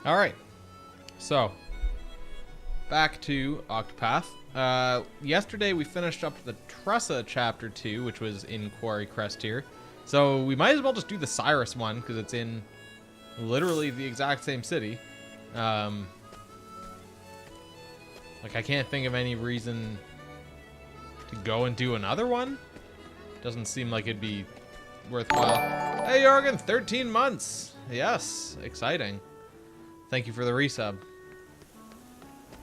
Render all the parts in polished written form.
Alright, so back to Octopath. Yesterday we finished up the Tressa Chapter 2, which was in Quarry Crest here. So we might as well just do the Cyrus one, because it's in literally the exact same city. Like, I can't think of any reason to go and do another one. Doesn't seem like it'd be worthwhile. Hey, Jorgen, 13 months. Yes, exciting. Thank you for the resub.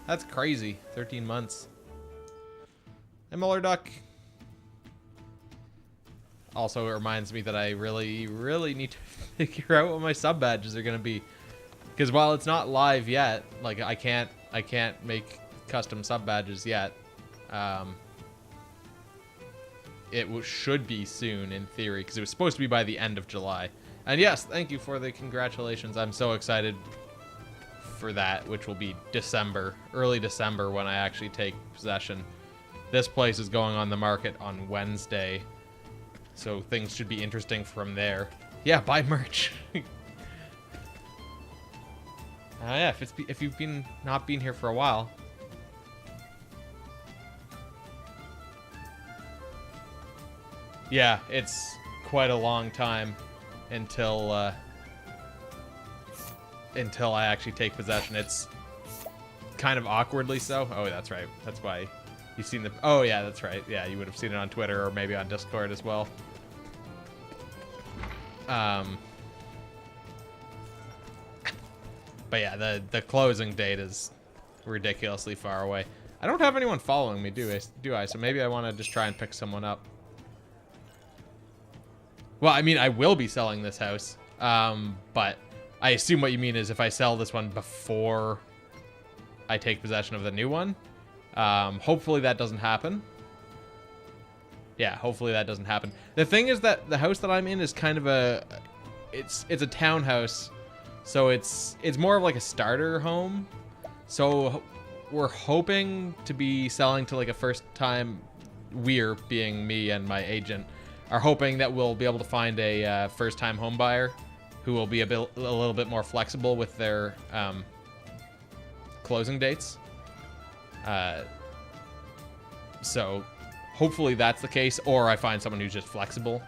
That's crazy. 13 months. Hey, Muller Duck. Also, it reminds me that I really need to figure out what my sub badges are going to be. Because while it's not live yet, like, I can't make custom sub badges yet. It should be soon, in theory, because it was supposed to be by the end of July. And yes, thank you for the congratulations. I'm so excited for that, which will be December, early December, when I actually take possession. This place is going on the market on Wednesday, so things should be interesting from there. Yeah, buy merch. Yeah, if you've not been here for a while. Yeah, it's quite a long time until I actually take possession. It's kind of awkwardly so. Oh, that's right. That's why you've seen the... Oh, yeah, that's right. Yeah, you would have seen it on Twitter or maybe on Discord as well. But yeah, the closing date is ridiculously far away. I don't have anyone following me, do I? So maybe I want to just try and pick someone up. Well, I mean, I will be selling this house, but I assume what you mean is if I sell this one before I take possession of the new one. Hopefully that doesn't happen. Yeah, hopefully that doesn't happen. The thing is that the house that I'm in is kind of it's a townhouse, so it's more of like a starter home. So we're hoping to be selling to like a first-time, we're being me and my agent, are hoping that we'll be able to find a first-time home buyer who will be a little bit more flexible with their closing dates. So hopefully that's the case, or I find someone who's just flexible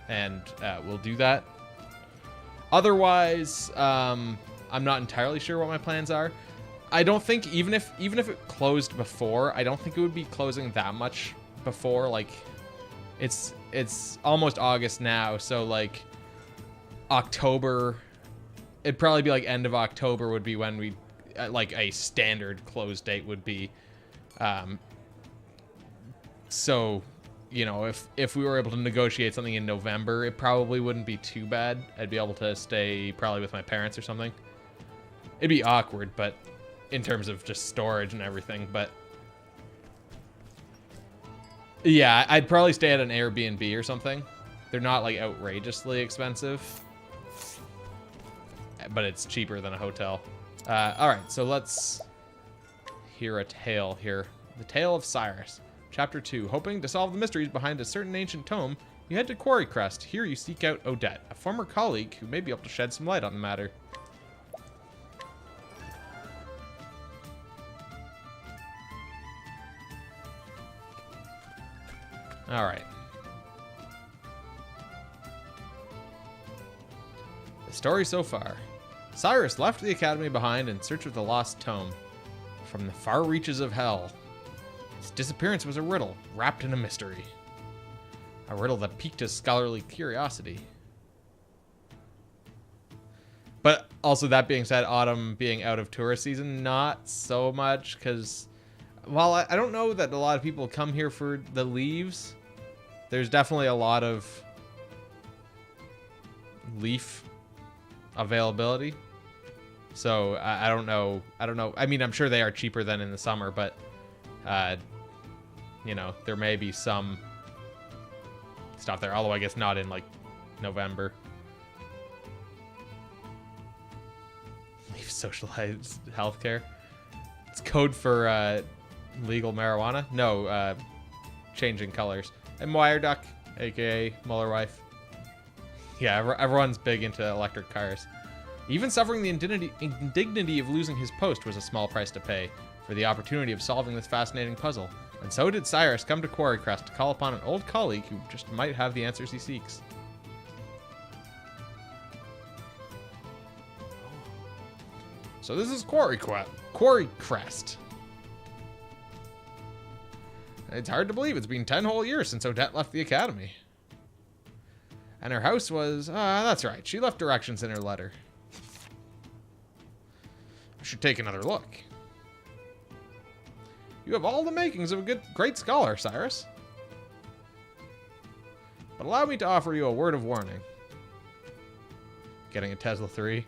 and will do that. Otherwise, I'm not entirely sure what my plans are. I don't think even if it closed before, I don't think it would be closing that much before. Like, it's almost August now, so like October, it'd probably be like end of October would be when we like a standard close date would be. So, you know, if we were able to negotiate something in November, it probably wouldn't be too bad. I'd be able to stay probably with my parents or something. It'd be awkward, but in terms of just storage and everything, but yeah, I'd probably stay at an Airbnb or something. They're not like outrageously expensive, but it's cheaper than a hotel. All right, so let's hear a tale here. The Tale of Cyrus, Chapter 2. Hoping to solve the mysteries behind a certain ancient tome, you head to Quarry Crest. Here you seek out Odette, a former colleague who may be able to shed some light on the matter. All right. The story so far. Cyrus left the academy behind in search of the lost tome from the far reaches of hell. His disappearance was a riddle wrapped in a mystery. A riddle that piqued his scholarly curiosity. But also, that being said, autumn being out of tourist season, not so much, because while I don't know that a lot of people come here for the leaves, there's definitely a lot of leaf availability. So I don't know. I mean, I'm sure they are cheaper than in the summer, but you know, there may be some stuff there. Although I guess not in like November. Leaf socialized healthcare. It's code for legal marijuana. No, changing colors. And Wire Duck, aka Muller Wife. Yeah, everyone's big into electric cars. Even suffering the indignity of losing his post was a small price to pay for the opportunity of solving this fascinating puzzle. And so did Cyrus come to Quarry Crest to call upon an old colleague who just might have the answers he seeks. So this is Quarry Crest. It's hard to believe it's been 10 whole years since Odette left the academy. And her house was... that's right. She left directions in her letter. I should take another look. You have all the makings of a great scholar, Cyrus. But allow me to offer you a word of warning. Getting a Tesla 3.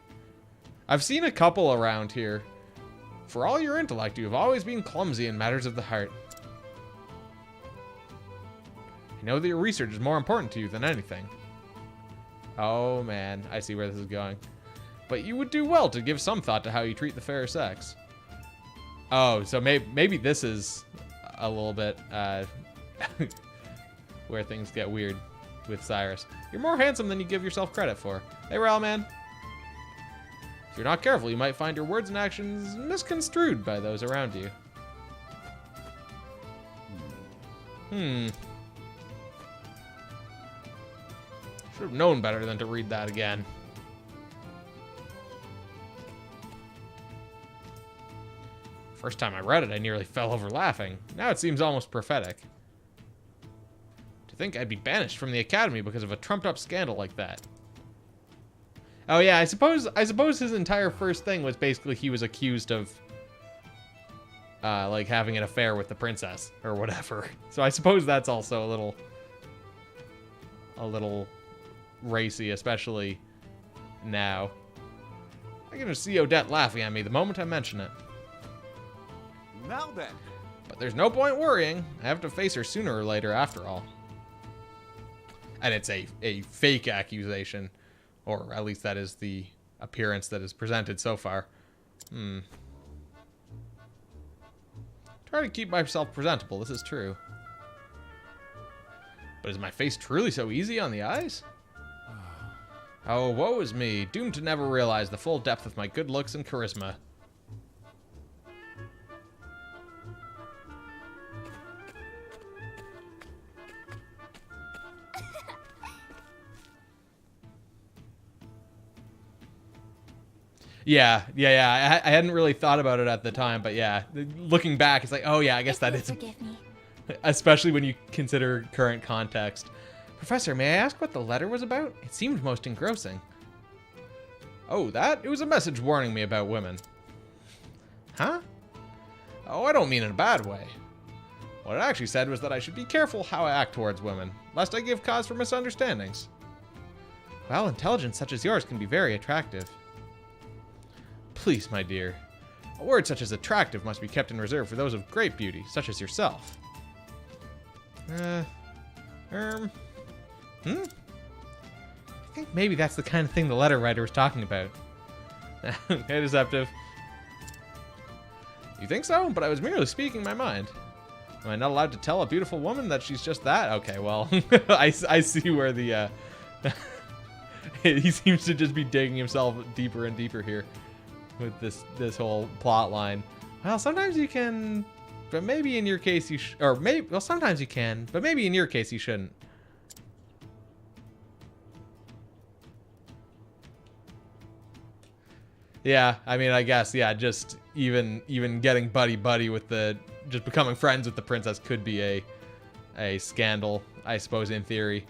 I've seen a couple around here. For all your intellect, you have always been clumsy in matters of the heart. I know that your research is more important to you than anything. Oh man, I see where this is going. But you would do well to give some thought to how you treat the fair sex. Oh, so maybe this is a little bit where things get weird with Cyrus. You're more handsome than you give yourself credit for. Hey, Railman. If you're not careful, you might find your words and actions misconstrued by those around you. Should have known better than to read that again. First time I read it, I nearly fell over laughing. Now it seems almost prophetic. To think I'd be banished from the academy because of a trumped-up scandal like that. Oh yeah, I suppose his entire first thing was basically he was accused of like having an affair with the princess or whatever. So I suppose that's also a little racy, especially now. I can just see Odette laughing at me the moment I mention it. Now then. But there's no point worrying. I have to face her sooner or later after all. And it's a fake accusation. Or at least that is the appearance that is presented so far. Try to keep myself presentable, this is true. But is my face truly so easy on the eyes? Oh, woe is me, doomed to never realize the full depth of my good looks and charisma. Yeah. I hadn't really thought about it at the time, but yeah, looking back, it's like, oh yeah, I guess that is... Forgive me. Especially when you consider current context. Professor, may I ask what the letter was about? It seemed most engrossing. Oh, that? It was a message warning me about women. Huh? Oh, I don't mean in a bad way. What it actually said was that I should be careful how I act towards women, lest I give cause for misunderstandings. Well, intelligence such as yours can be very attractive. Please, my dear. A word such as attractive must be kept in reserve for those of great beauty, such as yourself. I think maybe that's the kind of thing the letter writer was talking about. Hey, Deceptive. You think so? But I was merely speaking my mind. Am I not allowed to tell a beautiful woman that she's just that? Okay, well, I see where the, he seems to just be digging himself deeper and deeper here with this whole plot line. Well, sometimes you can, but maybe in your case you well, sometimes you can, but maybe in your case you shouldn't. Yeah, I mean, I guess, yeah, just even getting buddy with just becoming friends with the princess could be a scandal, I suppose, in theory.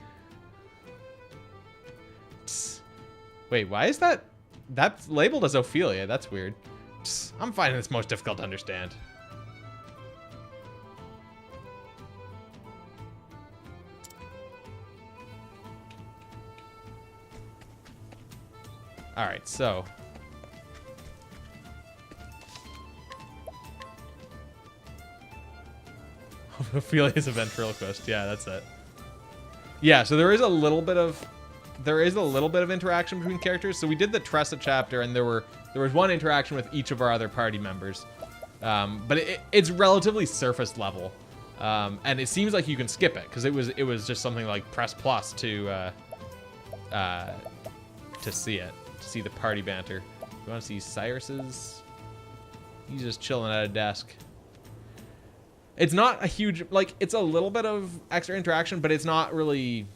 Wait, why is that's labeled as Ophelia? That's weird. I'm finding this most difficult to understand. All right, so Ophelia's a ventriloquist. Yeah, that's it. Yeah, so there is a little bit of interaction between characters. So we did the Tressa chapter, and there was one interaction with each of our other party members, but it's relatively surface level, and it seems like you can skip it because it was just something like press plus to see it. to see the party banter. You want to see Cyrus's? He's just chilling at a desk. It's not a huge, like, it's a little bit of extra interaction, but it's not really,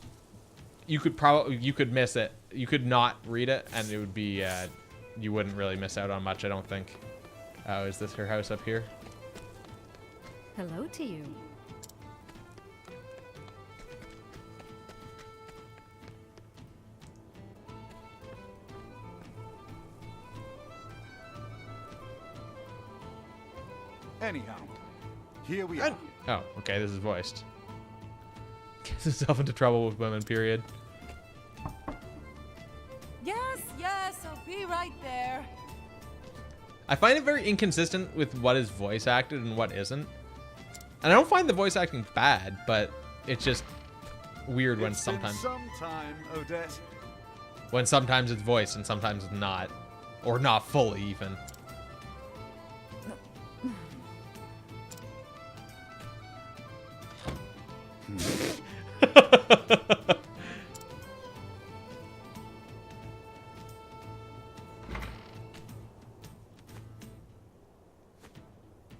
you could miss it. You could not read it, and it would be, you wouldn't really miss out on much, I don't think. Oh, is this her house up here? Hello to you. Anyhow, here we are. Oh, okay, this is voiced. Gets himself into trouble with women, period. Yes, I'll be right there. I find it very inconsistent with what is voice acted and what isn't. And I don't find the voice acting bad, but it's just weird when It's been sometimes some time, Odette. when sometimes it's voiced and sometimes it's not, or not fully even.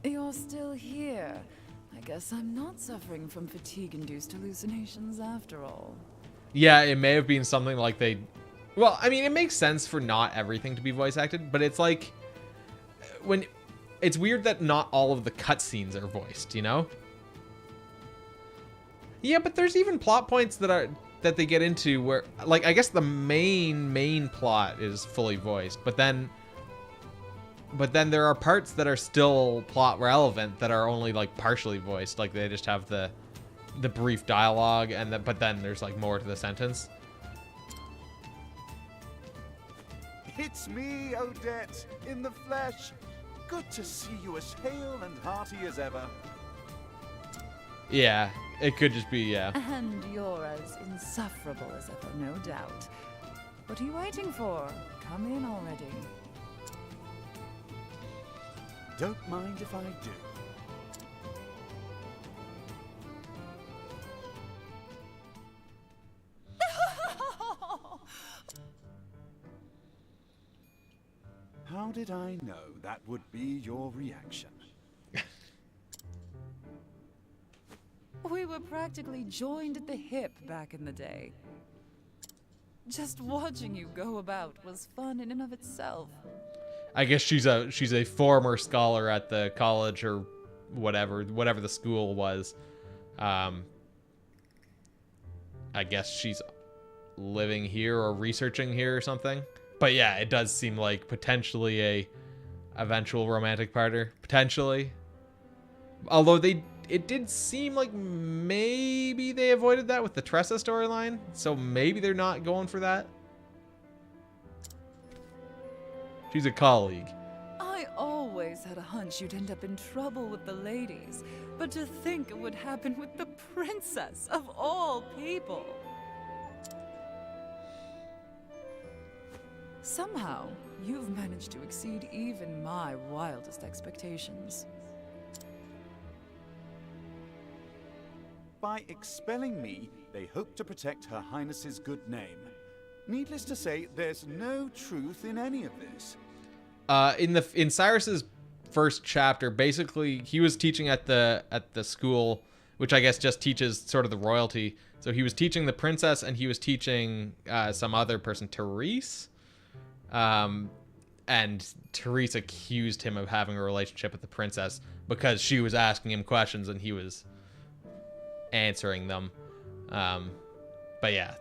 You're still here. I guess I'm not suffering from fatigue-induced hallucinations after all. Yeah, it may have been something like they... Well, I mean, it makes sense for not everything to be voice acted, but it's like... when it's weird that not all of the cutscenes are voiced, you know? Yeah, but there's even plot points that they get into where... Like, I guess the main plot is fully voiced, but then there are parts that are still plot relevant that are only, like, partially voiced. Like, they just have the brief dialogue, but then there's, like, more to the sentence. It's me, Odette, in the flesh. Good to see you as hale and hearty as ever. Yeah, it could just be, yeah. And you're as insufferable as ever, no doubt. What are you waiting for? Come in already. Don't mind if I do. How did I know that would be your reaction? We were practically joined at the hip back in the day. Just watching you go about was fun in and of itself. I guess she's a former scholar at the college or whatever the school was. I guess she's living here or researching here or something. But yeah, it does seem like potentially a eventual romantic partner, potentially. Although it did seem like maybe they avoided that with the Tressa storyline, so maybe they're not going for that. She's a colleague. I always had a hunch you'd end up in trouble with the ladies, but to think it would happen with the princess of all people. Somehow, you've managed to exceed even my wildest expectations. By expelling me, they hope to protect Her Highness's good name. Needless to say, there's no truth in any of this. In Cyrus's first chapter, basically he was teaching at the school, which I guess just teaches sort of the royalty. So he was teaching the princess, and he was teaching some other person, Therese. And Therese accused him of having a relationship with the princess because she was asking him questions and he was answering them. But yeah,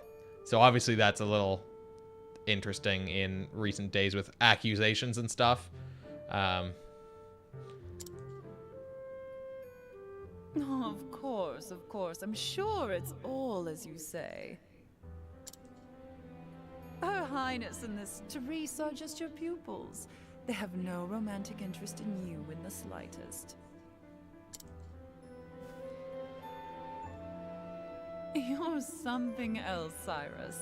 so obviously that's a little interesting in recent days with accusations and stuff. Oh, of course. I'm sure it's all as you say. Her Highness and this Therese are just your pupils. They have no romantic interest in you in the slightest. You're something else, Cyrus.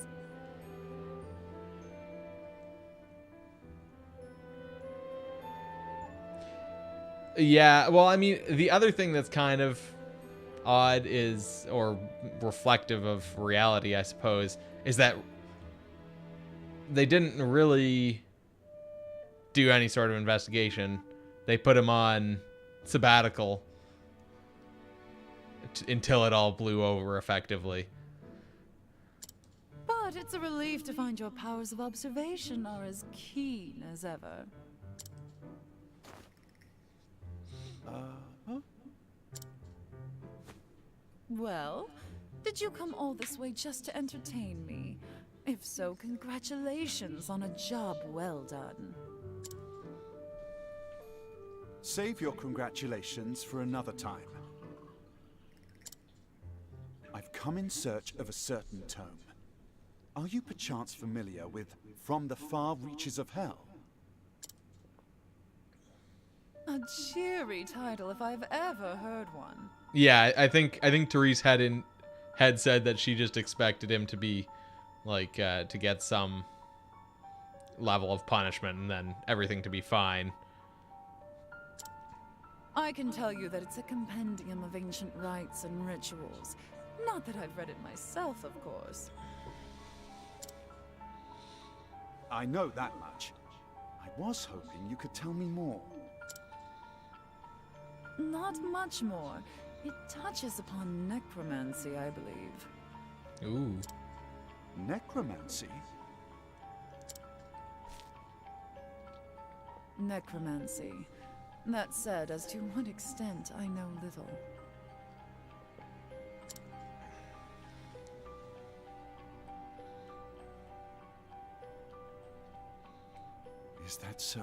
Yeah, well, I mean, the other thing that's kind of odd is, or reflective of reality, I suppose, is that they didn't really do any sort of investigation. They put him on sabbatical until it all blew over effectively. But it's a relief to find your powers of observation are as keen as ever. Huh? Well, did you come all this way just to entertain me? If so, congratulations on a job well done. Save your congratulations for another time. I've come in search of a certain tome. Are you perchance familiar with From the Far Reaches of Hell? A cheery title if I've ever heard one. Yeah, I think Therese had said that she just expected him to be like to get some level of punishment and then everything to be fine. I can tell you that it's a compendium of ancient rites and rituals. Not that I've read it myself, of course. I know that much. I was hoping you could tell me more. Not much more. It touches upon necromancy, I believe. Ooh. Necromancy? Necromancy. That said, as to what extent, I know little. Is that so?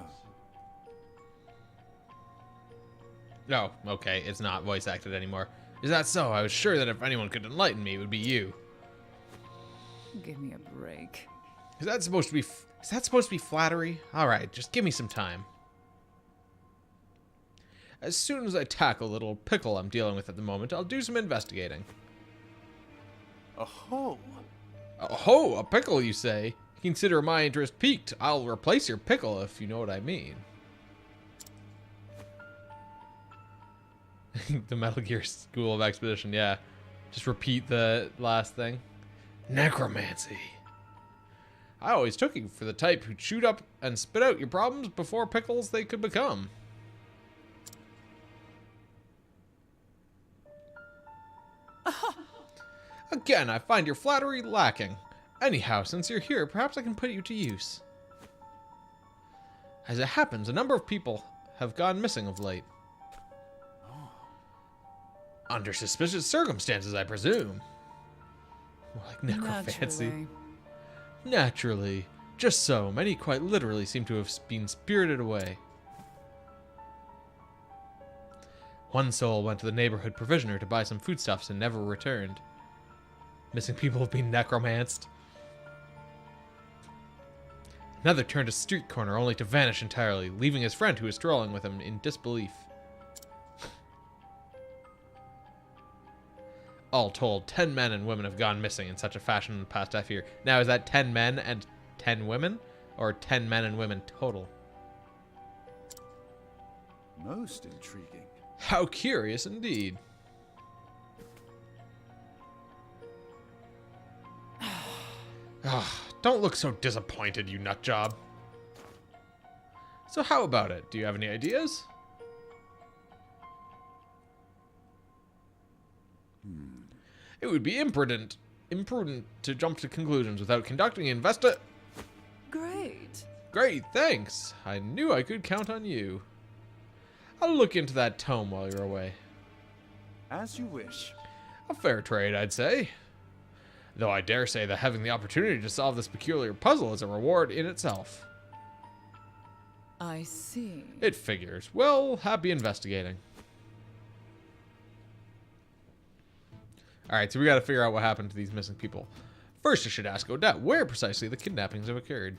No, okay, it's not voice acted anymore. Is that so? I was sure that if anyone could enlighten me, it would be you. Give me a break. Is that supposed to be flattery? All right, just give me some time. As soon as I tackle the little pickle I'm dealing with at the moment, I'll do some investigating. Oh-ho! Oh, a pickle, you say? Consider my interest piqued. I'll replace your pickle, if you know what I mean. The Metal Gear School of Expedition, yeah. Just repeat the last thing. Necromancy. I always took you for the type who'd shoot up and spit out your problems before pickles they could become. Again, I find your flattery lacking. Anyhow, since you're here, perhaps I can put you to use. As it happens, a number of people have gone missing of late. Under suspicious circumstances, I presume. More like necromancy. Naturally. Just so. Many quite literally seem to have been spirited away. One soul went to the neighborhood provisioner to buy some foodstuffs and never returned. Missing people have been necromanced. Another turned a street corner only to vanish entirely, leaving his friend who was strolling with him in disbelief. All told, 10 men and women have gone missing in such a fashion in the past half year. Now, is that 10 men and 10 women? Or 10 men and women total? Most intriguing. How curious indeed. Don't look so disappointed, you nutjob. So how about it? Do you have any ideas? It would be imprudent to jump to conclusions without conducting an Great. Great, thanks. I knew I could count on you. I'll look into that tome while you're away. As you wish. A fair trade, I'd say. Though I dare say that having the opportunity to solve this peculiar puzzle is a reward in itself. I see. It figures. Well, happy investigating. Alright, so we gotta figure out what happened to these missing people. First, I should ask Odette where precisely the kidnappings have occurred.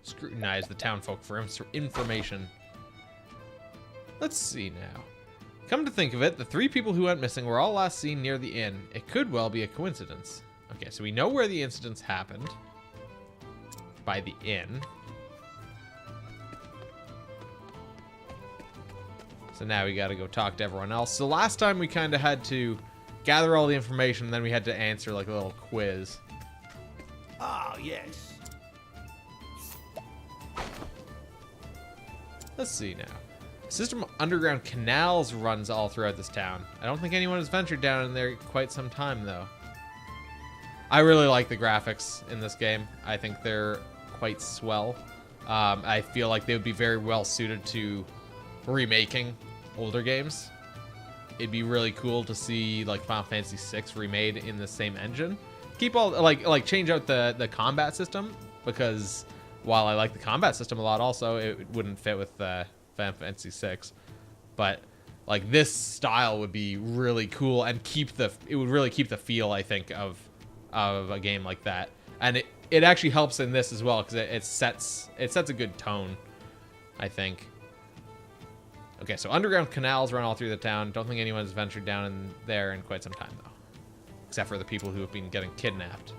Scrutinize the townfolk for information. Let's see now. Come to think of it, the 3 people who went missing were all last seen near the inn. It could well be a coincidence. Okay, so we know where the incidents happened. By the inn. So now we gotta go talk to everyone else. So last time we kind of had to gather all the information, and then we had to answer like a little quiz. Ah, yes. Let's see now. A system of underground canals runs all throughout this town. I don't think anyone has ventured down in there quite some time, though. I really like the graphics in this game. I think they're quite swell. I feel like they would be very well suited to remaking older games. It'd be really cool to see like Final Fantasy VI remade in the same engine. Keep all like change out the combat system, because while I like the combat system a lot, also it wouldn't fit with Final Fantasy VI. But like this style would be really cool and it would really keep the feel, I think, of a game like that. And it actually helps in this as well, because it sets a good tone, I think. Okay, so underground canals run all through the town. Don't think anyone's ventured down in there in quite some time, though. Except for the people who have been getting kidnapped.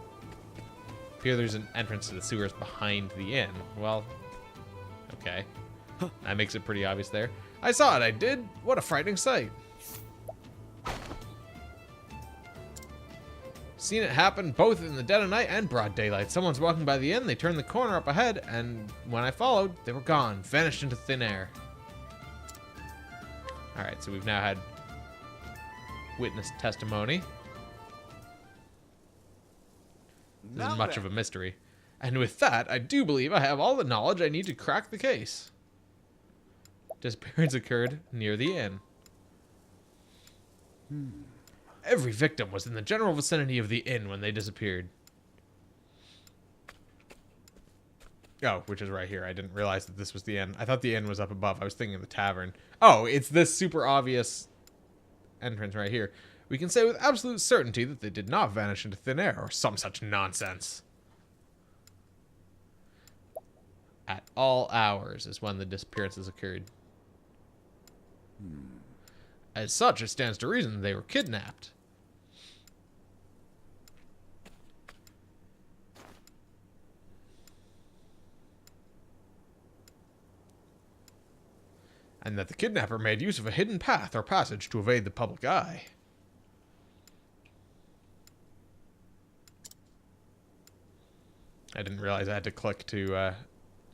Here there's an entrance to the sewers behind the inn. Well, okay. That makes it pretty obvious there. I saw it, I did. What a frightening sight. Seen it happen both in the dead of night and broad daylight. Someone's walking by the inn, they turned the corner up ahead, and when I followed, they were gone, vanished into thin air. Alright, so we've now had witness testimony. This isn't much of a mystery. And with that, I do believe I have all the knowledge I need to crack the case. Disappearance occurred near the inn. Every victim was in the general vicinity of the inn when they disappeared. Oh, which is right here. I didn't realize that this was the inn. I thought the inn was up above. I was thinking of the tavern. Oh, it's this super obvious entrance right here. We can say with absolute certainty that they did not vanish into thin air or some such nonsense. At all hours is when the disappearances occurred. As such, it stands to reason they were kidnapped. And that the kidnapper made use of a hidden path or passage to evade the public eye. I didn't realize I had to click to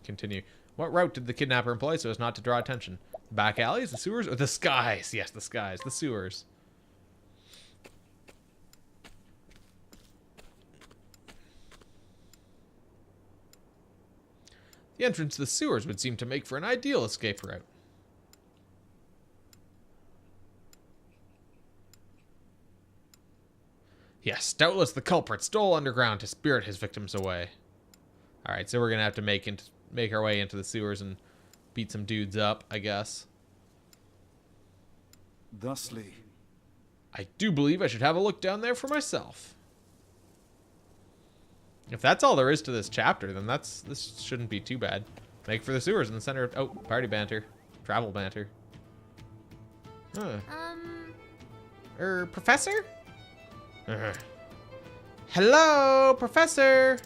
continue. What route did the kidnapper employ so as not to draw attention? The back alleys, the sewers, or the skies? Yes, the skies, the sewers. The entrance to the sewers would seem to make for an ideal escape route. Yes, doubtless the culprit stole underground to spirit his victims away. Alright, so we're going to have to make our way into the sewers and beat some dudes up, I guess. Thusly, I do believe I should have a look down there for myself. If that's all there is to this chapter, then this shouldn't be too bad. Make for the sewers in the center of... Oh, party banter. Travel banter. Huh. Professor? Hello, Professor!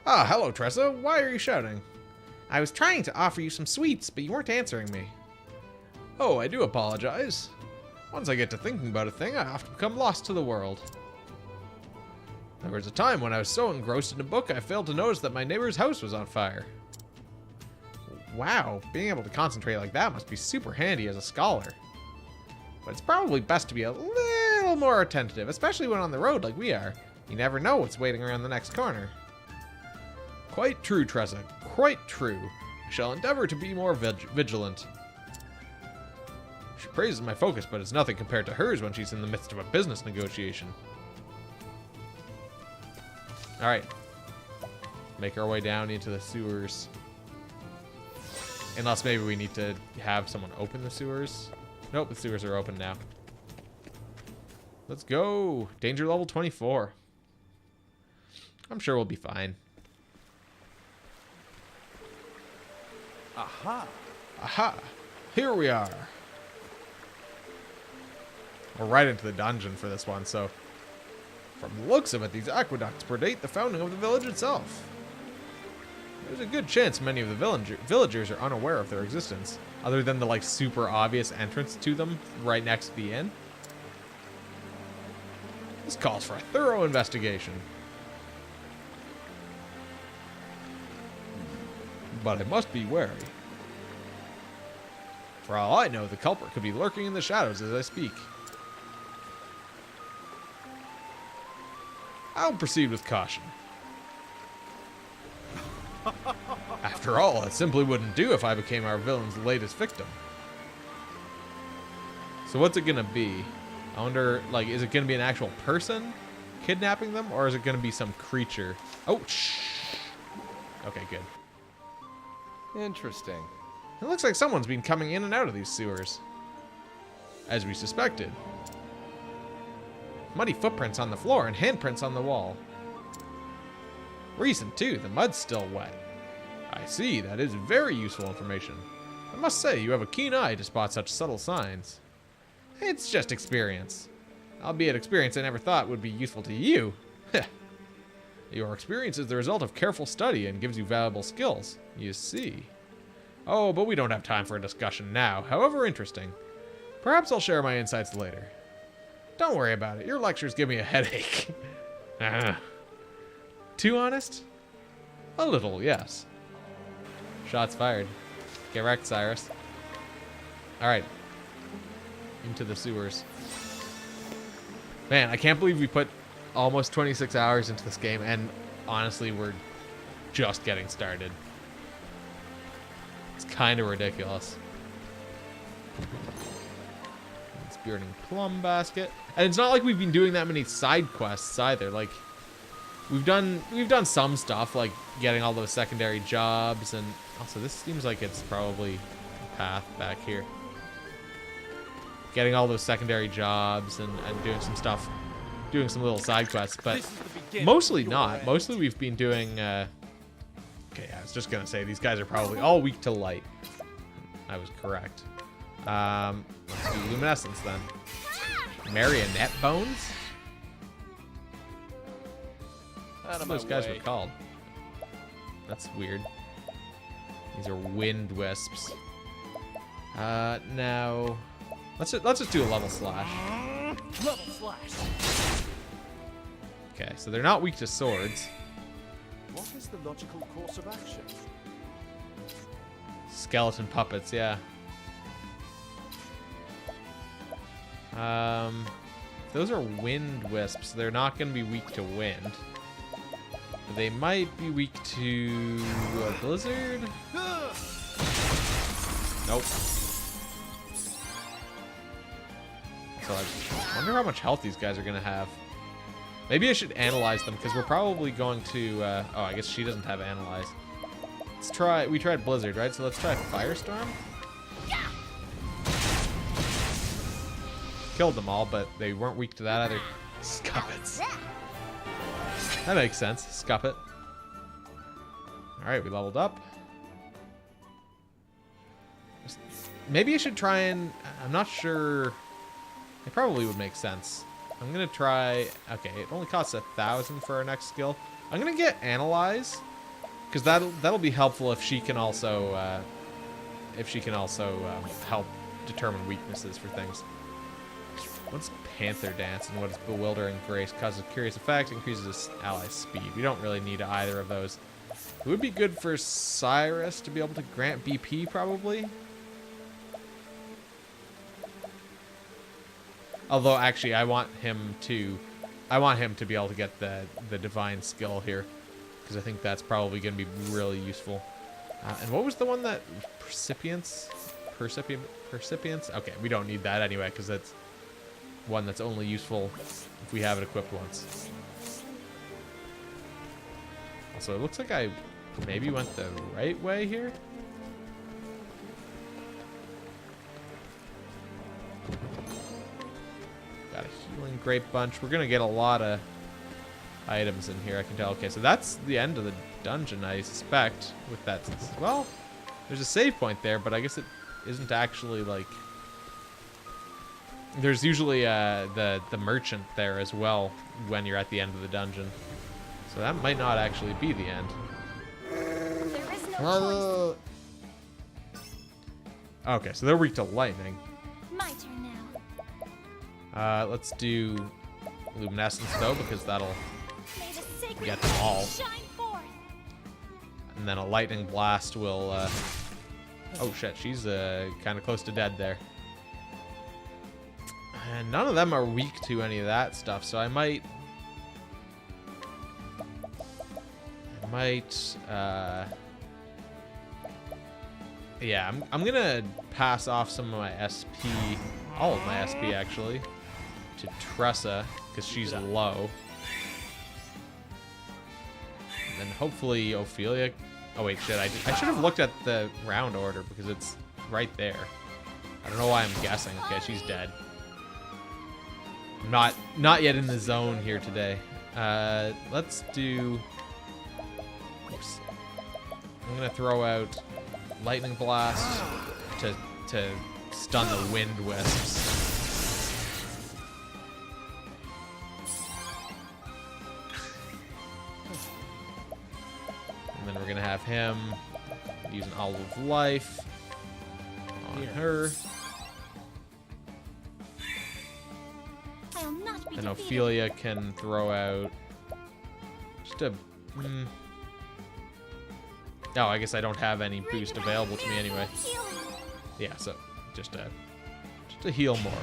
Ah, hello, Tressa. Why are you shouting? I was trying to offer you some sweets, but you weren't answering me. Oh, I do apologize. Once I get to thinking about a thing, I often become lost to the world. There was a time when I was so engrossed in a book, I failed to notice that my neighbor's house was on fire. Wow, being able to concentrate like that must be super handy as a scholar. But it's probably best to be a little more attentive, especially when on the road like we are. You never know what's waiting around the next corner. Quite true, Tressa. Quite true. I shall endeavor to be more vigilant. She praises my focus, but it's nothing compared to hers when she's in the midst of a business negotiation. Alright. Make our way down into the sewers. Unless maybe we need to have someone open the sewers. Nope, the sewers are open now. Let's go. Danger level 24. I'm sure we'll be fine. aha! Aha! Here we are. We're right into the dungeon for this one, so... From the looks of it, these aqueducts predate the founding of the village itself. There's a good chance many of the villagers are unaware of their existence, other than the, like, super obvious entrance to them right next to the inn. This calls for a thorough investigation. but I must be wary. For all I know, the culprit could be lurking in the shadows as I speak. I'll proceed with caution. After all, it simply wouldn't do if I became our villain's latest victim. So what's it gonna be? I wonder, like, is it gonna be an actual person kidnapping them, or is it gonna be some creature? Oh, shh. Okay, good. Interesting. It looks like someone's been coming in and out of these sewers. As we suspected. Muddy footprints on the floor and handprints on the wall. Recent, too. The mud's still wet. I see. That is very useful information. I must say, you have a keen eye to spot such subtle signs. It's just experience. Albeit experience I never thought would be useful to you. Your experience is the result of careful study and gives you valuable skills. You see. Oh, but we don't have time for a discussion now, however interesting. Perhaps I'll share my insights later. Don't worry about it. Your lectures give me a headache. Too honest? A little, yes. Shots fired. Get wrecked, Cyrus. Alright. Into the sewers. Man, I can't believe we put almost 26 hours into this game, and honestly, we're just getting started. It's kind of ridiculous. It's burning plum basket. And it's not like we've been doing that many side quests either. Like, we've done some stuff, like getting all those secondary jobs, and also this seems like it's probably a path back here. Getting all those secondary jobs and doing some stuff, doing some little side quests, but mostly not. Mostly we've been doing, okay, I was just gonna say, these guys are probably all weak to light. I was correct. Let's do luminescence then. Marionette bones? That's what those guys were called. That's weird. These are wind wisps. Now, let's just do a level slash. Level slash. Okay, so they're not weak to swords. What is the logical course of action? Skeleton puppets, yeah. Those are wind wisps. They're not going to be weak to wind. But they might be weak to a blizzard. Nope. So I wonder how much health these guys are going to have. Maybe I should analyze them, because we're probably going to... oh, I guess she doesn't have analyze. Let's try... We tried blizzard, right? So let's try firestorm. Killed them all, but they weren't weak to that either. Scuppets. That makes sense. Scuppet. Alright, we leveled up. Maybe I should try and... I'm not sure... It probably would make sense. I'm gonna try... Okay, it only costs 1,000 for our next skill. I'm gonna get Analyze, because that'll be helpful if she can also... help determine weaknesses for things. What's Panther Dance and what is Bewildering Grace? Causes curious effects, increases ally speed. We don't really need either of those. It would be good for Cyrus to be able to grant BP, probably. Although, actually, I want him to be able to get the divine skill here, because I think that's probably going to be really useful. And what was the one that Percipience? Okay, we don't need that anyway, because that's one that's only useful if we have it equipped once. Also, it looks like I maybe went the right way here. Got a healing grape bunch. We're gonna get a lot of items in here, I can tell. Okay, so that's the end of the dungeon, I suspect, with that. Well, there's a save point there, but I guess it isn't actually, like... There's usually the merchant there as well when you're at the end of the dungeon. So that might not actually be the end. There is no Okay, so they're weak to lightning. My turn now. Let's do luminescence though, because that'll May the sacred get them all. shine forth. And then a lightning blast will... Oh shit, she's kind of close to dead there. And none of them are weak to any of that stuff, so I might... Yeah, I'm gonna pass off some of my SP, all of my SP actually, to Tressa, because she's low. And then hopefully Ophelia... Oh wait, shit, I should have looked at the round order, because it's right there. I don't know why I'm guessing. Okay, she's dead. I'm not yet in the zone here today. Let's do... Oops. I'm gonna throw out Lightning Blast to stun the Wind Wisps. And then we're gonna have him use an Olive of Life on her. I'll not be And defeated. Ophelia can throw out just a... Oh, I guess I don't have any boost available to me anyway. Healing. Yeah, so just a heal more.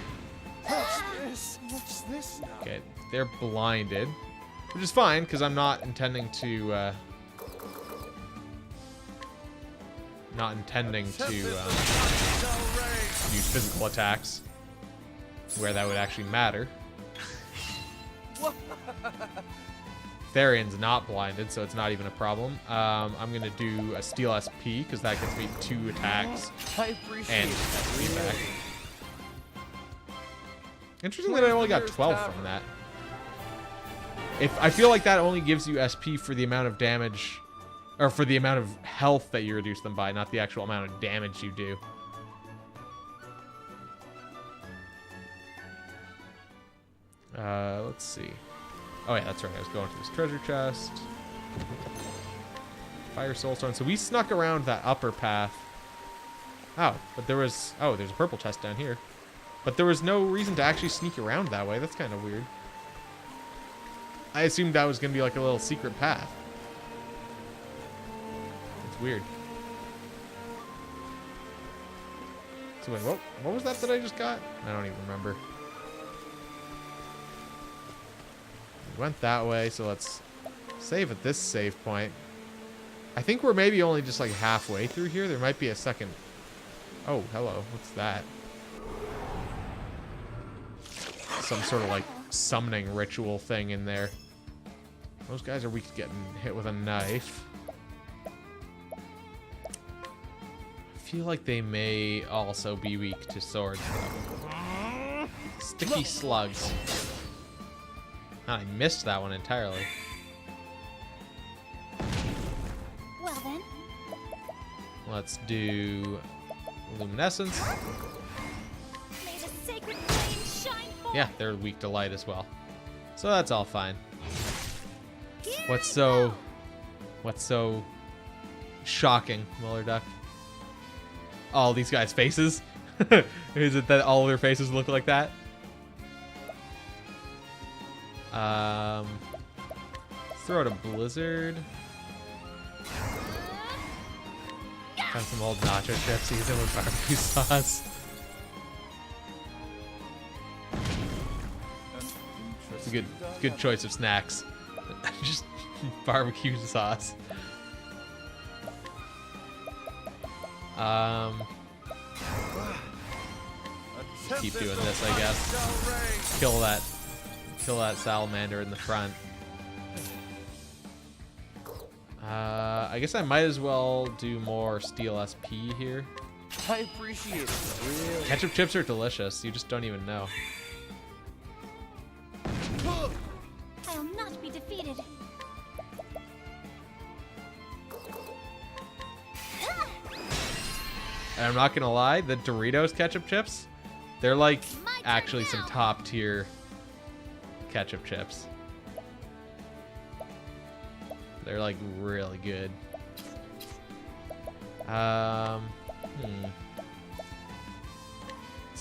What's this? What's this now? Okay, they're blinded, which is fine because I'm not intending to use physical attacks where that would actually matter. Therion's not blinded, so it's not even a problem. I'm gonna do a Steel SP because that gets me 2 attacks I appreciate and it. SP back. Interesting that I only got 12 from that. I feel like that only gives you SP for the amount of damage, or for the amount of health that you reduce them by, not the actual amount of damage you do. Let's see. Oh yeah, that's right. I was going to this treasure chest. Fire Soulstone. So we snuck around that upper path. Oh, but there's a purple chest down here. But there was no reason to actually sneak around that way. That's kind of weird. I assumed that was going to be like a little secret path. It's weird. So wait, what was that I just got? I don't even remember. We went that way, so let's save at this save point. I think we're maybe only just like halfway through here. There might be a second. Oh, hello. What's that? Some sort of like summoning ritual thing in there. Those guys are weak to getting hit with a knife. I feel like they may also be weak to swords, though. Sticky slugs. I missed that one entirely. Well then. Let's do luminescence. May the sacred flame shine forth. Yeah, they're weak to light as well. So that's all fine. Here What's I go. so shocking, Muller Duck? All these guys' faces? Is it that all of their faces look like that? Let's throw out a blizzard. Find some old nacho chips, use them with barbecue sauce. It's a good choice of snacks. Just barbecue sauce. Keep doing this, I guess. Kill that salamander in the front. I guess I might as well do more Steel SP here. I appreciate it. Really. Ketchup chips are delicious. You just don't even know. I'll not be defeated. And I'm not gonna lie, the Doritos ketchup chips, they're like My turn actually some now. top tier ketchup chips. They're like really good. Let's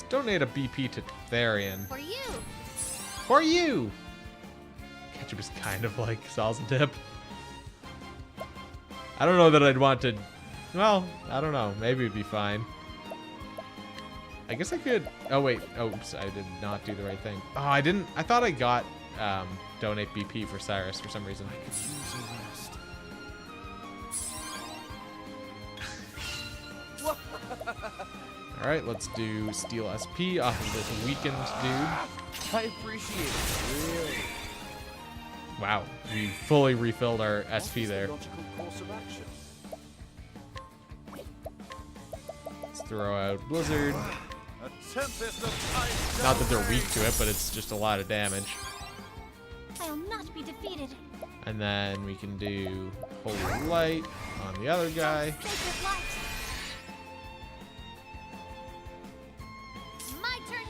donate a BP to Therion. For you. For you! Ketchup is kind of like salsa dip. I don't know that I'd want to... Well, I don't know. Maybe it'd be fine. I guess I could... Oh, wait. Oops, I did not do the right thing. Oh, I didn't... I thought I got donate BP for Cyrus for some reason. I could use a rest. Alright, let's do Steal SP off of this weakened dude. I appreciate it, really. Wow, we fully refilled our SP What is the there. logical course of action? Let's throw out Blizzard. A tempest of ice. Not that they're weak to it, but it's just a lot of damage. I'll not be defeated. And then we can do Holy Light on the other guy. Sacred light. My turn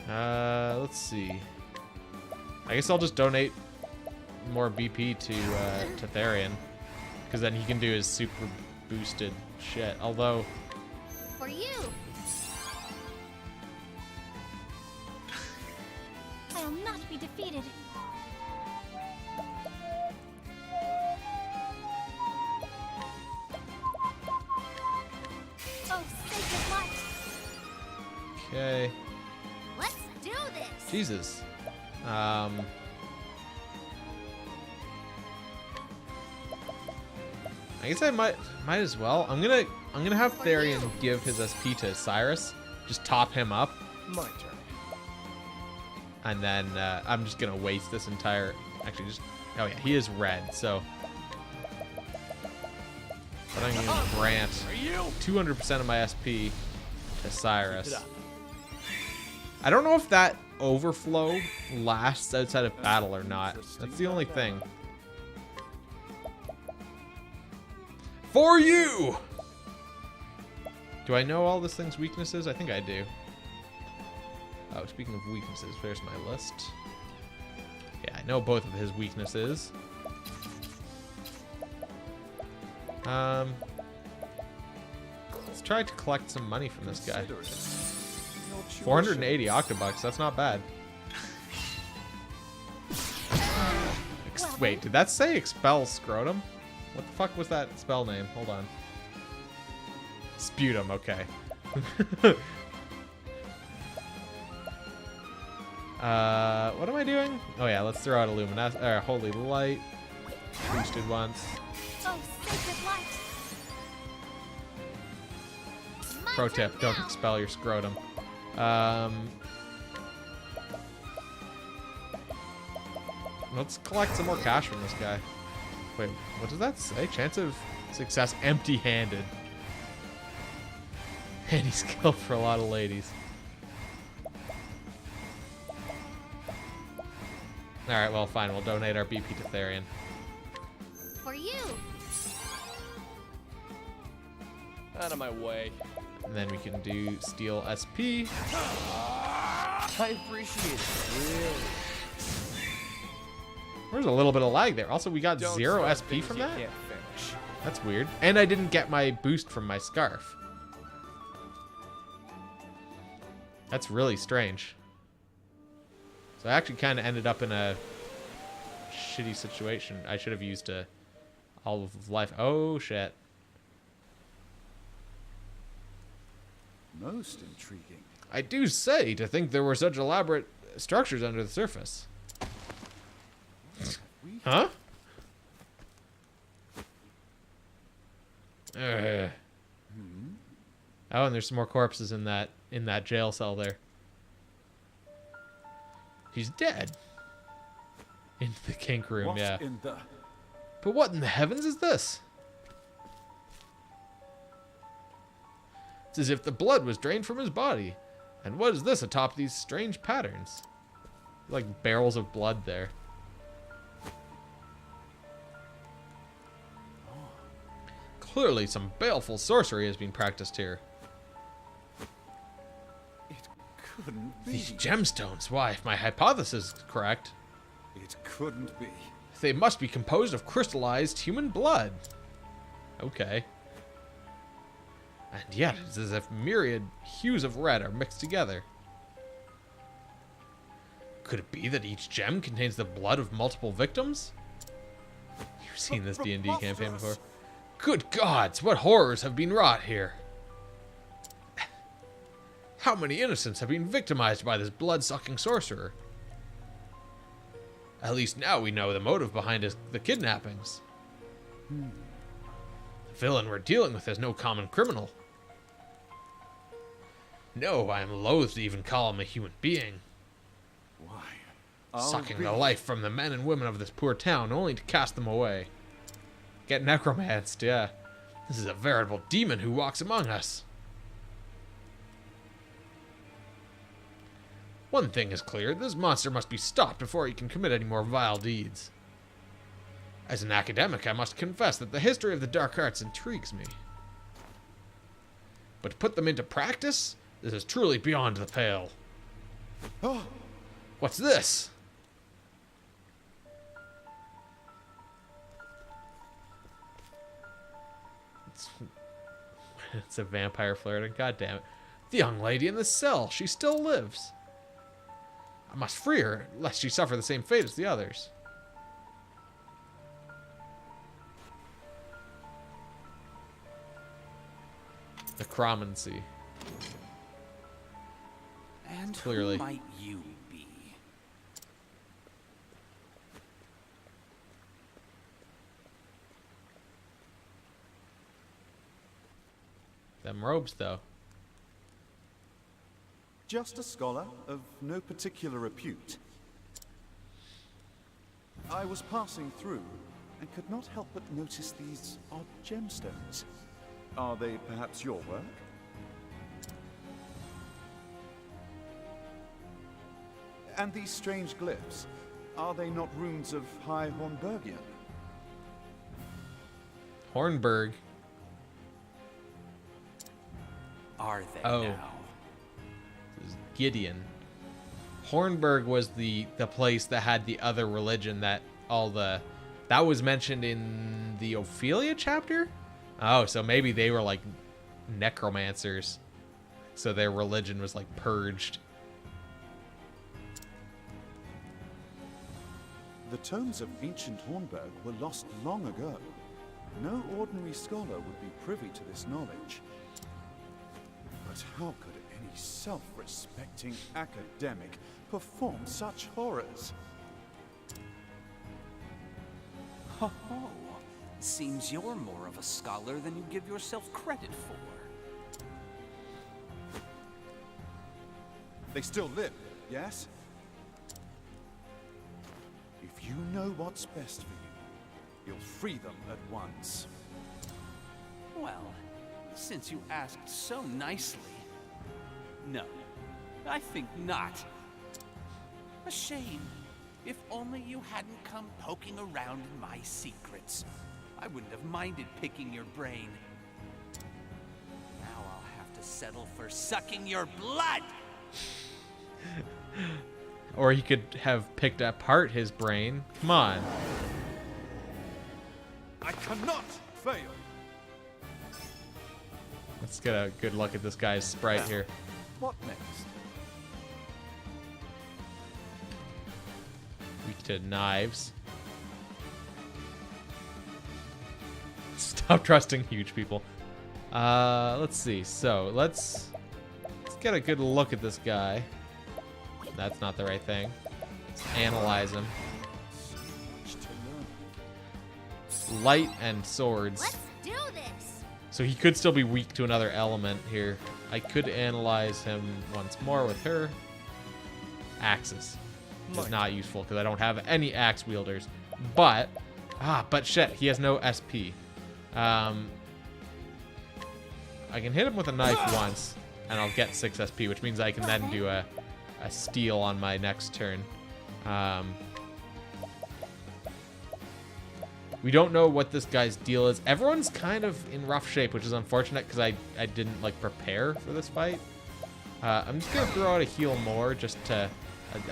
now. Let's see. I guess I'll just donate more BP to Therian, because then he can do his super boosted shit. Although, For you. I'll not be defeated. Oh, sacred light. okay, Let's do this. Jesus. I guess I might as well. I'm gonna have Therian give his SP to Cyrus, just top him up, My turn. and then I'm just gonna waste this entire. Actually, just oh yeah, he is red, so. But I'm gonna grant 200% of my SP to Cyrus. I don't know if that overflow lasts outside of battle or not. That's the only thing. For you! Do I know all this thing's weaknesses? I think I do. Oh, speaking of weaknesses, where's my list? Yeah, I know both of his weaknesses. Let's try to collect some money from this guy. Consider it. Your tuition. 480 octobucks, that's not bad. Wait, did that say expel scrotum? What the fuck was that spell name? Hold on. Sputum, okay. What am I doing? Oh yeah, let's throw out Illuminas or Holy Light. Boosted once. Oh, sacred light. My Pro turn tip, don't now. expel your scrotum. Let's collect some more cash from this guy. Wait, what does that say? Chance of success empty-handed. Handy skill for a lot of ladies. Alright, well, fine. We'll donate our BP to Therian. For you. Out of my way. And then we can do Steal SP. I appreciate it, really. There's a little bit of lag there. Also, we got Don't 0 start SP things from you that? can't finish. That's weird. And I didn't get my boost from my scarf. That's really strange. So I actually kind of ended up in a shitty situation. I should have used a all of life. Oh, shit. Most intriguing. I do say to think there were such elaborate structures under the surface. Huh? Oh, and there's some more corpses in that jail cell there. He's dead. In the kink room, What yeah. in the... But what in the heavens is this? It's as if the blood was drained from his body. And what is this atop these strange patterns? Like barrels of blood there. Clearly some baleful sorcery has been practiced here. It couldn't be. These gemstones, why, if my hypothesis is correct, It couldn't be. they must be composed of crystallized human blood. Okay. And yet, it's as if myriad hues of red are mixed together. Could it be that each gem contains the blood of multiple victims? You've seen this D&D campaign before. Good gods, what horrors have been wrought here? How many innocents have been victimized by this blood-sucking sorcerer? At least now we know the motive behind the kidnappings. The villain we're dealing with is no common criminal. No, I am loath to even call him a human being. Why? Sucking the life from the men and women of this poor town, only to cast them away. Get necromanced, yeah. This is a veritable demon who walks among us. One thing is clear, this monster must be stopped before he can commit any more vile deeds. As an academic, I must confess that the history of the dark arts intrigues me. But to put them into practice, this is truly beyond the pale. Oh, What's this? It's a vampire flirting. God damn it. The young lady in the cell. She still lives. I must free her, lest she suffer the same fate as the others. Necromancy. And Clearly. who might you be? Them robes, though. just a scholar of no particular repute. I was passing through and could not help but notice these odd gemstones. Are they perhaps your work? And these strange glyphs, are they not runes of High Hornburgian? Hornburg. Are they Oh. now? This is Gideon. Hornburg was the place that had the other religion that that was mentioned in the Ophelia chapter? Oh, so maybe they were like necromancers. So their religion was like purged. The tomes of ancient Hornburg were lost long ago. No ordinary scholar would be privy to this knowledge. But how could any self-respecting academic perform such horrors? Ho ho! Seems you're more of a scholar than you give yourself credit for. They still live, yes? If you know what's best for you, you'll free them at once. Well, since you asked so nicely... No, I think not. A shame. If only you hadn't come poking around in my secrets. I wouldn't have minded picking your brain. Now I'll have to settle for sucking your blood! Or he could have picked apart his brain. Come on. I cannot fail! Let's get a good look at this guy's sprite here. What next? Weak to knives. Stop trusting huge people. Let's see. So let's get a good look at this guy. That's not the right thing. Let's analyze him. Much to learn. Light and swords. Let's do this. So he could still be weak to another element here. I could analyze him once more with her. Axes. Is not useful because I don't have any axe wielders. But shit, he has no SP. I can hit him with a knife once, and I'll get 6 SP, which means I can then do a steal on my next turn. We don't know what this guy's deal is. Everyone's kind of in rough shape, which is unfortunate because I didn't like prepare for this fight. I'm just gonna throw out a heal more, just to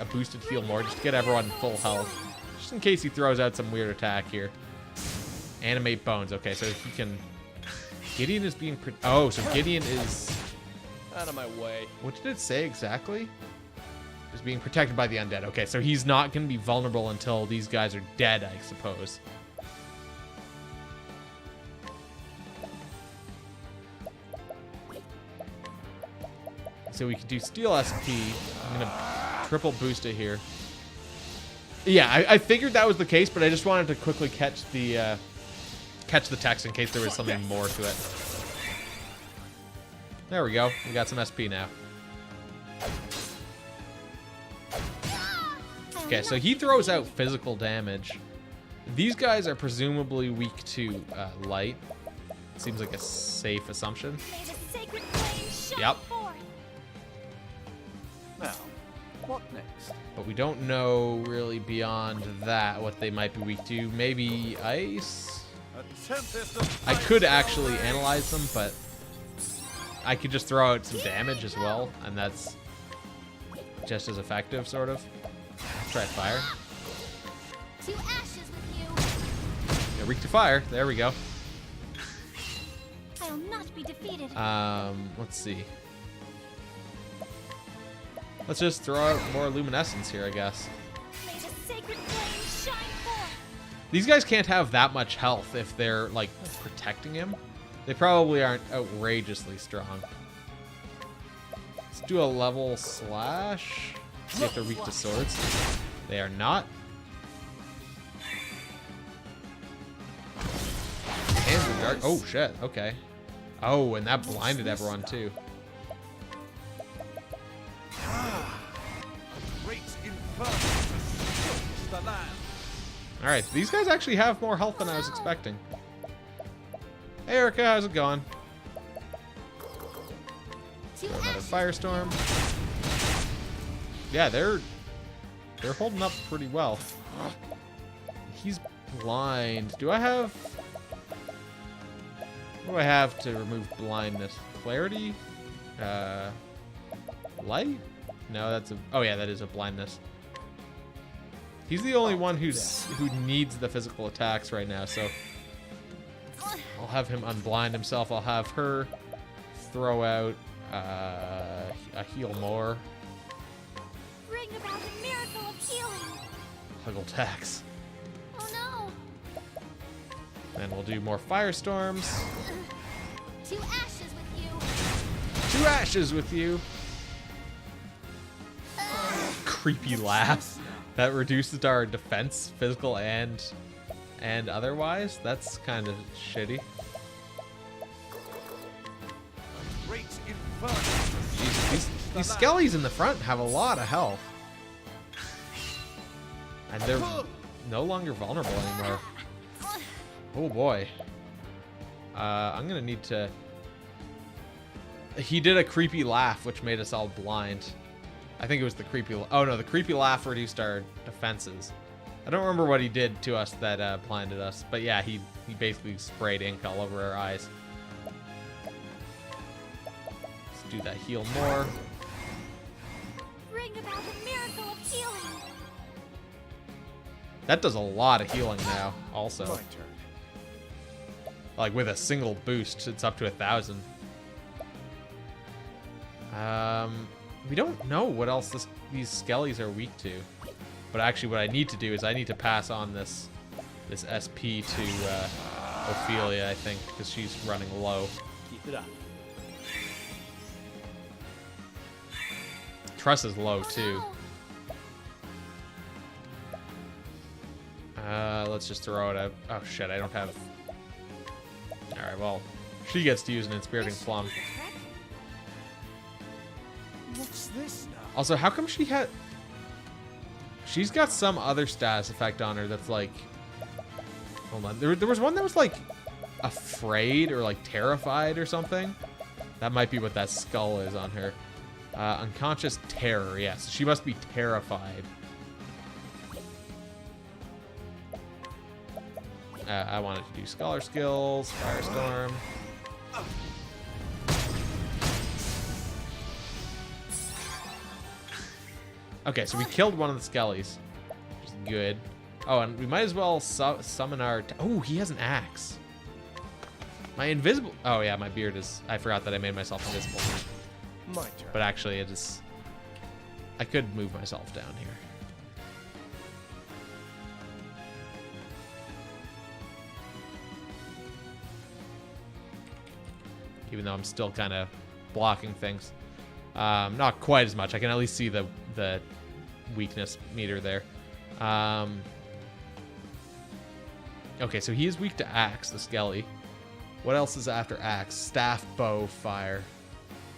a boosted heal more, just to get everyone full health, just in case he throws out some weird attack here. Animate bones. Okay, so he can. Gideon is being. Oh, so Gideon is. Out of my way. What did it say exactly? Is being protected by the undead. Okay, so he's not going to be vulnerable until these guys are dead, I suppose. So we can do Steel SP. I'm going to triple boost it here. Yeah, I figured that was the case, but I just wanted to quickly catch the text in case there was something more to it. There we go. We got some SP now. Okay, so he throws out physical damage. These guys are presumably weak to light. Seems like a safe assumption. May the sacred flame shine Yep. forth. Now, what next? But we don't know really beyond that what they might be weak to. Maybe ice? A tempest of I could ice actually already. analyze them, but I could just throw out some damage as well, and that's just as effective, sort of. Try fire. To ashes with you. Yeah, weak to fire. There we go. I'll not be defeated. Let's see. Let's just throw out more luminescence here, I guess. May the sacred flame shine forth. These guys can't have that much health if they're, like, protecting him. They probably aren't outrageously strong. Let's do a level slash. See if they're weak to swords. They are not. Hands are dark. Oh, shit. Okay. Oh, and that blinded everyone, too. Great inferno to scorch the land. Alright, these guys actually have more health than I was expecting. Hey, Erica, how's it going? To Another ashes. firestorm. Yeah, they're holding up pretty well. He's blind. Do I have... What do I have to remove blindness? Clarity? Light? No, that's a... Oh, yeah, that is a blindness. He's the only one who needs the physical attacks right now, so... I'll have him unblind himself. I'll have her throw out a heal more. Bring about a miracle of healing. Huggle tax. Oh no. Then we'll do more firestorms. To ashes with you. To ashes with you. Creepy laugh. That reduces our defense, physical and otherwise. That's kind of shitty. Great inferno to Jeez, these scorch the skellies in the front have a lot of health. And they're no longer vulnerable anymore. Oh boy. I'm gonna need to... He did a creepy laugh, which made us all blind. I think it was the creepy... Oh no, the creepy laugh reduced our defenses. I don't remember what he did to us that blinded us. But yeah, he basically sprayed ink all over our eyes. Let's do that heal more. Bring about a miracle of healing. That does a lot of healing now, also. My turn. Like with a single boost, it's up to 1,000. We don't know what else these skellies are weak to. But actually what I need to do is I need to pass on this SP to Ophelia, I think, because she's running low. Keep it up. Truss is low too. Let's just throw it out. Oh shit, I don't have... Alright, well, she gets to use an Inspiriting Plum. What's this now? Also, how come she had... She's got some other status effect on her that's like... Hold on. There was one that was like afraid or like terrified or something. That might be what that skull is on her. Unconscious terror, yes. She must be terrified. I wanted to do Scholar Skills, Firestorm. Okay, so we killed one of the skellies, which is good. Oh, and we might as well summon our... Oh, he has an axe. My invisible... Oh, yeah, my beard is... I forgot that I made myself invisible. My turn. But actually, it is... I could move myself down here. Even though I'm still kind of blocking things. Not quite as much. I can at least see the weakness meter there. Okay, so he is weak to axe, the Skelly. What else is after axe? Staff, bow, fire.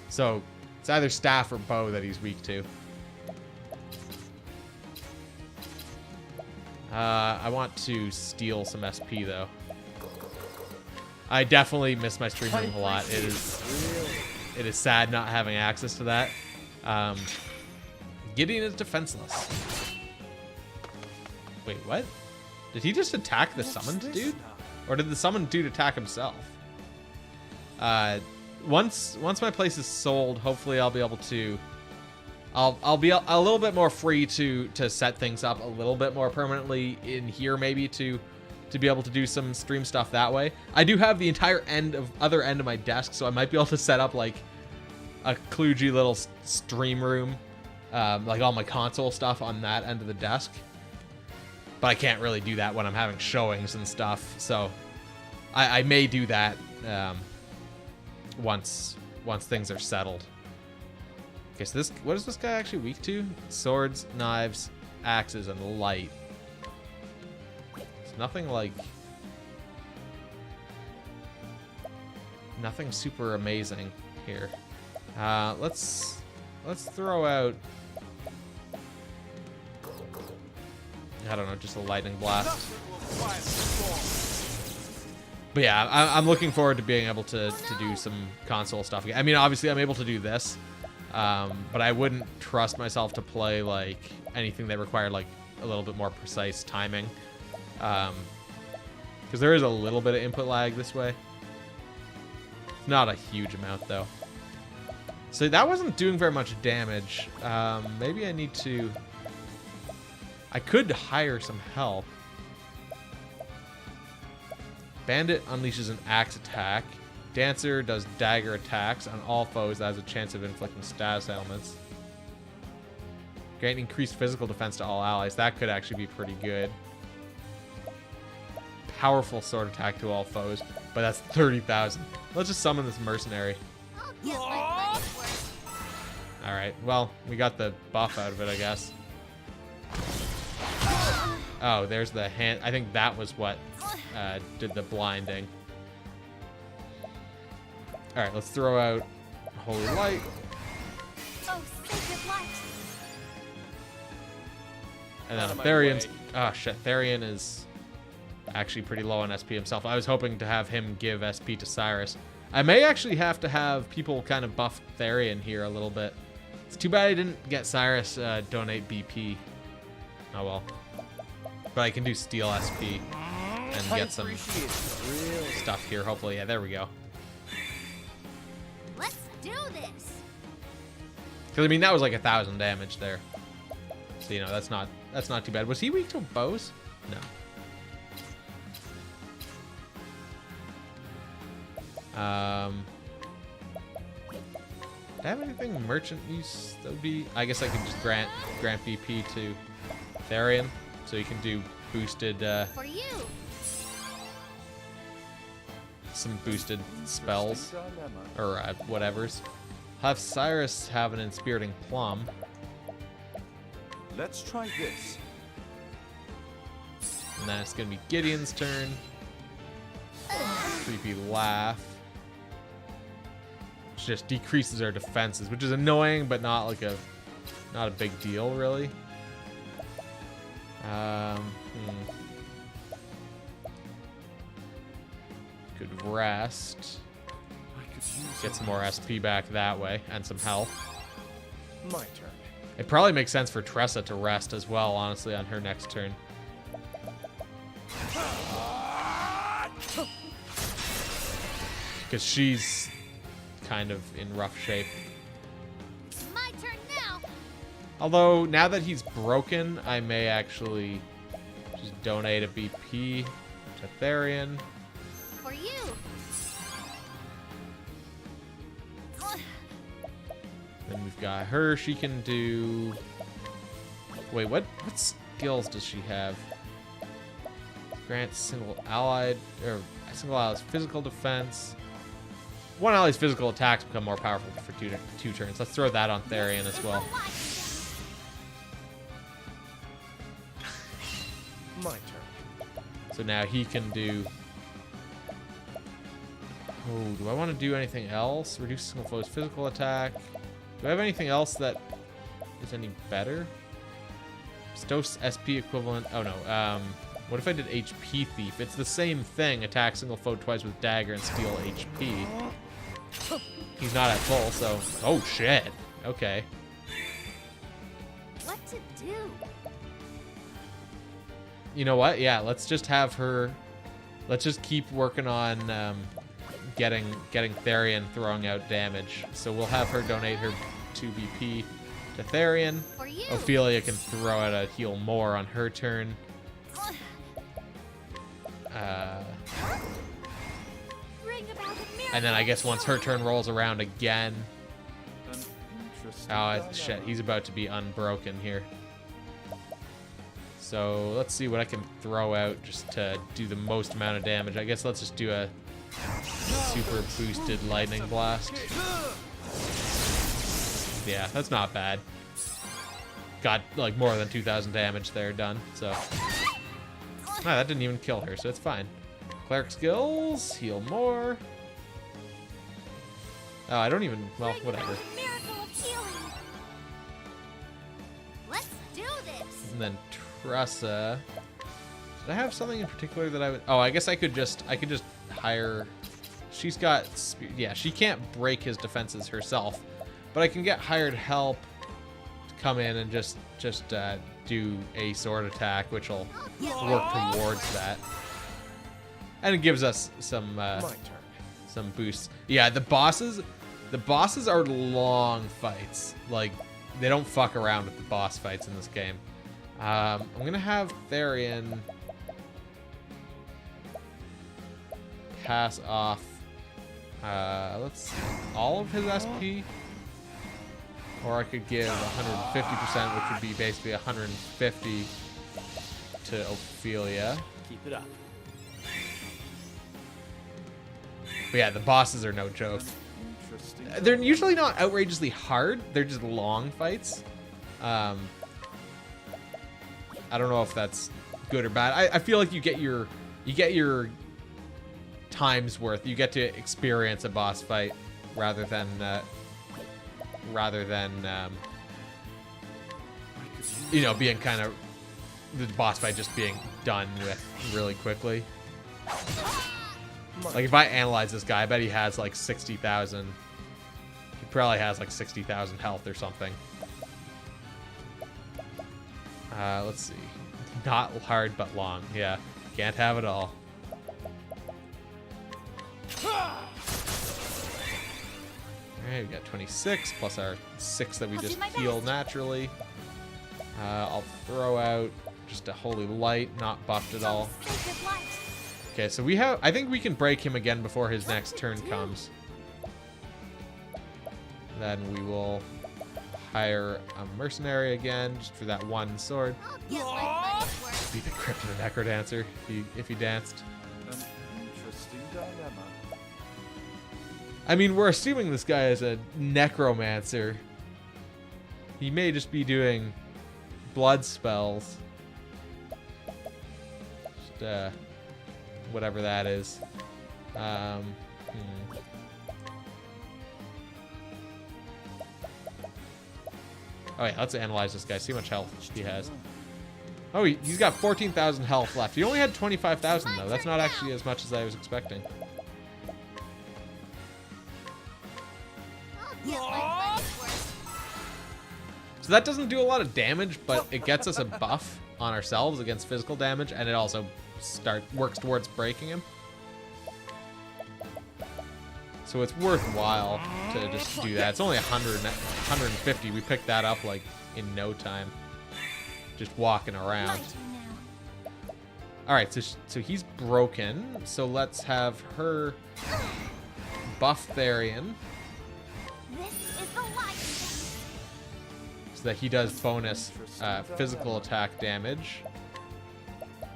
So it's either staff or bow that he's weak to. I want to steal some SP though. I definitely miss my stream room a lot. It is sad not having access to that. Gideon is defenseless. Wait, what? Did he just attack the summoned dude? Or did the summoned dude attack himself? Once my place is sold, hopefully I'll be able to... I'll be a little bit more free to set things up a little bit more permanently in here, maybe to be able to do some stream stuff that way. I do have the entire other end of my desk, so I might be able to set up like a kludgy little stream room, like all my console stuff on that end of the desk. But I can't really do that when I'm having showings and stuff, so I may do that once things are settled. Okay, so what is this guy actually weak to? Swords, knives, axes, and light. It's nothing like... Nothing super amazing here. Let's throw out... I don't know, just a lightning blast. But yeah, I'm looking forward to being able to do some console stuff again. I mean, obviously I'm able to do this. But I wouldn't trust myself to play like anything that required like a little bit more precise timing, because there is a little bit of input lag this way. Not a huge amount though. So that wasn't doing very much damage. Maybe I need to... I could hire some help. Bandit unleashes an axe attack. Dancer does dagger attacks on all foes that has a chance of inflicting status ailments. Grant increased physical defense to all allies. That could actually be pretty good. Powerful sword attack to all foes, but that's 30,000. Let's just summon this mercenary. I'll get my money's worth. Alright, well, we got the buff out of it, I guess. Oh, there's the hand. I think that was what did the blinding. Alright, let's throw out Holy Light. Oh, sacred light. And then Therian's... Oh, shit. Therian is actually pretty low on SP himself. I was hoping to have him give SP to Cyrus. I may actually have to have people kind of buff Therian here a little bit. It's too bad I didn't get Cyrus donate BP. Oh, well. But I can do Steel SP and get some stuff here, hopefully. Yeah, there we go. Let's do this. Because I mean that was like 1,000 damage there, so you know that's not too bad. Was he weak to bows? No. Do I have anything merchant use that would be? I guess I can just grant BP to Therian, so he can do boosted. For you. Some boosted spells or whatever's. Have Cyrus have an inspiriting plum. Let's try this. And then it's gonna be Gideon's turn. Creepy laugh. Which just decreases our defenses, which is annoying, but not a big deal really. Could rest. Get some more SP back that way, and some health. My turn. It probably makes sense for Tressa to rest as well, honestly, on her next turn. Because she's kind of in rough shape. My turn now. Although, now that he's broken, I may actually just donate a BP to Therian. For you. Then we've got her. She can do... Wait, what skills does she have? Grant single allied... Or single allies physical defense. one ally's physical attacks become more powerful for two turns. Let's throw that on Therian as well. My turn. So now he can do... Oh, do I want to do anything else? Reduce single foe's physical attack. Do I have anything else that is any better? Stos SP equivalent. Oh no. What if I did HP Thief? It's the same thing. Attack single foe twice with dagger and steal HP. He's not at full, so... Oh shit. Okay. What to do? You know what? Yeah, let's just have her... Let's just keep working on getting Therian throwing out damage. So we'll have her donate her 2 BP to Therian. For you. Ophelia can throw out a heal more on her turn. Bring about a miracle. And then I guess once her turn rolls around again... An interesting Oh, shit. dilemma. He's about to be unbroken here. So let's see what I can throw out just to do the most amount of damage. I guess let's just do a super boosted lightning blast. Yeah, that's not bad. Got like more than 2,000 damage there done. So that didn't even kill her, so it's fine. Cleric skills, heal more. Oh, I don't even. Well, Bring whatever. about a miracle of healing. Let's do this. And then Tressa. Did I have something in particular that I would... Oh, I guess I could just hire... She's got... Yeah, she can't break his defenses herself. But I can get hired help to come in and just do a sword attack, which will work towards that. And it gives us some My turn. some boosts. Yeah, the bosses are long fights. Like, they don't fuck around with the boss fights in this game. I'm gonna have Therian pass off let's see, all of his SP, or I could give 150%, which would be basically 150 to Ophelia. Keep it up. But yeah, the bosses are no joke. Interesting. They're usually not outrageously hard. They're just long fights. I don't know if that's good or bad. I feel like you get your time's worth. You get to experience a boss fight rather than you know, being kind of the boss fight just being done with really quickly. Like if I analyze this guy, I bet he has like 60,000. He probably has like 60,000 health or something. Let's see. Not hard, but long. Yeah, can't have it all. Alright, we got 26 plus our 6 that we I'll do just my heal best. naturally. I'll throw out just a holy light, not buffed at all. Sacred light. Okay, so we have... I think we can break him again before his next turn comes. Then we will hire a mercenary again, just for that one sword. I'll get my money's worth. Be the Crypt of the Necrodancer, if he danced. An interesting dilemma. I mean, we're assuming this guy is a necromancer. He may just be doing blood spells. Just, whatever that is. Oh yeah, let's analyze this guy. See how much health he has. Oh, he's got 14,000 health left. He only had 25,000 though. That's not actually as much as I was expecting. I'll get my money's worth. So that doesn't do a lot of damage, but it gets us a buff on ourselves against physical damage, and it also works towards breaking him. So it's worthwhile to just do that. It's only 150. We picked that up like in no time, just walking around. My turn now. All right, so he's broken. So let's have her buff Therian This is the light. so that he does bonus physical attack damage.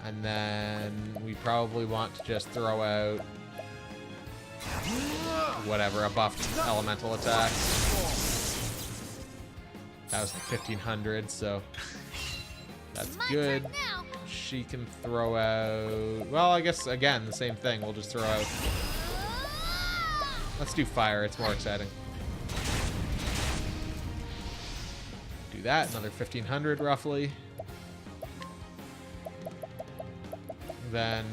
And then we probably want to just throw out whatever, a buffed elemental attack. That was like 1500, so that's good. She can throw out... Well, I guess, again, the same thing. We'll just throw out... Let's do fire. It's more exciting. Do that. Another 1500, roughly. Then,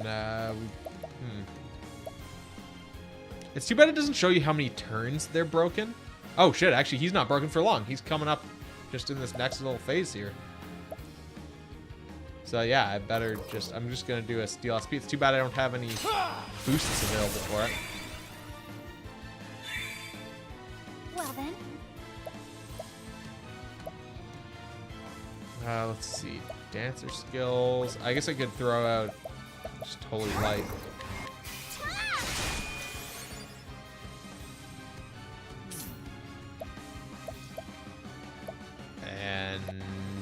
It's too bad it doesn't show you how many turns they're broken. Oh, shit. Actually, he's not broken for long. He's coming up just in this next little phase here. So yeah, I better just... I'm just going to do a Steel SP. It's too bad I don't have any boosts available for it. Well then. Let's see. Dancer skills. I guess I could throw out just Holy Light. And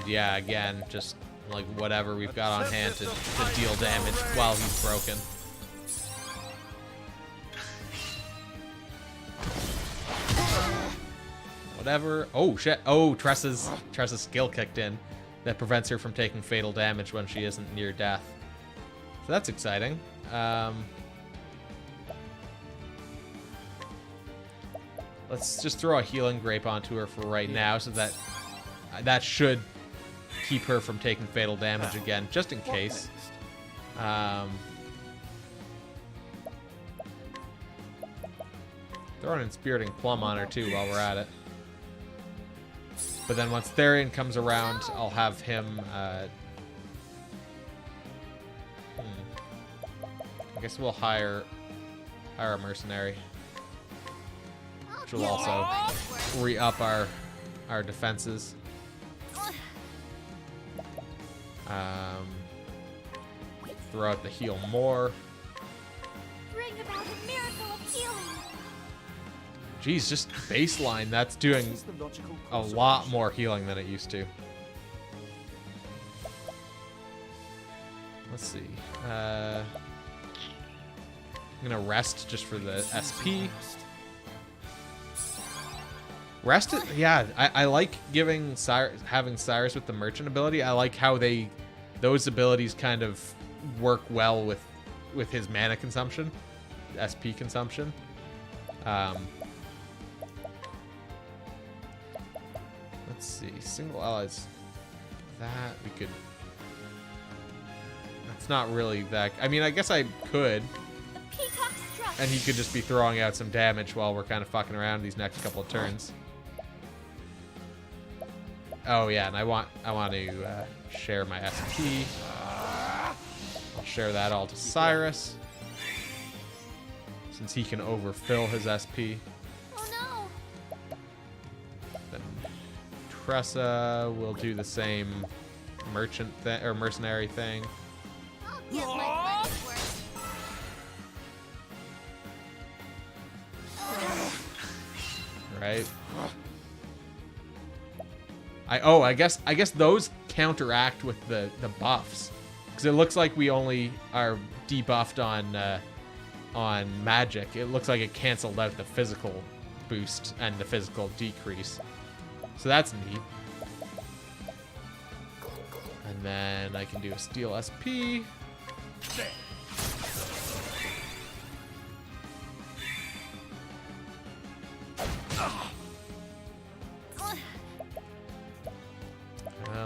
yeah, again, just like whatever we've got on hand to deal damage while he's broken. Whatever. Oh shit. Oh, Tressa's skill kicked in that prevents her from taking fatal damage when she isn't near death. So that's exciting. Let's just throw a healing grape onto her for right now, so that should keep her from taking fatal damage again, just in case. Throw an Inspiriting Plum on her too while we're at it. But then once Therian comes around, I'll have him. I guess we'll hire a mercenary, which will also re-up our defenses. Throw out the heal more. Bring about a miracle of healing. Geez, just baseline, that's doing a lot more healing than it used to. Let's see. I'm gonna rest just for the SP. Rest it, yeah. I like having Cyrus with the merchant ability. I like how those abilities kind of work well with his mana consumption, SP consumption. Let's see, single allies. That we could. That's not really that. I mean, I guess I could. And he could just be throwing out some damage while we're kind of fucking around these next couple of turns. Oh yeah, and I want to share my SP. I'll share that all to Cyrus, since he can overfill his SP. Oh no. Then Tressa will do the same merchant or mercenary thing. I'll get my money's worth. Right. I guess those counteract with the buffs, because it looks like we only are debuffed on magic. It looks like it canceled out the physical boost and the physical decrease, so that's neat. And then I can do a Steel SP.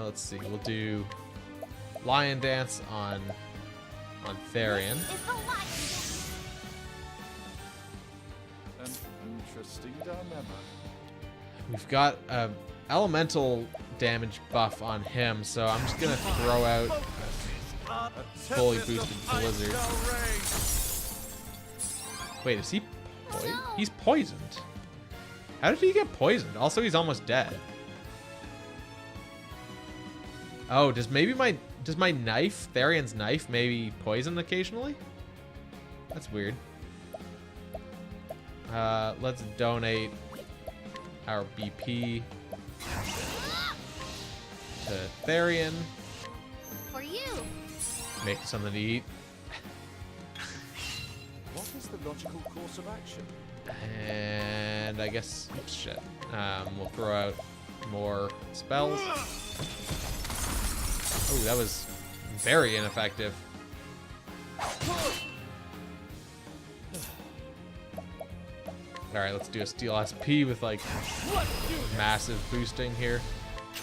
Let's see. We'll do Lion Dance on Therian. An interesting dilemma. We've got a elemental damage buff on him, so I'm just gonna throw out fully boosted Blizzard. Wait, is he poisoned? He's poisoned. How did he get poisoned? Also, he's almost dead. Oh, does my knife, Therian's knife, maybe poison occasionally? That's weird. Let's donate our BP to Therian. For you. Make something to eat. What is the logical course of action? And I guess, shit. We'll throw out more spells. Oh, that was very ineffective. Alright, let's do a Steel SP with, like, massive boosting here.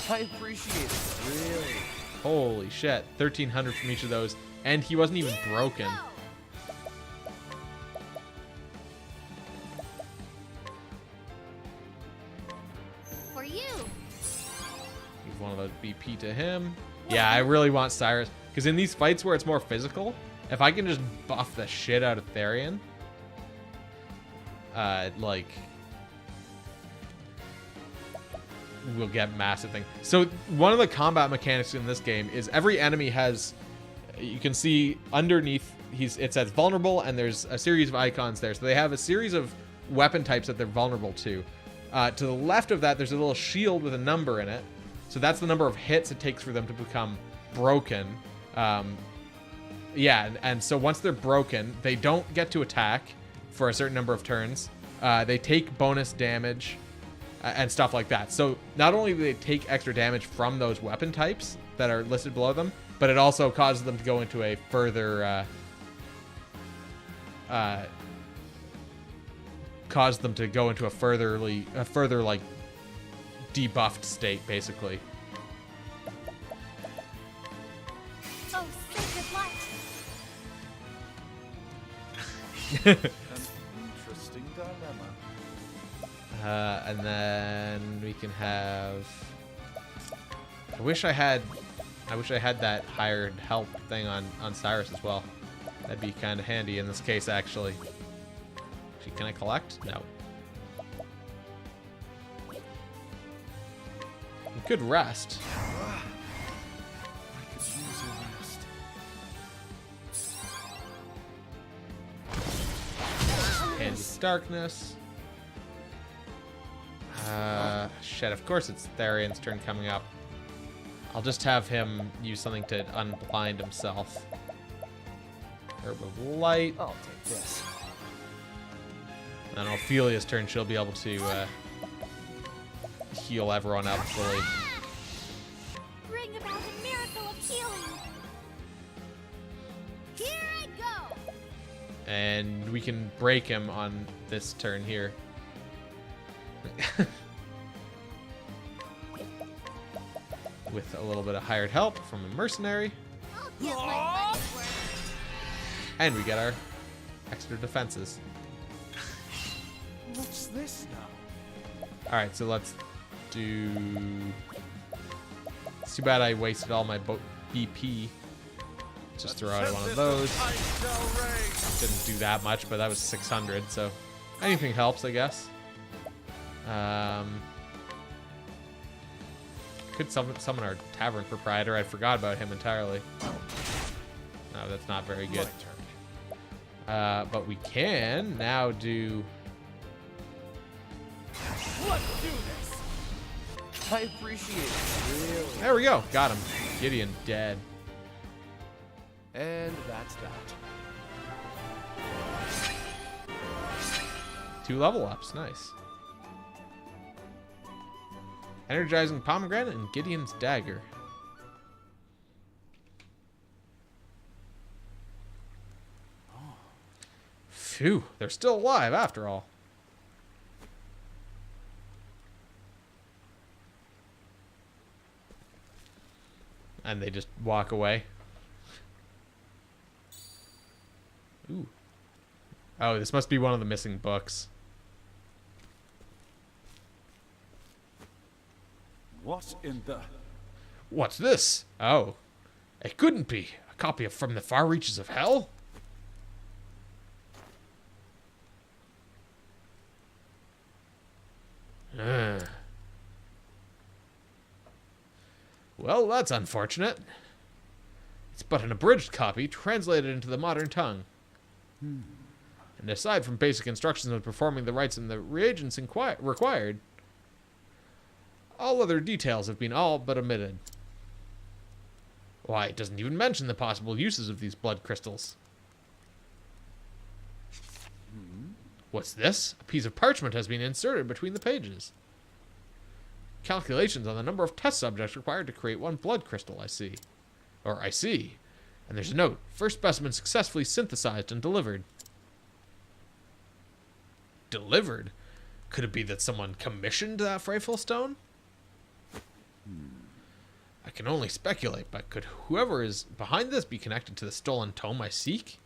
I appreciate it, really. Holy shit. 1,300 from each of those. And he wasn't even broken. For you. Give one of those BP to him. Yeah, I really want Cyrus. Because in these fights where it's more physical, if I can just buff the shit out of Therian, like, we'll get massive thing. So one of the combat mechanics in this game is every enemy has, you can see underneath, it says vulnerable, and there's a series of icons there. So they have a series of weapon types that they're vulnerable to. To the left of that, there's a little shield with a number in it. So that's the number of hits it takes for them to become broken. Yeah, and so once they're broken, they don't get to attack for a certain number of turns. They take bonus damage and stuff like that. So not only do they take extra damage from those weapon types that are listed below them, but it also causes them to go into a further further like debuffed state, basically. Oh, sacred light. An interesting dilemma. And then we can have. I wish I had that hired help thing on Cyrus as well. That'd be kind of handy in this case, actually. Can I collect? No. You could rest. I could use a rest. And darkness. Shit, of course it's Therian's turn coming up. I'll just have him use something to unblind himself. Herb of Light. I'll take this. And on Ophelia's turn, she'll be able to heal everyone up fully. Bring about a miracle of healing. Here I go. And we can break him on this turn here. With a little bit of hired help from a mercenary. I'll get my money's worth. And we get our extra defenses. What's this now? Alright, so let's do... It's too bad I wasted all my BP. Just throw out one of those. Didn't do that much, but that was 600, so anything helps, I guess. Could summon our tavern proprietor. I forgot about him entirely. No, that's not very good. But we can now do... Let's do this. I appreciate it, really. There we go. Got him. Gideon dead. And that's that. 2 level ups. Nice. Energizing Pomegranate and Gideon's Dagger. Phew, they're still alive after all. And they just walk away. Ooh. Oh, this must be one of the missing books. What in the... What's this? Oh. It couldn't be. A copy of From the Far Reaches of Hell? Well, that's unfortunate. It's but an abridged copy, translated into the modern tongue. And aside from basic instructions on performing the rites and the reagents required, all other details have been all but omitted. Why, it doesn't even mention the possible uses of these blood crystals. What's this? A piece of parchment has been inserted between the pages. Calculations on the number of test subjects required to create one blood crystal, I see. I see. And there's a note. First specimen successfully synthesized and delivered. Delivered? Could it be that someone commissioned that frightful stone? I can only speculate, but could whoever is behind this be connected to the stolen tome I seek?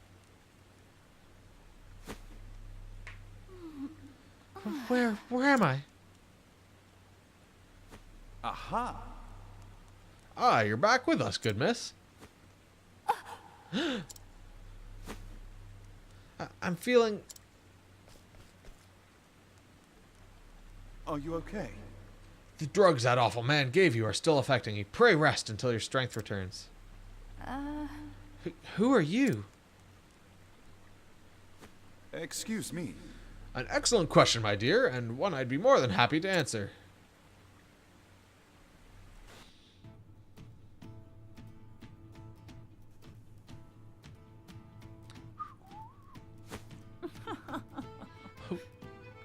Where am I? Aha! Ah, you're back with us, good miss. I'm feeling... Are you okay? The drugs that awful man gave you are still affecting you. Pray rest until your strength returns. Who are you? Excuse me. An excellent question, my dear, and one I'd be more than happy to answer.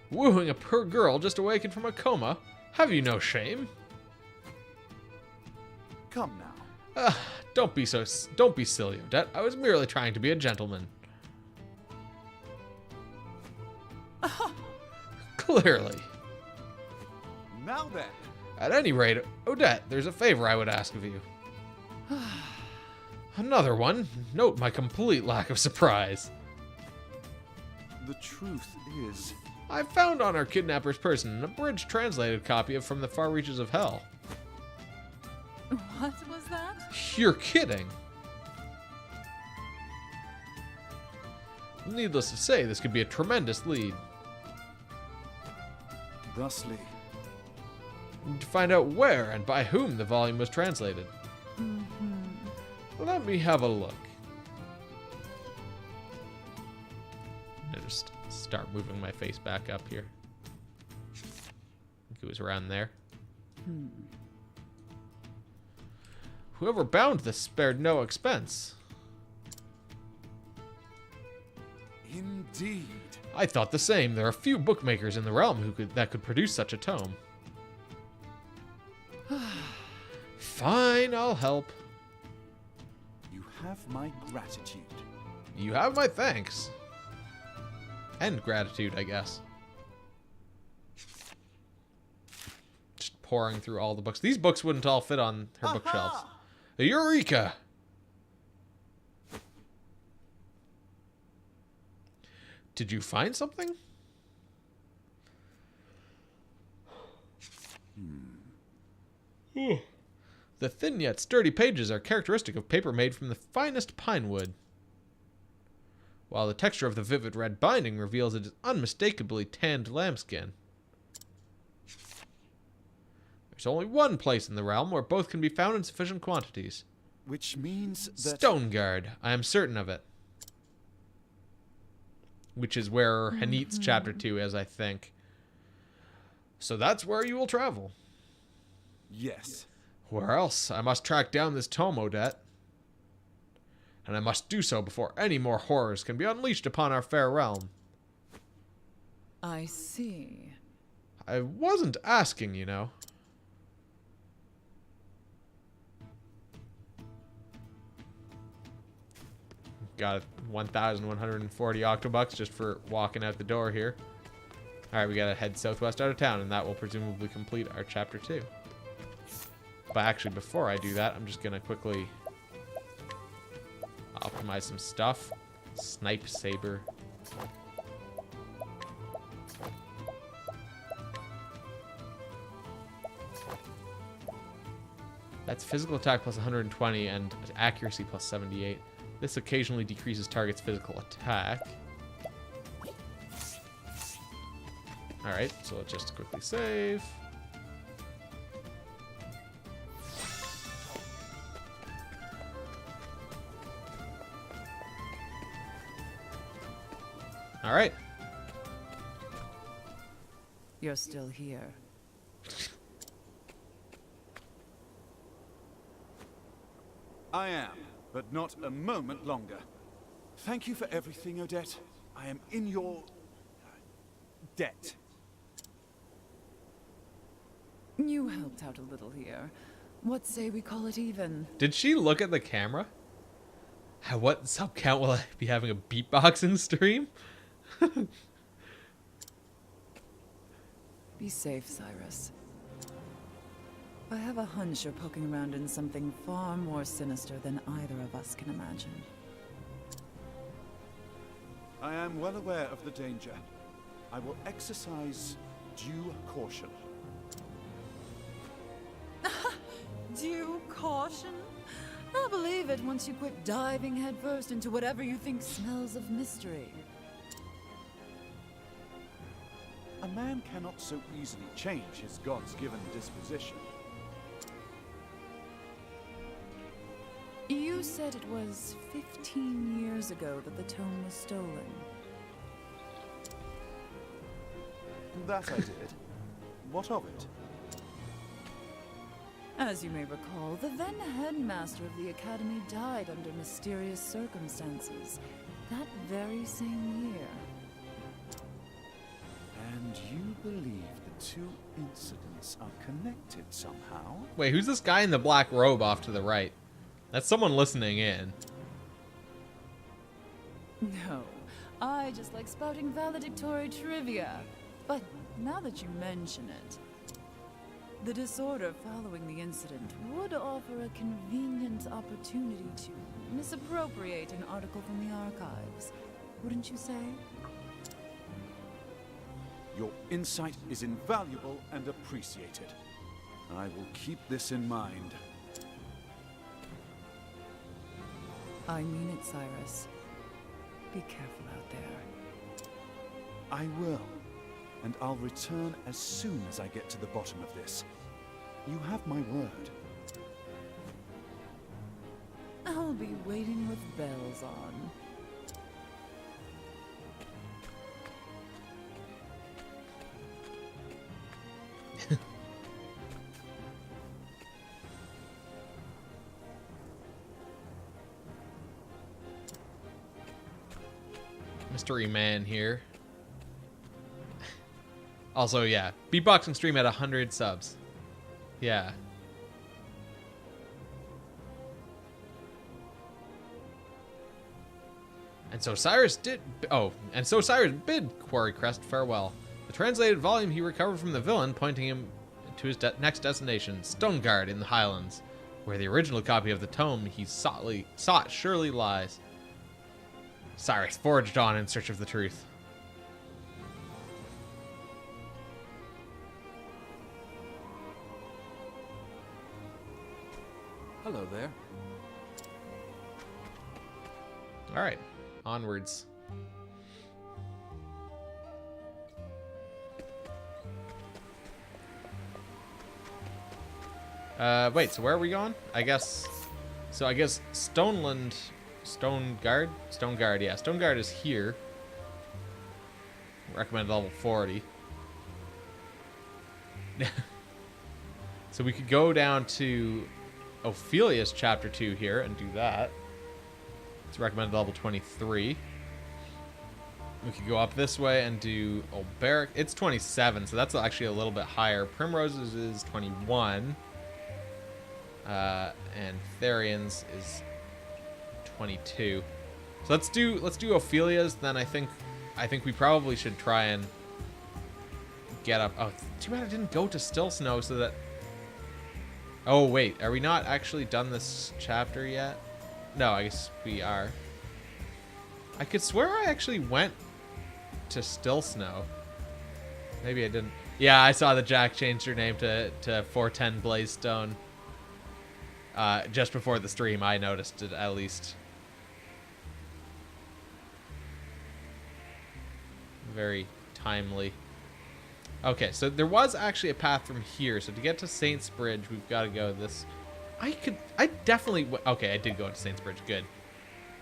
Wooing a poor girl just awakened from a coma? Have you no shame? Come now. Don't be silly, Odette. I was merely trying to be a gentleman. Clearly. Now then. At any rate, Odette, there's a favor I would ask of you. Another one. Note my complete lack of surprise. The truth is... I found on our kidnapper's person an abridged translated copy of From the Far Reaches of Hell. What was that? You're kidding. Needless to say, this could be a tremendous lead. Thusly, To find out where and by whom the volume was translated. Let me have a look. I'll just start moving my face back up here. I think it was around there. Whoever bound this spared no expense. indeed. I thought the same. There are few bookmakers in the realm that could produce such a tome. Fine, I'll help. You have my gratitude. You have my thanks. And gratitude, I guess. Just pouring through all the books. These books wouldn't all fit on her bookshelves. Eureka! Did you find something? The thin yet sturdy pages are characteristic of paper made from the finest pine wood, while the texture of the vivid red binding reveals it is unmistakably tanned lambskin. There's only one place in the realm where both can be found in sufficient quantities. Which means that... Stoneguard. I am certain of it. Which is where Hanit's chapter 2 is, I think. So that's where you will travel. Yes. Where else? I must track down this tome, Odette. And I must do so before any more horrors can be unleashed upon our fair realm. I see. I wasn't asking, you know. Got 1,140 octobucks just for walking out the door here. Alright, we gotta head southwest out of town, and that will presumably complete our chapter 2. But actually, before I do that, I'm just gonna quickly optimize some stuff. Snipe Saber. That's physical attack plus 120 and accuracy plus 78. This occasionally decreases target's physical attack. Alright, so let's just quickly save. Alright. You're still here. I am, but not a moment longer. Thank you for everything, Odette. I am in your debt. You helped out a little here. What say we call it even? Did she look at the camera? What sub count will I be having a beatboxing stream? Be safe, Cyrus. I have a hunch you're poking around in something far more sinister than either of us can imagine. I am well aware of the danger. I will exercise due caution. Due caution? I'll believe it once you quit diving headfirst into whatever you think smells of mystery. A man cannot so easily change his God's-given disposition. You said it was 15 years ago that the tome was stolen. That I did. What of it? As you may recall, the then headmaster of the academy died under mysterious circumstances that very same year. And you believe the two incidents are connected somehow? Wait, who's this guy in the black robe off to the right? That's someone listening in. No, I just like spouting valedictory trivia. But now that you mention it, the disorder following the incident would offer a convenient opportunity to misappropriate an article from the archives. Wouldn't you say? Your insight is invaluable and appreciated. I will keep this in mind. I mean it, Cyrus. Be careful out there. I will. And I'll return as soon as I get to the bottom of this. You have my word. I'll be waiting with bells on. Mystery man here. Also, yeah, beatboxing stream at 100 subs. Yeah. And so Cyrus did. Oh, and so Cyrus bid Quarry Crest farewell. The translated volume he recovered from the villain, pointing him to his next destination, Stoneguard in the Highlands, where the original copy of the tome he sought surely lies. Cyrus forged on in search of the truth. Hello there. All right, onwards. Wait, so where are we going? I guess Stoneguard, yeah. Stoneguard is here. Recommended level 40. So we could go down to Ophelia's chapter 2 here and do that. It's recommended level 23. We could go up this way and do Olberic. It's 27, so that's actually a little bit higher. Primrose's is 21. And Therian's is 22. So let's do Ophelia's. Then I think we probably should try and get up. Oh, too bad I didn't go to Still Snow so that. Oh wait, are we not actually done this chapter yet? No, I guess we are. I could swear I actually went to Still Snow. Maybe I didn't. Yeah, I saw that Jack changed her name to 410 Blazestone. Just before the stream, I noticed it at least. Very timely. Okay, so there was actually a path from here. So to get to Saints Bridge, we've got to go this. I definitely. Okay, I did go into Saints Bridge. Good.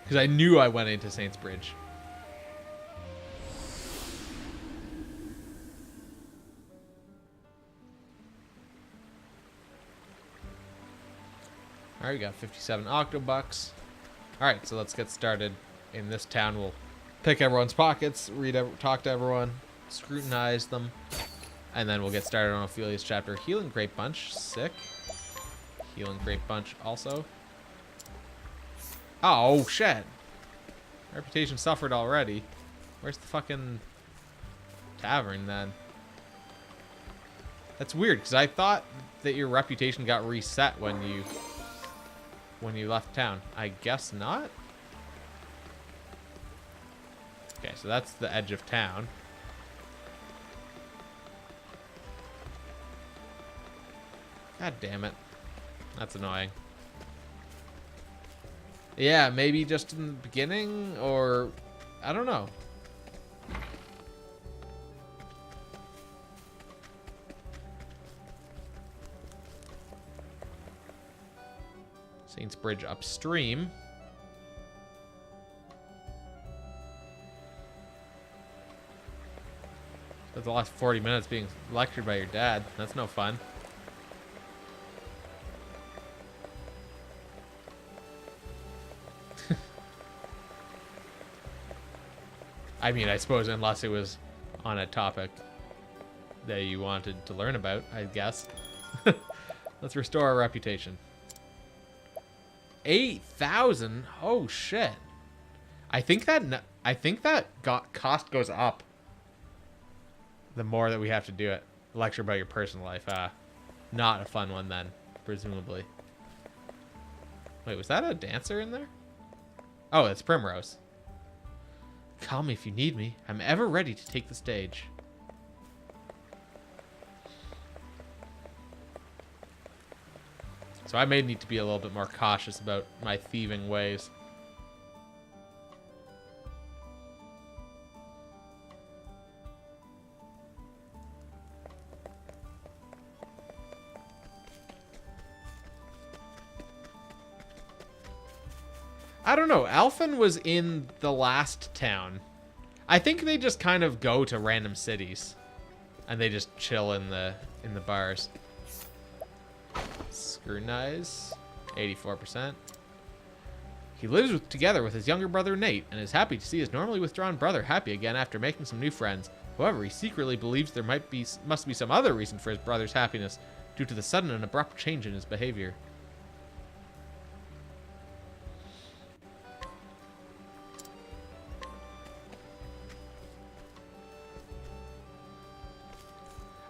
Because I knew I went into Saints Bridge. All right, we got 57 Octobucks. All right, so let's get started in this town. We'll pick everyone's pockets, talk to everyone, scrutinize them. And then we'll get started on Ophelia's chapter. Healing Grape Bunch. Sick. Healing Grape Bunch also. Oh, shit. Reputation suffered already. Where's the fucking tavern then? That's weird, because I thought that your reputation got reset when you left town. I guess not? Okay, so that's the edge of town. God damn it. That's annoying. Yeah, maybe just in the beginning, or... I don't know. Saints Bridge upstream. That's the last 40 minutes being lectured by your dad. That's no fun. I mean, I suppose unless it was on a topic that you wanted to learn about, I guess. Let's restore our reputation. 8,000? Oh shit. I think that cost goes up the more that we have to do it. Lecture about your personal life. Not a fun one then, presumably. Wait, was that a dancer in there? Oh, it's Primrose. Call me if you need me. I'm ever ready to take the stage. So I may need to be a little bit more cautious about my thieving ways. I don't know. Alphen was in the last town. I think they just kind of go to random cities, and they just chill in the bars. Scrutinize, 84%. He lives together with his younger brother Nate, and is happy to see his normally withdrawn brother happy again after making some new friends. However, he secretly believes there must be some other reason for his brother's happiness, due to the sudden and abrupt change in his behavior.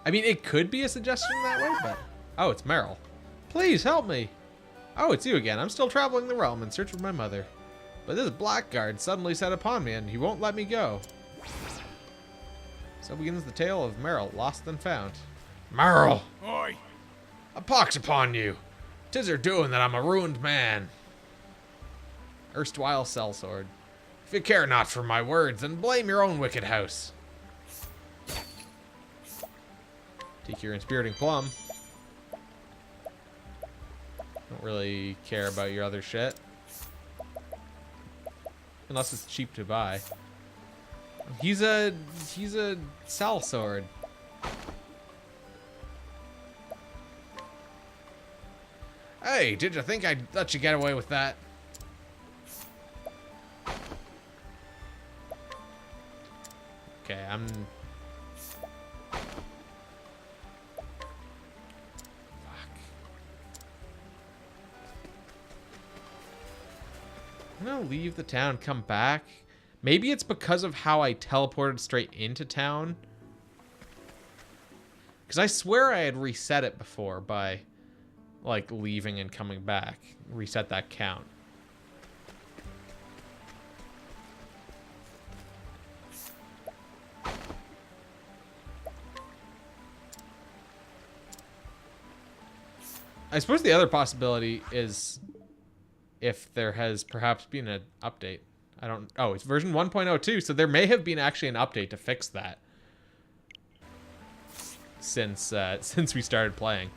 I mean, it could be a suggestion that way, but... Oh, it's Meryl. Please, help me! Oh, it's you again. I'm still traveling the realm in search of my mother. But this blackguard suddenly set upon me, and he won't let me go. So begins the tale of Meryl, lost and found. Meryl! Oi! A pox upon you! 'Tis her doing that I'm a ruined man. Erstwhile sellsword. If you care not for my words, then blame your own wicked house. Take your inspiriting plum. Don't really care about your other shit. Unless it's cheap to buy. He's a sellsword. Hey, did you think I'd let you get away with that? Okay, I'm gonna leave the town, come back. Maybe it's because of how I teleported straight into town. Because I swear I had reset it before by, like, leaving and coming back. Reset that count. I suppose the other possibility is if there has perhaps been an update. I don't... Oh, it's version 1.02, so there may have been actually an update to fix that. Since we started playing.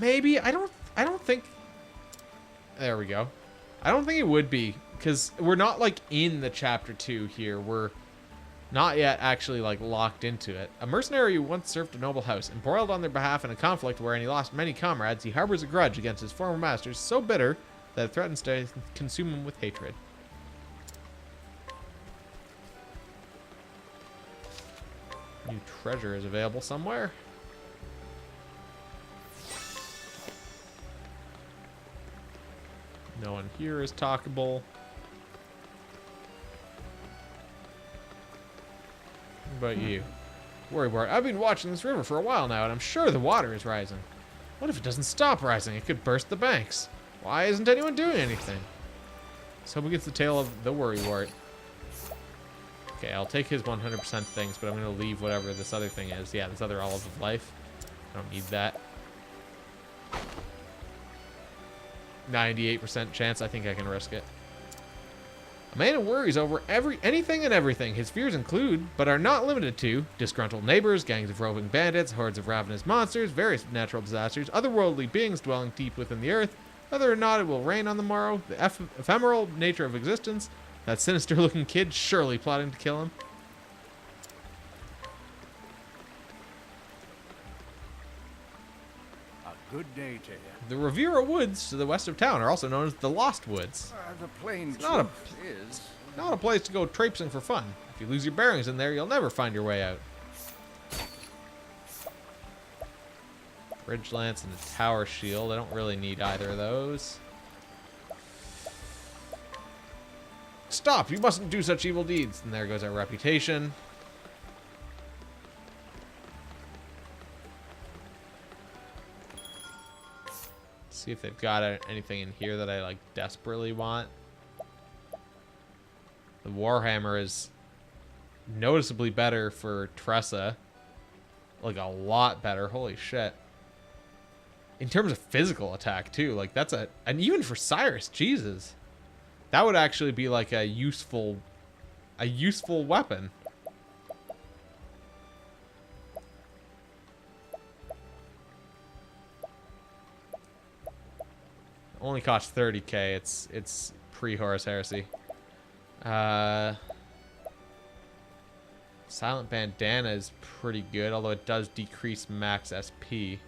Maybe, I don't think... There we go. I don't think it would be, because we're not, like, in the chapter 2 here. Not yet actually, like, locked into it. A mercenary who once served a noble house, embroiled on their behalf in a conflict wherein he lost many comrades, he harbors a grudge against his former masters so bitter that it threatens to consume him with hatred. New treasure is available somewhere. No one here is talkable. What about you? Worrywart, I've been watching this river for a while now, and I'm sure the water is rising. What if it doesn't stop rising? It could burst the banks. Why isn't anyone doing anything? So we get the tale of the Worrywart. Okay, I'll take his 100% things, but I'm going to leave whatever this other thing is. Yeah, this other Olive of Life. I don't need that. 98% chance. I think I can risk it. A man who worries over anything and everything. His fears include, but are not limited to, disgruntled neighbors, gangs of roving bandits, hordes of ravenous monsters, various natural disasters, otherworldly beings dwelling deep within the earth, whether or not it will rain on the morrow, the ephemeral nature of existence, that sinister-looking kid surely plotting to kill him. A good day to you. The Riviera Woods to the west of town are also known as the Lost Woods. The plain not a- truth is, Not a place to go traipsing for fun. If you lose your bearings in there, you'll never find your way out. Bridge lance and a tower shield. I don't really need either of those. Stop! You mustn't do such evil deeds. And there goes our reputation. See if they've got anything in here that I like desperately want. The Warhammer is noticeably better for Tressa. Like a lot better. Holy shit. In terms of physical attack too. Like that's and even for Cyrus, Jesus. That would actually be like a useful weapon. Only costs 30k. It's pre-Horus Heresy. Silent Bandana is pretty good, although it does decrease max SP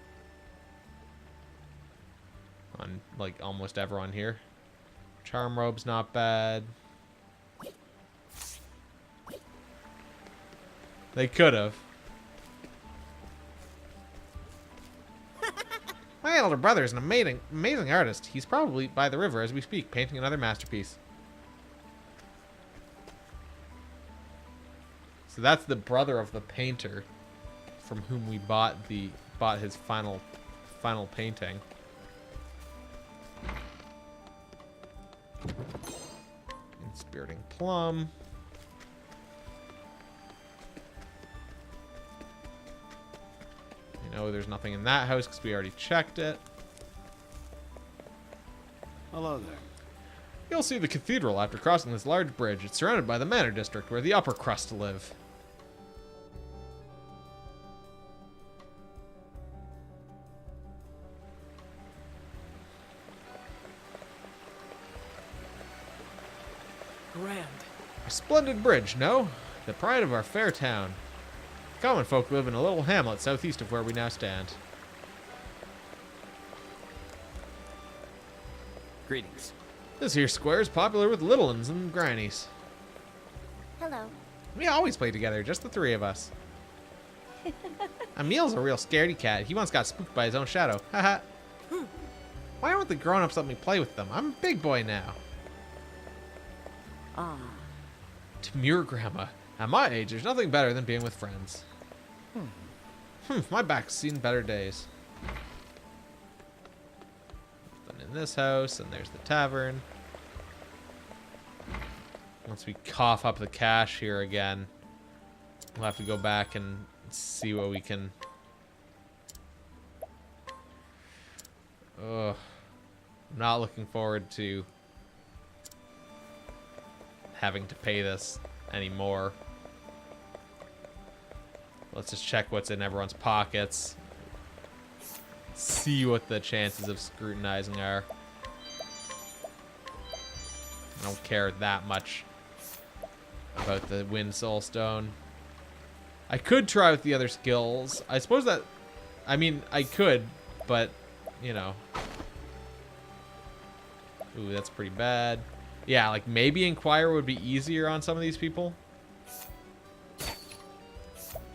on like almost everyone here. Charm Robe's not bad. They could have. My elder brother is an amazing artist. He's probably by the river as we speak, painting another masterpiece. So that's the brother of the painter from whom we bought his final painting. Inspiriting Plum. You know, there's nothing in that house because we already checked it. hello there. You'll see the cathedral after crossing this large bridge. It's surrounded by the manor district where the upper crust live. Grand. A splendid bridge, no? The pride of our fair town. Common folk live in a little hamlet southeast of where we now stand. Greetings. This here square is popular with little uns and grannies. Hello. We always play together, just the three of us. Emil's a real scaredy cat. He once got spooked by his own shadow. Haha. Why won't the grown-ups let me play with them? I'm a big boy now. Ah. Demure Grandma. At my age, there's nothing better than being with friends. My back's seen better days. Nothing in this house, and there's the tavern. Once we cough up the cash here again, we'll have to go back and see what we can... Ugh. I'm not looking forward to having to pay this anymore. Let's just check what's in everyone's pockets. See what the chances of scrutinizing are. I don't care that much about the Wind Soul Stone. I could try with the other skills. I suppose that... I mean, I could, but, you know. Ooh, that's pretty bad. Yeah, like maybe Inquire would be easier on some of these people.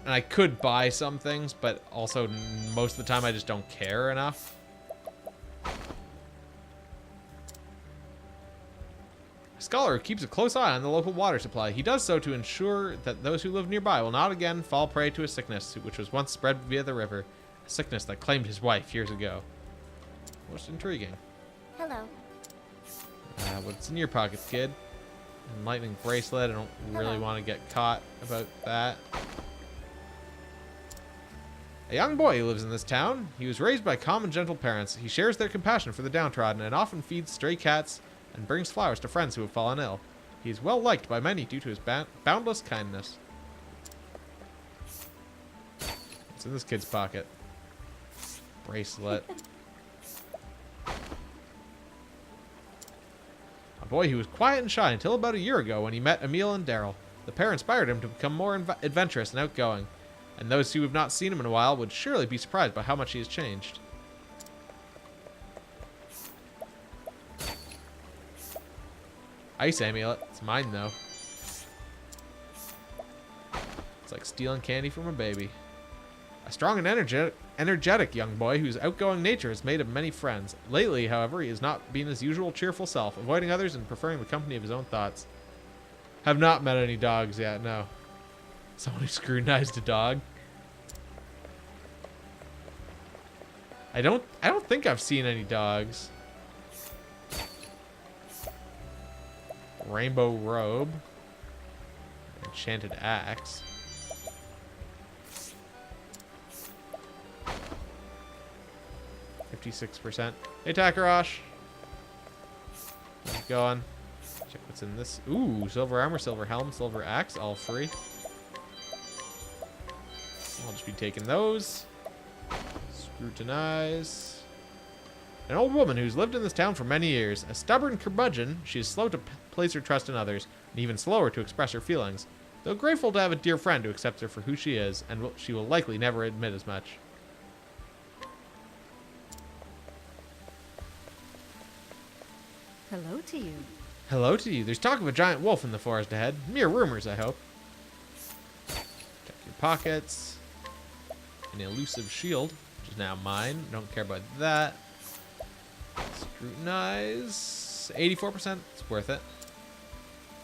And I could buy some things, but also most of the time I just don't care enough. A scholar keeps a close eye on the local water supply. He does so to ensure that those who live nearby will not again fall prey to a sickness which was once spread via the river. A sickness that claimed his wife years ago. Most intriguing. Hello. What's in your pockets, kid? Enlightening bracelet. I don't really want to get caught about that. A young boy who lives in this town. He was raised by calm and gentle parents. He shares their compassion for the downtrodden and often feeds stray cats and brings flowers to friends who have fallen ill. He is well liked by many due to his boundless kindness. What's in this kid's pocket? Bracelet. A boy who was quiet and shy until about a year ago when he met Emil and Daryl. The pair inspired him to become more adventurous and outgoing, and those who have not seen him in a while would surely be surprised by how much he has changed. Ice amulet. It's mine, though. It's like stealing candy from a baby. A strong and energetic young boy whose outgoing nature has made him many friends. Lately, however, he has not been his usual cheerful self, avoiding others and preferring the company of his own thoughts. Have not met any dogs yet, no. Someone who scrutinized a dog. I don't think I've seen any dogs. Rainbow robe. Enchanted axe. %. Hey, Takarosh. How's it going? Check what's in this. Ooh, silver armor, silver helm, silver axe, all free. I'll just be taking those. Scrutinize. An old woman who's lived in this town for many years. A stubborn curmudgeon, she is slow to place her trust in others, and even slower to express her feelings. Though grateful to have a dear friend who accepts her for who she is, and she will likely never admit as much. Hello to you. Hello to you. There's talk of a giant wolf in the forest ahead. Mere rumors, I hope. Check your pockets. An elusive shield, which is now mine. Don't care about that. Scrutinize. 84%. It's worth it.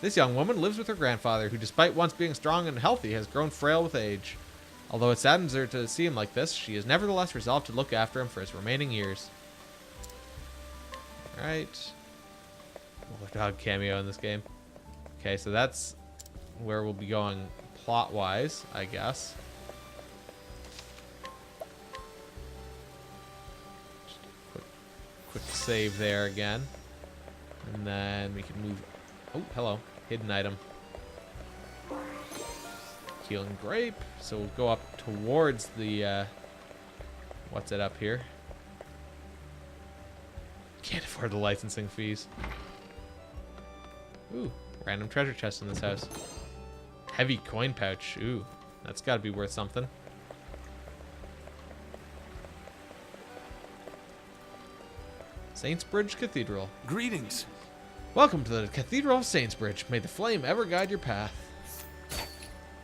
This young woman lives with her grandfather, who despite once being strong and healthy, has grown frail with age. Although it saddens her to see him like this, she is nevertheless resolved to look after him for his remaining years. Alright. Dog cameo in this game. Okay, so that's where we'll be going plot-wise, I guess. Just a quick save there again. And then we can move... Oh, hello. Hidden item. Healing grape. So we'll go up towards the... what's it up here? Can't afford the licensing fees. Ooh, random treasure chest in this house. Heavy coin pouch. Ooh, that's got to be worth something. Saintsbridge Cathedral. Greetings. Welcome to the Cathedral of Saintsbridge. May the flame ever guide your path.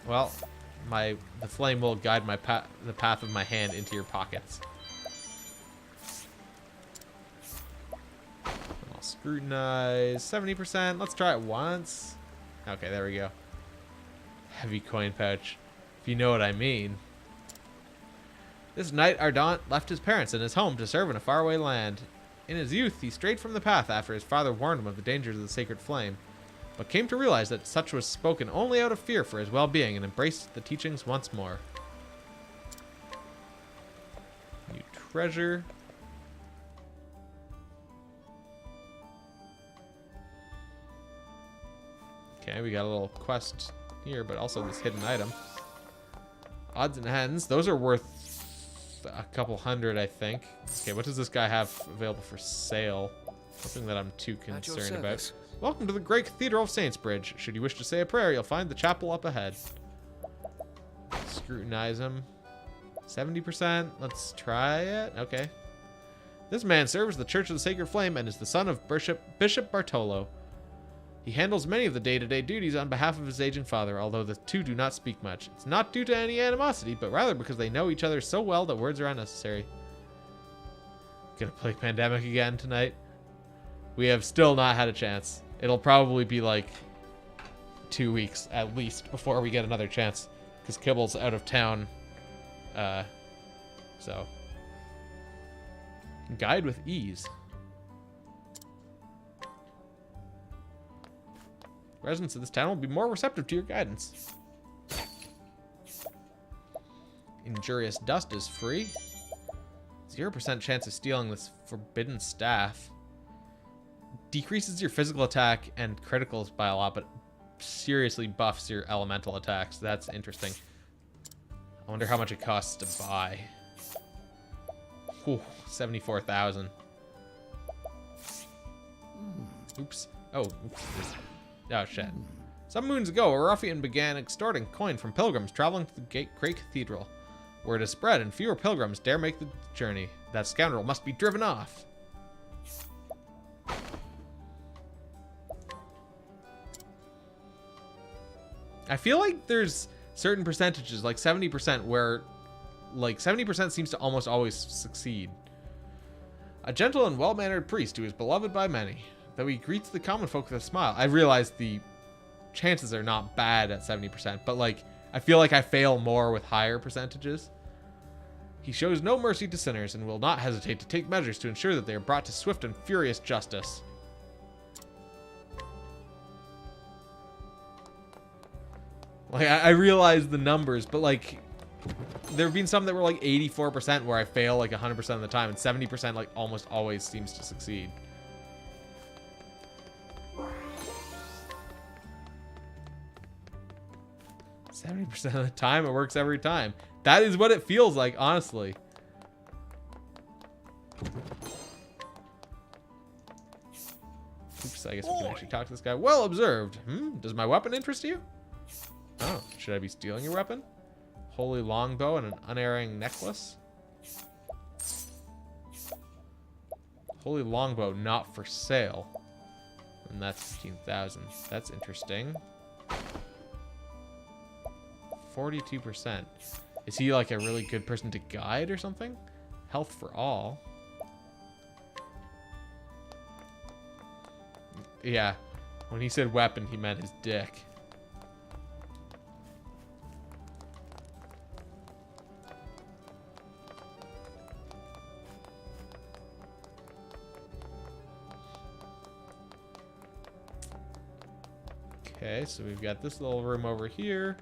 Well, the flame will guide the path of my hand into your pockets. Scrutinize 70%. Let's try it once. Okay, there we go. Heavy coin pouch, if you know what I mean. This knight Ardent left his parents and his home to serve in a faraway land. In his youth, he strayed from the path after his father warned him of the dangers of the sacred flame, but came to realize that such was spoken only out of fear for his well-being and embraced the teachings once more. New treasure. Okay, we got a little quest here, but also this hidden item. Odds and ends. Those are worth a couple hundred, I think. Okay, what does this guy have available for sale? Something that I'm too concerned about. Welcome to the Great Cathedral of Saintsbridge. Should you wish to say a prayer, you'll find the chapel up ahead. Scrutinize him. 70%. Let's try it. Okay. This man serves the Church of the Sacred Flame and is the son of Bishop Bartolo. He handles many of the day-to-day duties on behalf of his aging father, although the two do not speak much. It's not due to any animosity, but rather because they know each other so well that words are unnecessary. Gonna play Pandemic again tonight. We have still not had a chance. It'll probably be like 2 weeks at least before we get another chance, because Kibble's out of town. So guide with ease. Residents of this town will be more receptive to your guidance. Injurious dust is free. 0% chance of stealing this forbidden staff. Decreases your physical attack and criticals by a lot, but seriously buffs your elemental attacks. That's interesting. I wonder how much it costs to buy. Ooh, 74,000. Oops. Oh, oops. Oh, shit. Some moons ago, a ruffian began extorting coin from pilgrims traveling to the Great Cathedral. Word is spread, and fewer pilgrims dare make the journey. That scoundrel must be driven off. I feel like there's certain percentages, like 70%, where like 70% seems to almost always succeed. A gentle and well-mannered priest who is beloved by many. Though he greets the common folk with a smile. I realize the chances are not bad at 70%, but like I feel like I fail more with higher percentages. He shows no mercy to sinners and will not hesitate to take measures to ensure that they are brought to swift and furious justice. Like I realize the numbers, but like there have been some that were like 84% where I fail like 100% of the time, and 70% like almost always seems to succeed. %70 of the time, it works every time. That is what it feels like, honestly. Oops, I guess we can actually talk to this guy. Well observed. Does my weapon interest you? Oh, should I be stealing your weapon? Holy longbow and an unerring necklace? Holy longbow not for sale. And that's 15,000. That's interesting. 42%. Is he like a really good person to guide or something? Health for all. Yeah. When he said weapon, he meant his dick. Okay, so we've got this little room over here.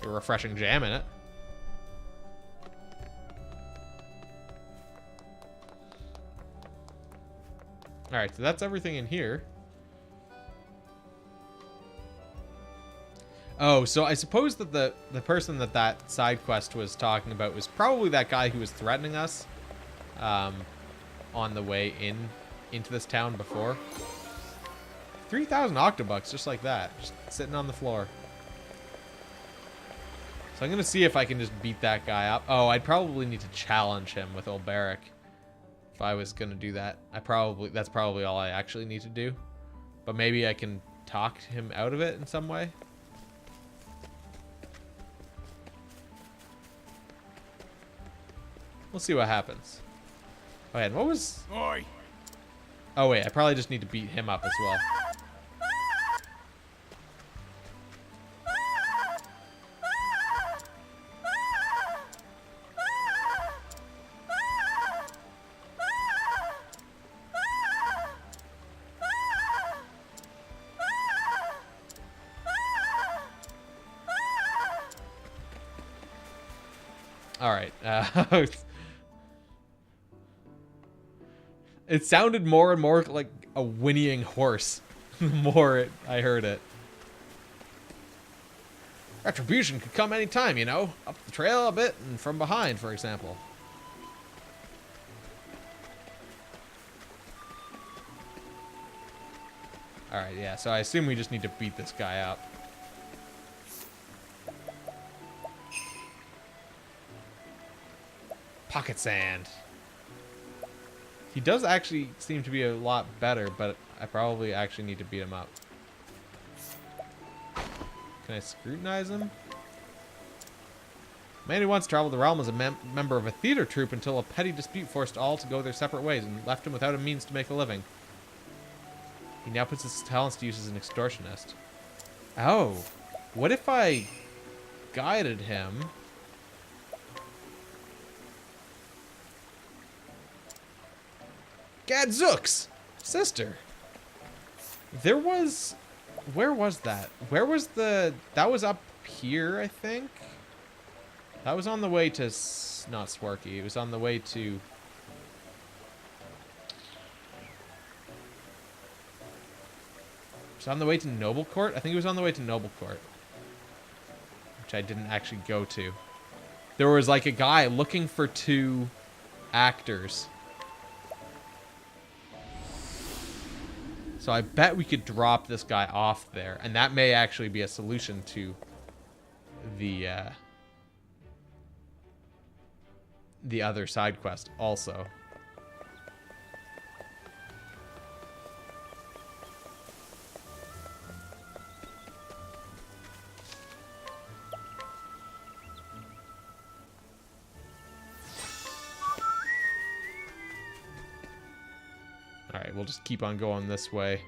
A refreshing jam in it. Alright, so that's everything in here. Oh, so I suppose that the person that side quest was talking about was probably that guy who was threatening us on the way into this town before. 3,000 octobucks, just like that. Just sitting on the floor. So I'm going to see if I can just beat that guy up. Oh, I'd probably need to challenge him with Old Barrack. If I was going to do that. That's probably all I actually need to do. But maybe I can talk him out of it in some way. We'll see what happens. Oh, yeah, and what was... Oi! Oh, wait, I probably just need to beat him up as well. All right. It sounded more and more like a whinnying horse the more I heard it. Retribution could come anytime, you know. Up the trail a bit and from behind, for example. Alright, yeah, so I assume we just need to beat this guy up. Pocket sand. He does actually seem to be a lot better, but I probably actually need to beat him up. Can I scrutinize him? A man who once traveled the realm as a member of a theater troupe until a petty dispute forced all to go their separate ways and left him without a means to make a living. He now puts his talents to use as an extortionist. Oh, what if I guided him? Gadzooks! Sister! There was... Where was that? Where was the... That was up here, I think? That was on the way to... Not Swarky. It was on the way to... It was on the way to Noble Court? I think it was on the way to Noble Court. Which I didn't actually go to. There was like a guy looking for 2 actors. So I bet we could drop this guy off there. And that may actually be a solution to the other side quest also. Alright, we'll just keep on going this way.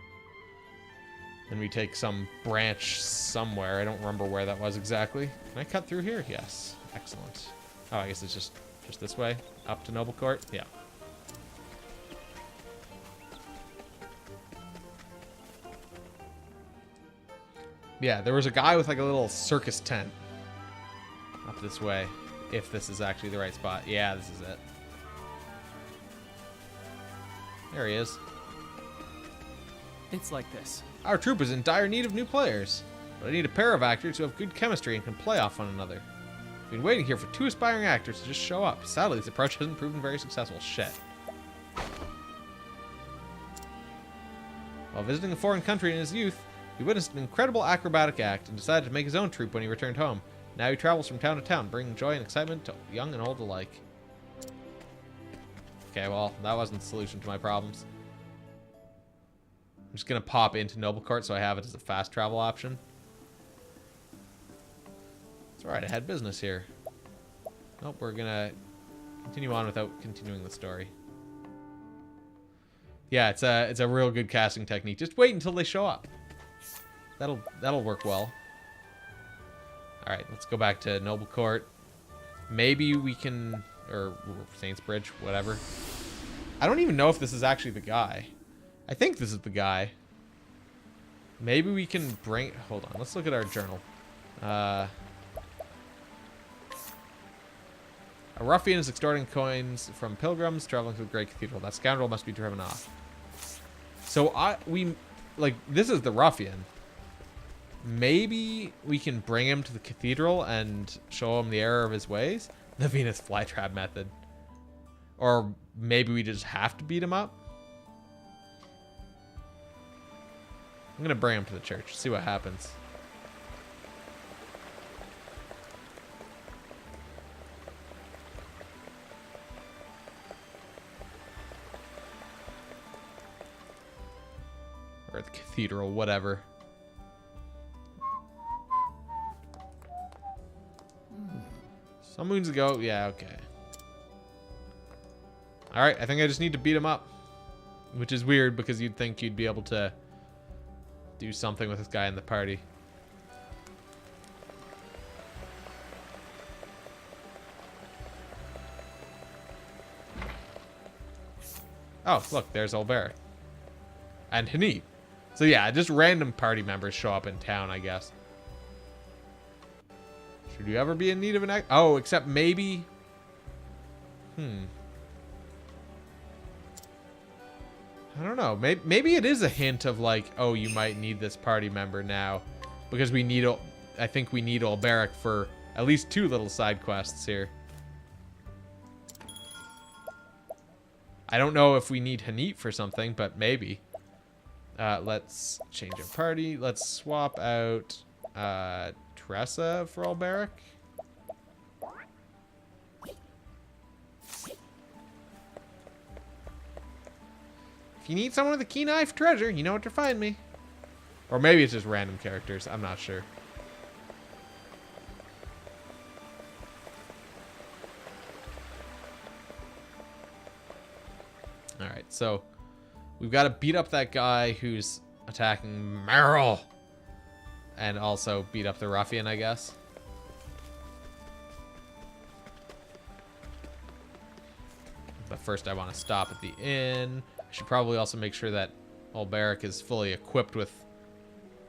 Then we take some branch somewhere. I don't remember where that was exactly. Can I cut through here? Yes. Excellent. Oh, I guess it's just this way? Up to Noble Court? Yeah. Yeah, there was a guy with like a little circus tent. Up this way. If this is actually the right spot. Yeah, this is it. There he is. It's like this. Our troupe is in dire need of new players, but I need a pair of actors who have good chemistry and can play off one another. I've been waiting here for 2 aspiring actors to just show up. Sadly, this approach hasn't proven very successful. Shit. While visiting a foreign country in his youth, he witnessed an incredible acrobatic act and decided to make his own troupe when he returned home. Now he travels from town to town, bringing joy and excitement to young and old alike. Okay, well, that wasn't the solution to my problems. I'm just going to pop into Noble Court so I have it as a fast travel option. It's alright, I had business here. Nope, we're going to continue on without continuing the story. Yeah, it's a real good casting technique. Just wait until they show up. That'll work well. Alright, let's go back to Noble Court. Maybe we can... Or Saints Bridge, whatever. I don't even know if this is actually the guy. I think this is the guy. Maybe we can bring... Hold on, let's look at our journal. A ruffian is extorting coins from pilgrims traveling to the Great Cathedral. That scoundrel must be driven off. So this is the ruffian. Maybe we can bring him to the cathedral and show him the error of his ways. The Venus flytrap method. Or maybe we just have to beat him up. I'm going to bring him to the church. See what happens. Or the cathedral, whatever. Some moons ago, yeah, okay. Alright, I think I just need to beat him up. Which is weird because you'd think you'd be able to do something with this guy in the party. Oh, look, there's Albert. And Hanit. So yeah, just random party members show up in town, I guess. Should you ever be in need of an act? Oh, except maybe... I don't know. Maybe it is a hint of like, oh, you might need this party member now. Because we need... I think we need Alberic for at least 2 little side quests here. I don't know if we need Hanit for something, but maybe. Let's change our party. Let's swap out Tressa for Alberic. If you need someone with a keen eye for treasure, you know where to find me. Or maybe it's just random characters. I'm not sure. Alright, so we've got to beat up that guy who's attacking Meryl. And also beat up the ruffian, I guess. But first I want to stop at the inn. I should probably also make sure that Alberic is fully equipped with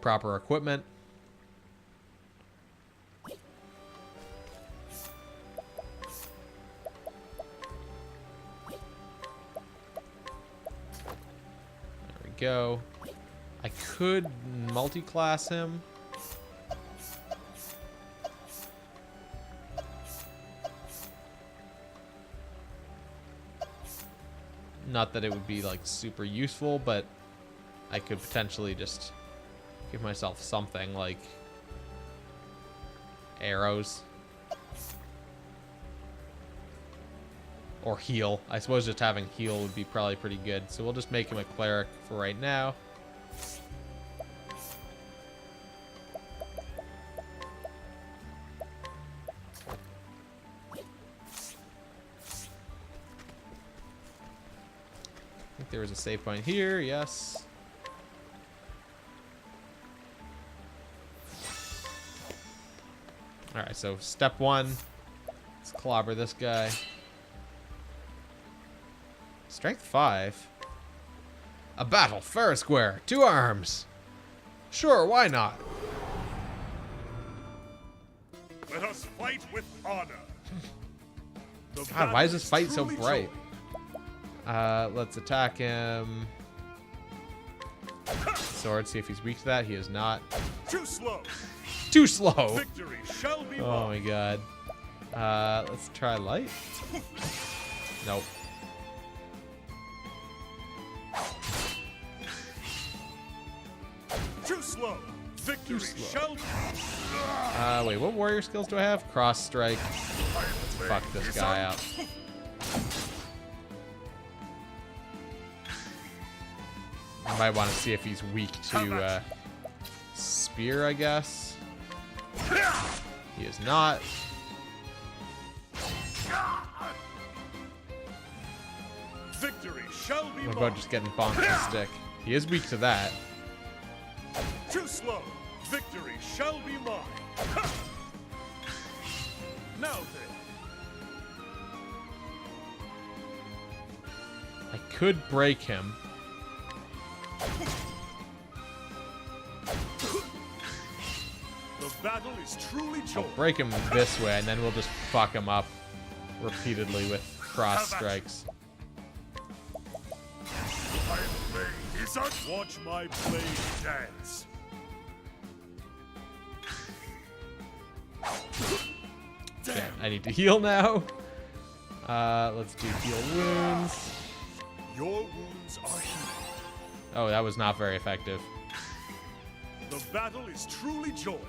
proper equipment. There we go. I could multi-class him. Not that it would be like super useful, but I could potentially just give myself something like arrows. Or heal. I suppose just having heal would be probably pretty good. So we'll just make him a cleric for right now. I think there was a save point here, yes. Alright, so step one. Let's clobber this guy. Strength 5. A battle, fair and square, 2 arms. Sure, why not? Let us fight with honor. God, why is this fight so bright? Let's attack him. Sword, see if he's weak to that. He is not. Too slow. Too slow. Victory shall be Oh won. my god. Let's try light. Nope. Too slow. Victory shall be Wait, what warrior skills do I have? Cross strike. Let's fuck this guy out. I might want to see if he's weak to spear, I guess. He is not. Victory shall be What won. about just getting bonked with a stick? He is weak to that. Too slow. Victory shall be mine. Now then. I could break him. The battle is truly I'll joined. break him this way, and then we'll just fuck him up repeatedly with cross strikes. My blade is on. Watch my blade dance. Okay, I need to heal now. Let's do heal wounds. Your wounds are healed. Oh, that was not very effective. The battle is truly joined.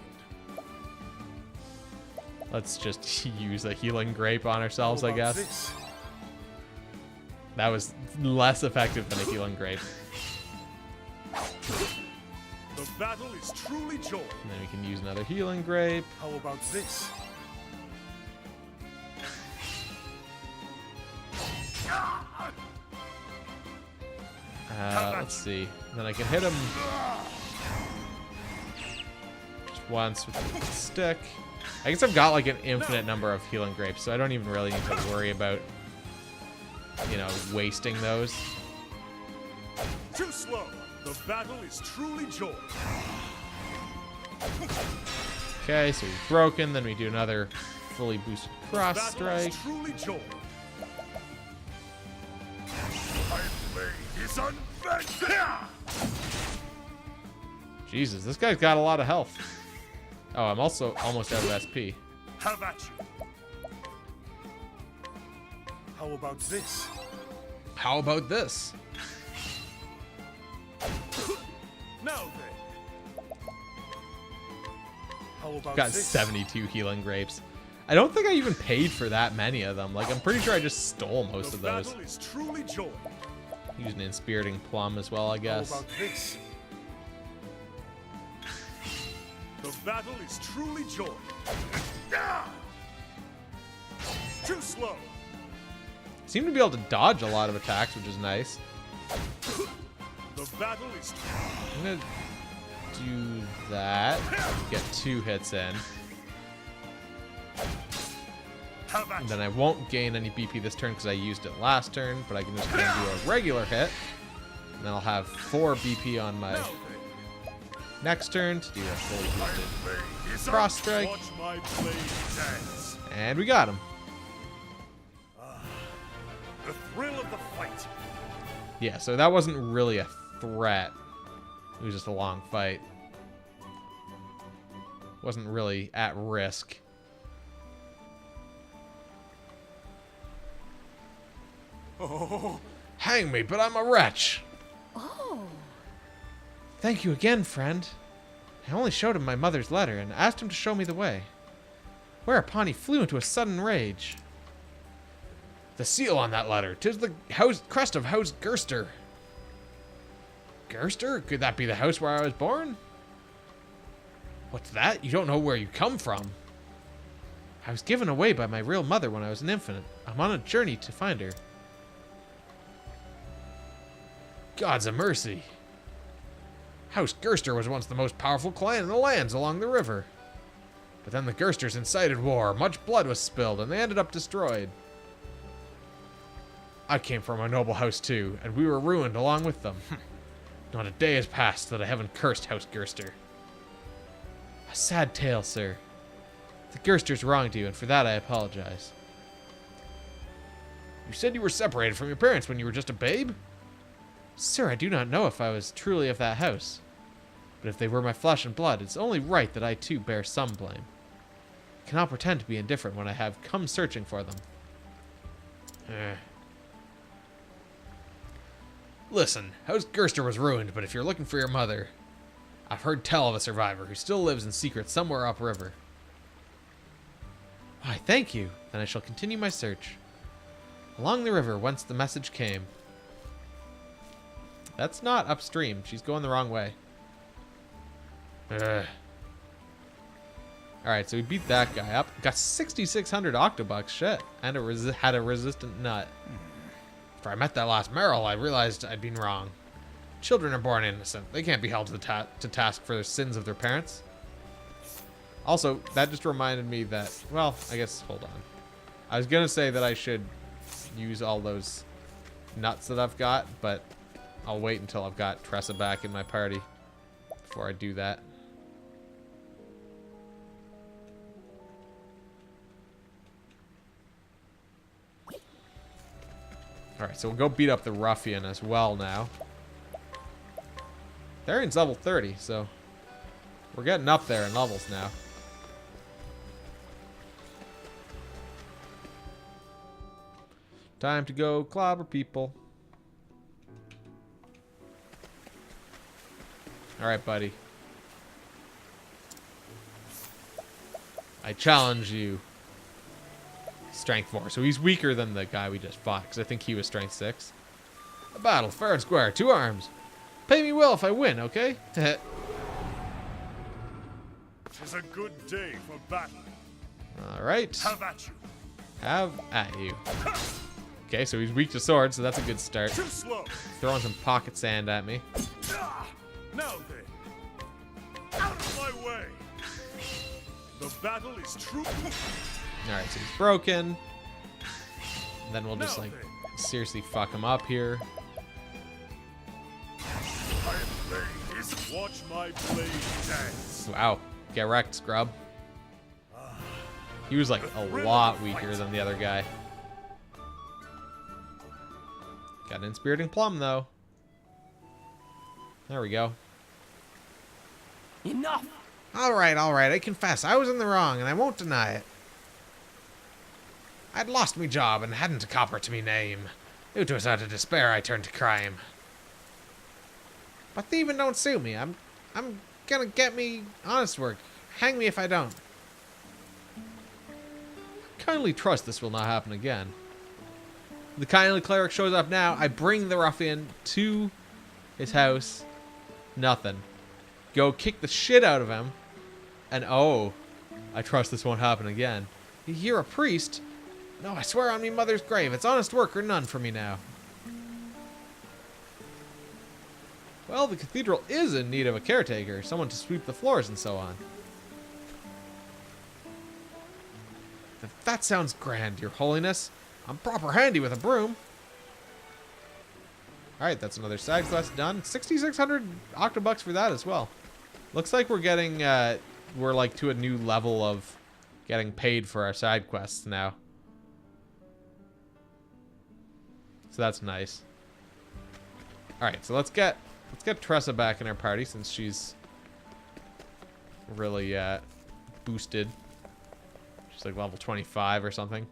Let's just use a healing grape on ourselves, How I about guess. this? That was less effective than a healing grape. The battle is truly joined. And then we can use another healing grape. How about this? Let's see. Then I can hit him just once with the stick. I guess I've got like an infinite number of healing grapes, so I don't even really need to worry about, you know, wasting those. Too slow. The battle is truly joined. Okay, so he's broken. Then we do another fully boosted cross Battle strike. is truly joined. My blade is unbent. Jesus, this guy's got a lot of health. Oh, I'm also almost out of SP. Have at you. How about this? How about this? Now then. How about Got this? 72 healing grapes. I don't think I even paid for that many of them. Like, I'm pretty sure I just stole most The of those. battle is truly joined. Use an inspiriting plum as well, I How guess. about this? The battle is truly joined. Too slow. Seem to be able to dodge a lot of attacks, which is nice. The battle is I'm gonna do that. Get 2 hits in. How about And then I won't gain any BP this turn because I used it last turn, but I can just kind of do a regular hit. And then I'll have 4 BP on my next turn to do a fully boosted cross strike. Watch my blade dance. And we got him. The thrill of the fight. Yeah, so that wasn't really a threat. It was just a long fight. Wasn't really at risk. Oh, Hang me, but I'm a wretch. Oh. Thank you again, friend. I only showed him my mother's letter and asked him to show me the way. Whereupon he flew into a sudden rage. The seal on that letter, 'tis the crest of House Gerster. Gerster? Could that be the house where I was born? What's that? You don't know where you come from. I was given away by my real mother when I was an infant. I'm on a journey to find her. God's a mercy. House Gerster was once the most powerful clan in the lands along the river. But then the Gersters incited war, much blood was spilled, and they ended up destroyed. I came from a noble house too, and we were ruined along with them. Not a day has passed that I haven't cursed House Gerster. A sad tale, sir. The Gersters wronged you, and for that I apologize. You said you were separated from your parents when you were just a babe? Sir, I do not know if I was truly of that house. But if they were my flesh and blood, it's only right that I too bear some blame. I cannot pretend to be indifferent when I have come searching for them. Listen, House Gerster was ruined, but if you're looking for your mother, I've heard tell of a survivor who still lives in secret somewhere upriver. Why, thank you. Then I shall continue my search. Along the river whence the message came. That's not upstream. She's going the wrong way. Alright, so we beat that guy up. Got 6,600 Octobucks. Shit. And had a resistant nut. After I met that last Merrill, I realized I'd been wrong. Children are born innocent. They can't be held to task for the sins of their parents. Also, that just reminded me that... Well, I guess... Hold on. I was going to say that I should use all those nuts that I've got, but I'll wait until I've got Tressa back in my party before I do that. Alright, so we'll go beat up the ruffian as well now. Tharian's level 30, so we're getting up there in levels now. Time to go clobber people. Alright, buddy. I challenge you. Strength 4. So he's weaker than the guy we just fought, because I think he was strength 6. A battle, fair and square, 2 arms. Pay me well if I win, okay? Tis a good day for battle. Alright. Have at you. Have at you. Okay, so he's weak to swords, so that's a good start. Too slow. Throwing some pocket sand at me. Now then. Out of my way. The battle is true. Alright, so he's broken. And then we'll just, like, seriously fuck him up here. Watch my blade dance. Wow. Get wrecked, scrub. He was, like, a lot weaker than the other guy. Got an inspiriting plum, though. There we go. Enough! Alright, I confess. I was in the wrong, and I won't deny it. I'd lost me job and hadn't a copper to me name. It was out of despair I turned to crime. But thieving don't suit me. I'm gonna get me honest work. Hang me if I don't. Kindly trust this will not happen again. The kindly cleric shows up now. I bring the ruffian to his house. Nothing. Go kick the shit out of him. And oh, I trust this won't happen again. You're a priest? No, I swear on me mother's grave. It's honest work or none for me now. Well, the cathedral is in need of a caretaker. Someone to sweep the floors and so on. That sounds grand, your holiness. I'm proper handy with a broom. Alright, that's another sag quest done. 6,600 octobucks for that as well. Looks like we're getting, we're like to a new level of getting paid for our side quests now. So that's nice. Alright, so let's get Tressa back in our party since she's really, boosted. She's like level 25 or something.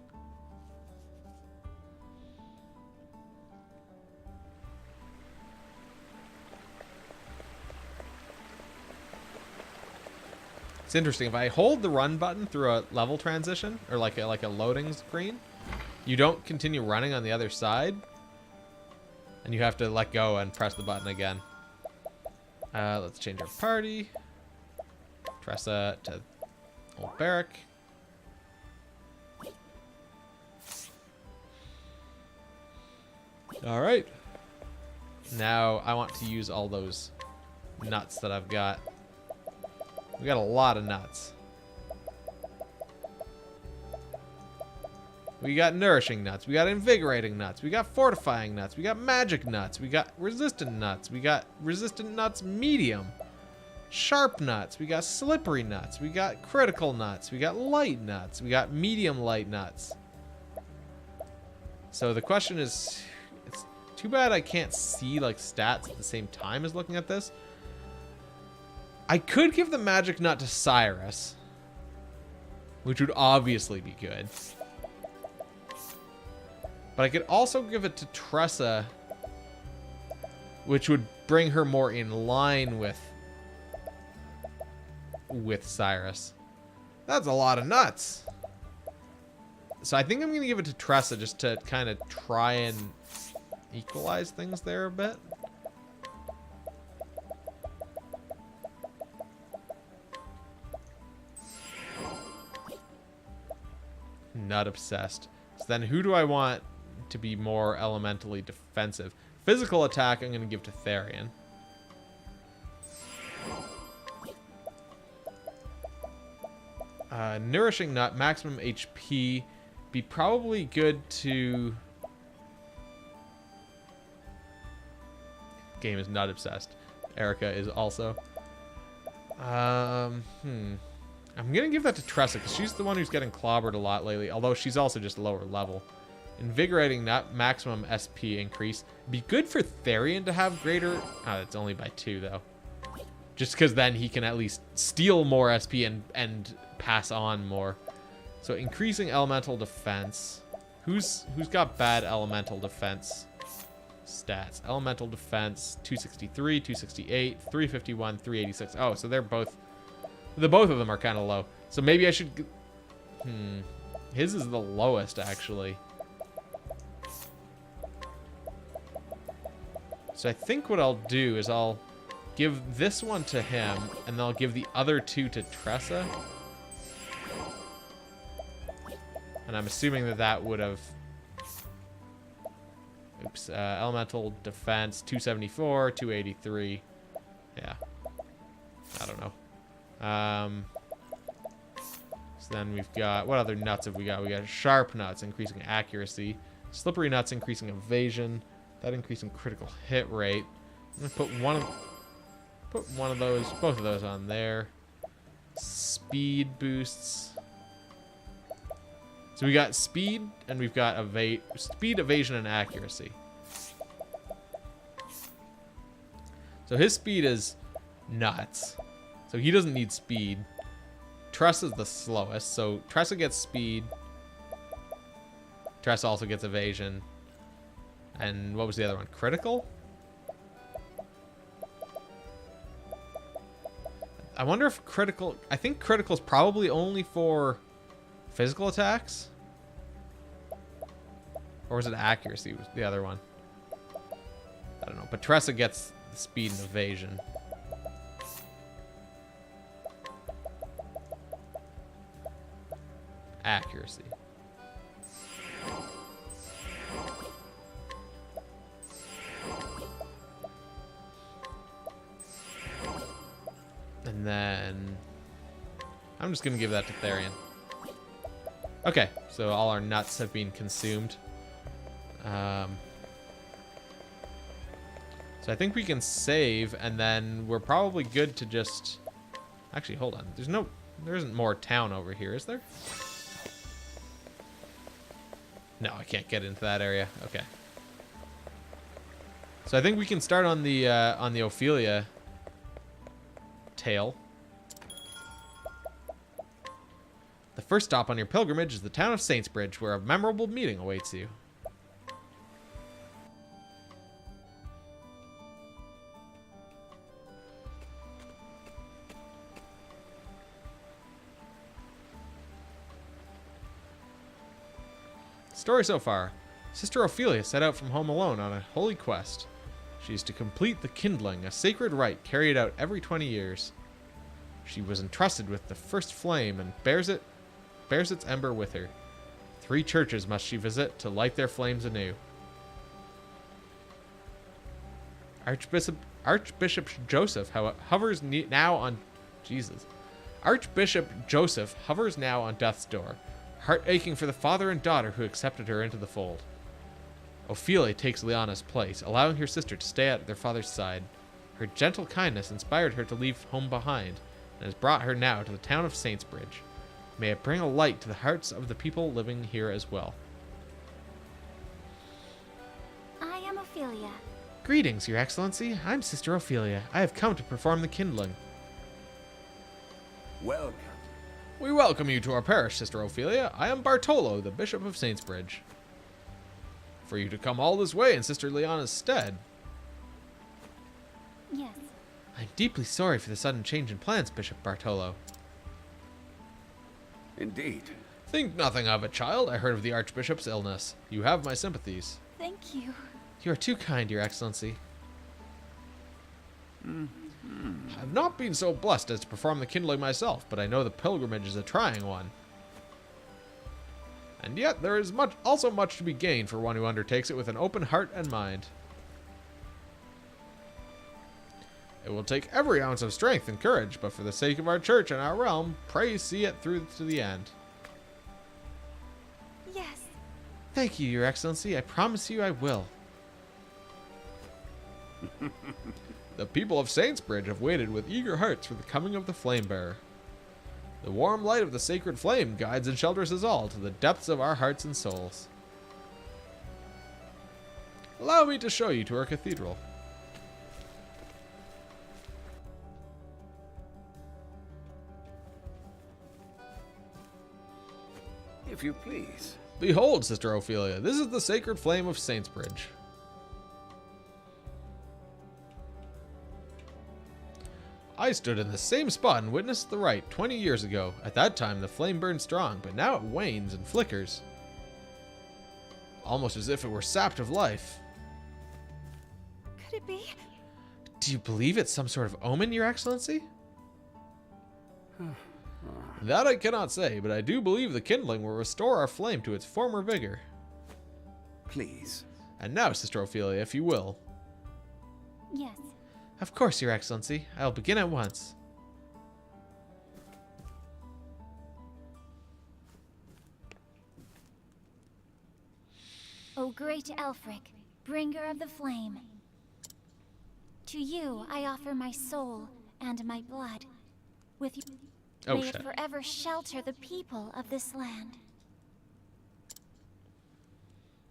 It's interesting. If I hold the run button through a level transition or like a loading screen, you don't continue running on the other side, and you have to let go and press the button again. Let's change our party. Tressa to Old Barrack. All right. Now I want to use all those nuts that I've got. We got a lot of nuts. We got nourishing nuts. We got invigorating nuts. We got fortifying nuts. We got magic nuts. We got resistant nuts. We got resistant nuts medium. Sharp nuts. We got slippery nuts. We got critical nuts. We got light nuts. We got medium light nuts. So the question is, it's too bad I can't see like stats at the same time as looking at this. I could give the magic nut to Cyrus, which would obviously be good. But I could also give it to Tressa, which would bring her more in line with Cyrus. That's a lot of nuts. So I think I'm going to give it to Tressa just to kind of try and equalize things there a bit. Nut obsessed. So then who do I want to be more elementally defensive? Physical attack I'm going to give to Therian. Nourishing nut, maximum HP. Be probably good to... Game is nut obsessed. Erica is also. I'm going to give that to Tressa because she's the one who's getting clobbered a lot lately, although she's also just lower level. Invigorating nut, maximum SP increase. Be good for Therian to have greater... Oh, it's only by 2 though. Just because then he can at least steal more SP and pass on more. So increasing elemental defense. Who's got bad elemental defense stats? Elemental defense 263, 268, 351, 386. Oh, so they're both of them are kind of low. So maybe I should his is the lowest actually. So I think what I'll do is I'll give this one to him and then I'll give the other 2 to Tressa. And I'm assuming that would have... Oops. Elemental defense, 274, 283. Yeah. I don't know. So then we've got... What other nuts have we got? We got sharp nuts, increasing accuracy. Slippery nuts, increasing evasion. That increasing critical hit rate. I'm going to put one of those... Both of those on there. Speed boosts... So we got speed, and we've got speed, evasion, and accuracy. So his speed is nuts. So he doesn't need speed. Tressa's the slowest, so Tressa gets speed. Tressa also gets evasion. And what was the other one? Critical? I wonder if critical... I think critical is probably only for physical attacks. Or was it accuracy was the other one? I don't know. But Tressa gets the speed and evasion. Accuracy. And then I'm just gonna give that to Therian. Okay, so all our nuts have been consumed. So I think we can save, and then we're probably good to just... Actually, hold on. There isn't more town over here, is there? No, I can't get into that area. Okay. So I think we can start on the Ophelia tale. The first stop on your pilgrimage is the town of Saintsbridge, where a memorable meeting awaits you. Story so far. Sister Ophelia set out from home alone on a holy quest. She is to complete the kindling, a sacred rite carried out every 20 years. She was entrusted with the first flame and bears its ember with her. 3 churches must she visit to light their flames anew. Archbishop Joseph hovers now on Archbishop Joseph hovers now on death's door, heart aching for the father and daughter who accepted her into the fold. Ophelia takes Liana's place, allowing her sister to stay at their father's side. Her gentle kindness inspired her to leave home behind, and has brought her now to the town of Saintsbridge. May it bring a light to the hearts of the people living here as well. I am Ophelia. Greetings, Your Excellency. I'm Sister Ophelia. I have come to perform the kindling. Welcome. We welcome you to our parish, Sister Ophelia. I am Bartolo, the Bishop of Saintsbridge. For you to come all this way in Sister Liana's stead. Yes. I'm deeply sorry for the sudden change in plans, Bishop Bartolo. Indeed. Think nothing of it, child. I heard of the Archbishop's illness. You have my sympathies. Thank you. You are too kind, Your Excellency. I've not been so blessed as to perform the kindling myself, but I know the pilgrimage is a trying one. And yet there is also much to be gained for one who undertakes it with an open heart and mind. It will take every ounce of strength and courage, but for the sake of our church and our realm, pray see it through to the end. Yes. Thank you, Your Excellency. I promise you I will. The people of Saintsbridge have waited with eager hearts for the coming of the Flame Bearer. The warm light of the sacred flame guides and shelters us all to the depths of our hearts and souls. Allow me to show you to our cathedral. If you please. Behold, Sister Ophelia, this is the sacred flame of Saintsbridge. I stood in the same spot and witnessed the rite 20 years ago. At that time, the flame burned strong, but now it wanes and flickers. Almost as if it were sapped of life. Could it be? Do you believe it's some sort of omen, Your Excellency? That I cannot say, but I do believe the kindling will restore our flame to its former vigor. Please. And now, Sister Ophelia, if you will. Yes. Of course, Your Excellency. I will begin at once. O great Elfric, bringer of the flame. To you I offer my soul and my blood. With you, Oh, may shit. it forever shelter the people of this land.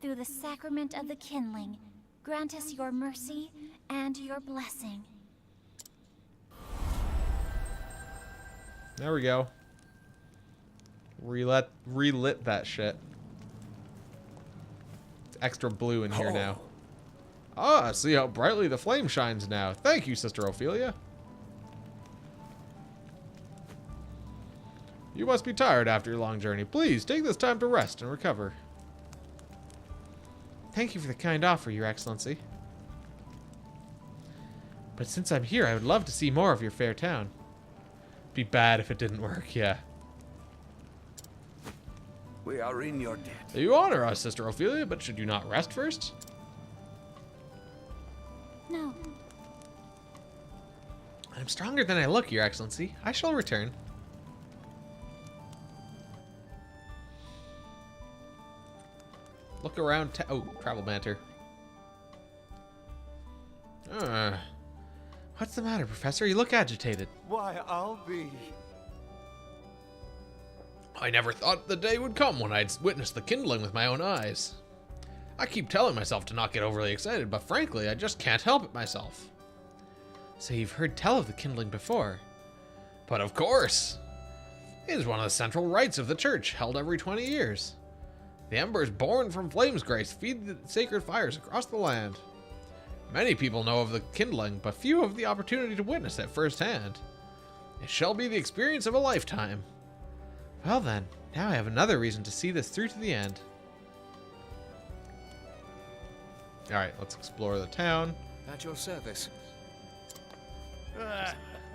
Through the sacrament of the kindling, grant us your mercy and your blessing. There we go. Relit that shit. It's extra blue in here now. Ah, see how brightly the flame shines now. Thank you, Sister Ophelia. You must be tired after your long journey. Please, take this time to rest and recover. Thank you for the kind offer, Your Excellency. But since I'm here, I would love to see more of your fair town. Be bad if it didn't work, yeah. We are in your debt. You honor us, Sister Ophelia, but should you not rest first? No. I'm stronger than I look, Your Excellency. I shall return. Look around. Oh, travel banter. What's the matter, Professor? You look agitated. Why, I'll be. I never thought the day would come when I'd witness the kindling with my own eyes. I keep telling myself to not get overly excited, but frankly, I just can't help it myself. So you've heard tell of the kindling before? But of course! It is one of the central rites of the church, held every 20 years. The embers born from Flame's grace feed the sacred fires across the land. Many people know of the kindling, but few have the opportunity to witness it firsthand. It shall be the experience of a lifetime. Well then, now I have another reason to see this through to the end. Alright, let's explore the town. At your service.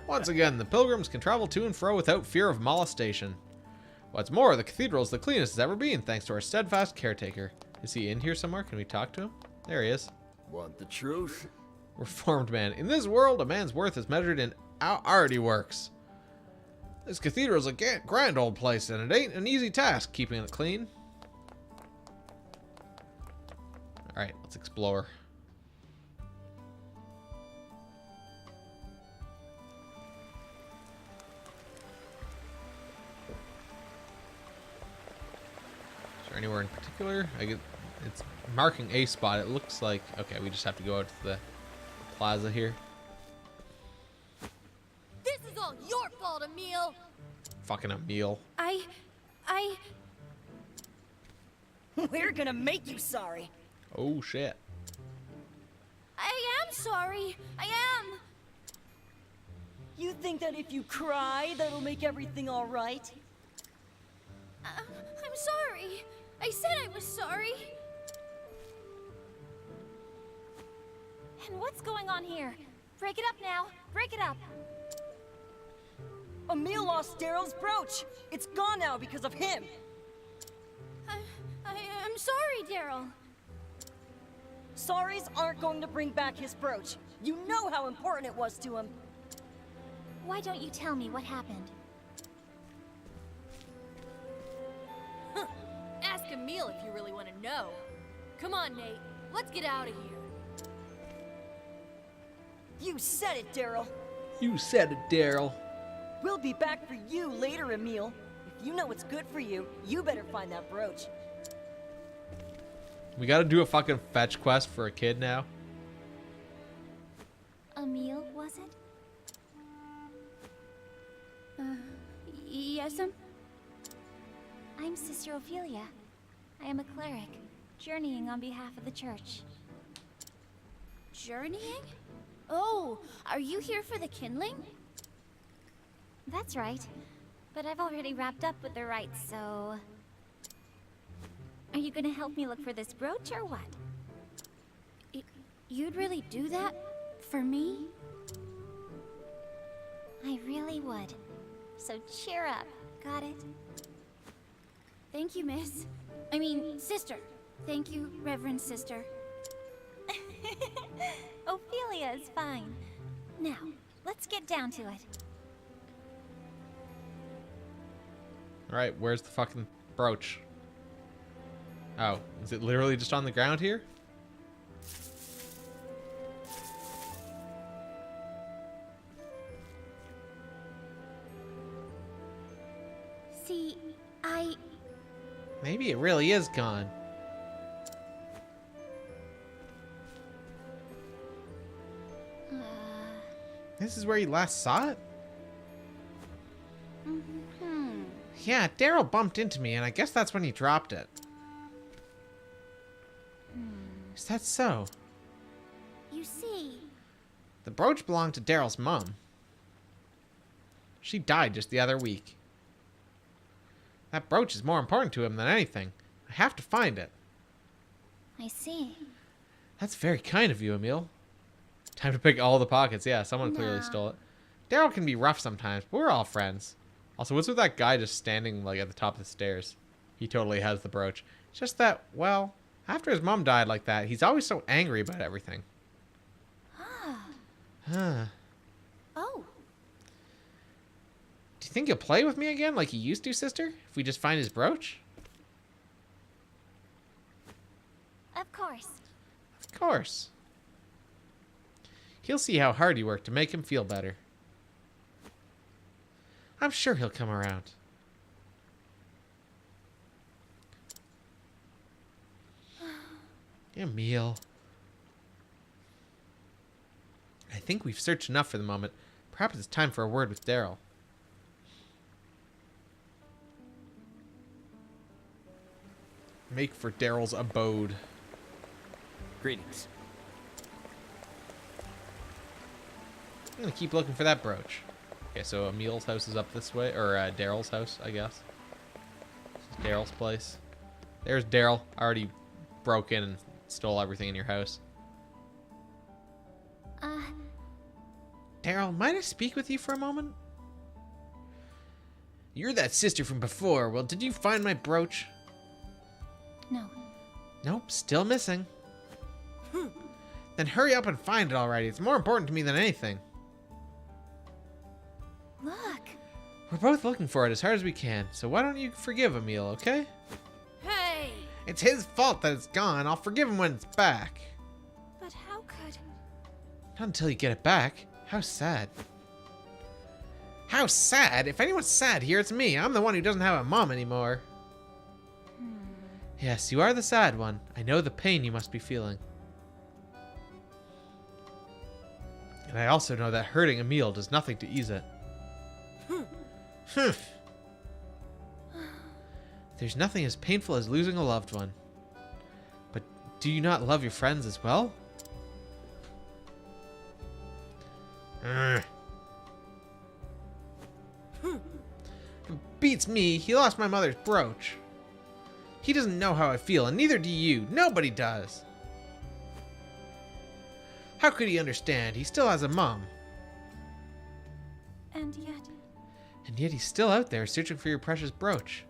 Once again, the pilgrims can travel to and fro without fear of molestation. What's more, the cathedral is the cleanest it's ever been, thanks to our steadfast caretaker. Is he in here somewhere? Can we talk to him? There he is. Want the truth? Reformed man. In this world, a man's worth is measured in arty works. This cathedral is a grand old place, and it ain't an easy task keeping it clean. Alright, let's explore. Is there anywhere in particular? It's marking a spot. It looks like... Okay, we just have to go out to the plaza here. This is all your fault, Emil! Fucking Emil. We're gonna make you sorry. Oh, shit. I am sorry. I am. You think that if you cry, that'll make everything all right? I'm sorry. I said I was sorry. And what's going on here? Break it up now. Break it up. Emil lost Daryl's brooch. It's gone now because of him. I'm sorry, Daryl. Sorries aren't going to bring back his brooch. You know how important it was to him. Why don't you tell me what happened? Ask Emil if you really want to know. Come on, Nate. Let's get out of here. You said it, Daryl. You said it, Daryl. We'll be back for you later, Emil. If you know what's good for you, you better find that brooch. We gotta do a fucking fetch quest for a kid now. Emil, was it? Yes'm? I'm Sister Ophelia. I am a cleric, journeying on behalf of the church. Journeying? Oh, are you here for the kindling? That's right. But I've already wrapped up with the rites, so... Are you gonna help me look for this brooch, or what? You'd really do that? For me? I really would. So cheer up, got it? Thank you, miss. I mean, sister. Thank you, Reverend Sister. Ophelia is fine. Now, let's get down to it. Alright, where's the fucking brooch? Oh, is it literally just on the ground here? See, Maybe it really is gone. This is where you last saw it? Yeah, Daryl bumped into me, and I guess that's when he dropped it. Is that so? You see... The brooch belonged to Daryl's mom. She died just the other week. That brooch is more important to him than anything. I have to find it. I see. That's very kind of you, Emil. Time to pick all the pockets. Yeah, someone clearly Nah. stole it. Daryl can be rough sometimes, but we're all friends. Also, what's with that guy just standing like at the top of the stairs? He totally has the brooch. It's just that, well, after his mom died like that, he's always so angry about everything. Huh. Oh, Do you think he'll play with me again like he used to, sister? If we just find his brooch? Of course. Of course. He'll see how hard you work to make him feel better. I'm sure he'll come around. Emil. I think we've searched enough for the moment. Perhaps it's time for a word with Daryl. Make for Daryl's abode. Greetings. I'm gonna keep looking for that brooch. Okay, so Emil's house is up this way, or Daryl's house, I guess. This is Daryl's place. There's Daryl. Already broke in and stole everything in your house. Daryl, might I speak with you for a moment? You're that sister from before. Well, did you find my brooch? No. Nope, still missing. Then hurry up and find it already. It's more important to me than anything. Look. We're both looking for it as hard as we can, so why don't you forgive Emil, okay? hey! It's his fault that it's gone. I'll forgive him when it's back. But how could... Not until you get it back. How sad. How sad? If anyone's sad here, it's me. I'm the one who doesn't have a mom anymore. Yes, you are the sad one. I know the pain you must be feeling. And I also know that hurting Emil does nothing to ease it. There's nothing as painful as losing a loved one. But do you not love your friends as well? It beats me. He lost my mother's brooch. He doesn't know how I feel, and neither do you. Nobody does. How could he understand? He still has a mom. And yet... And yet he's still out there searching for your precious brooch.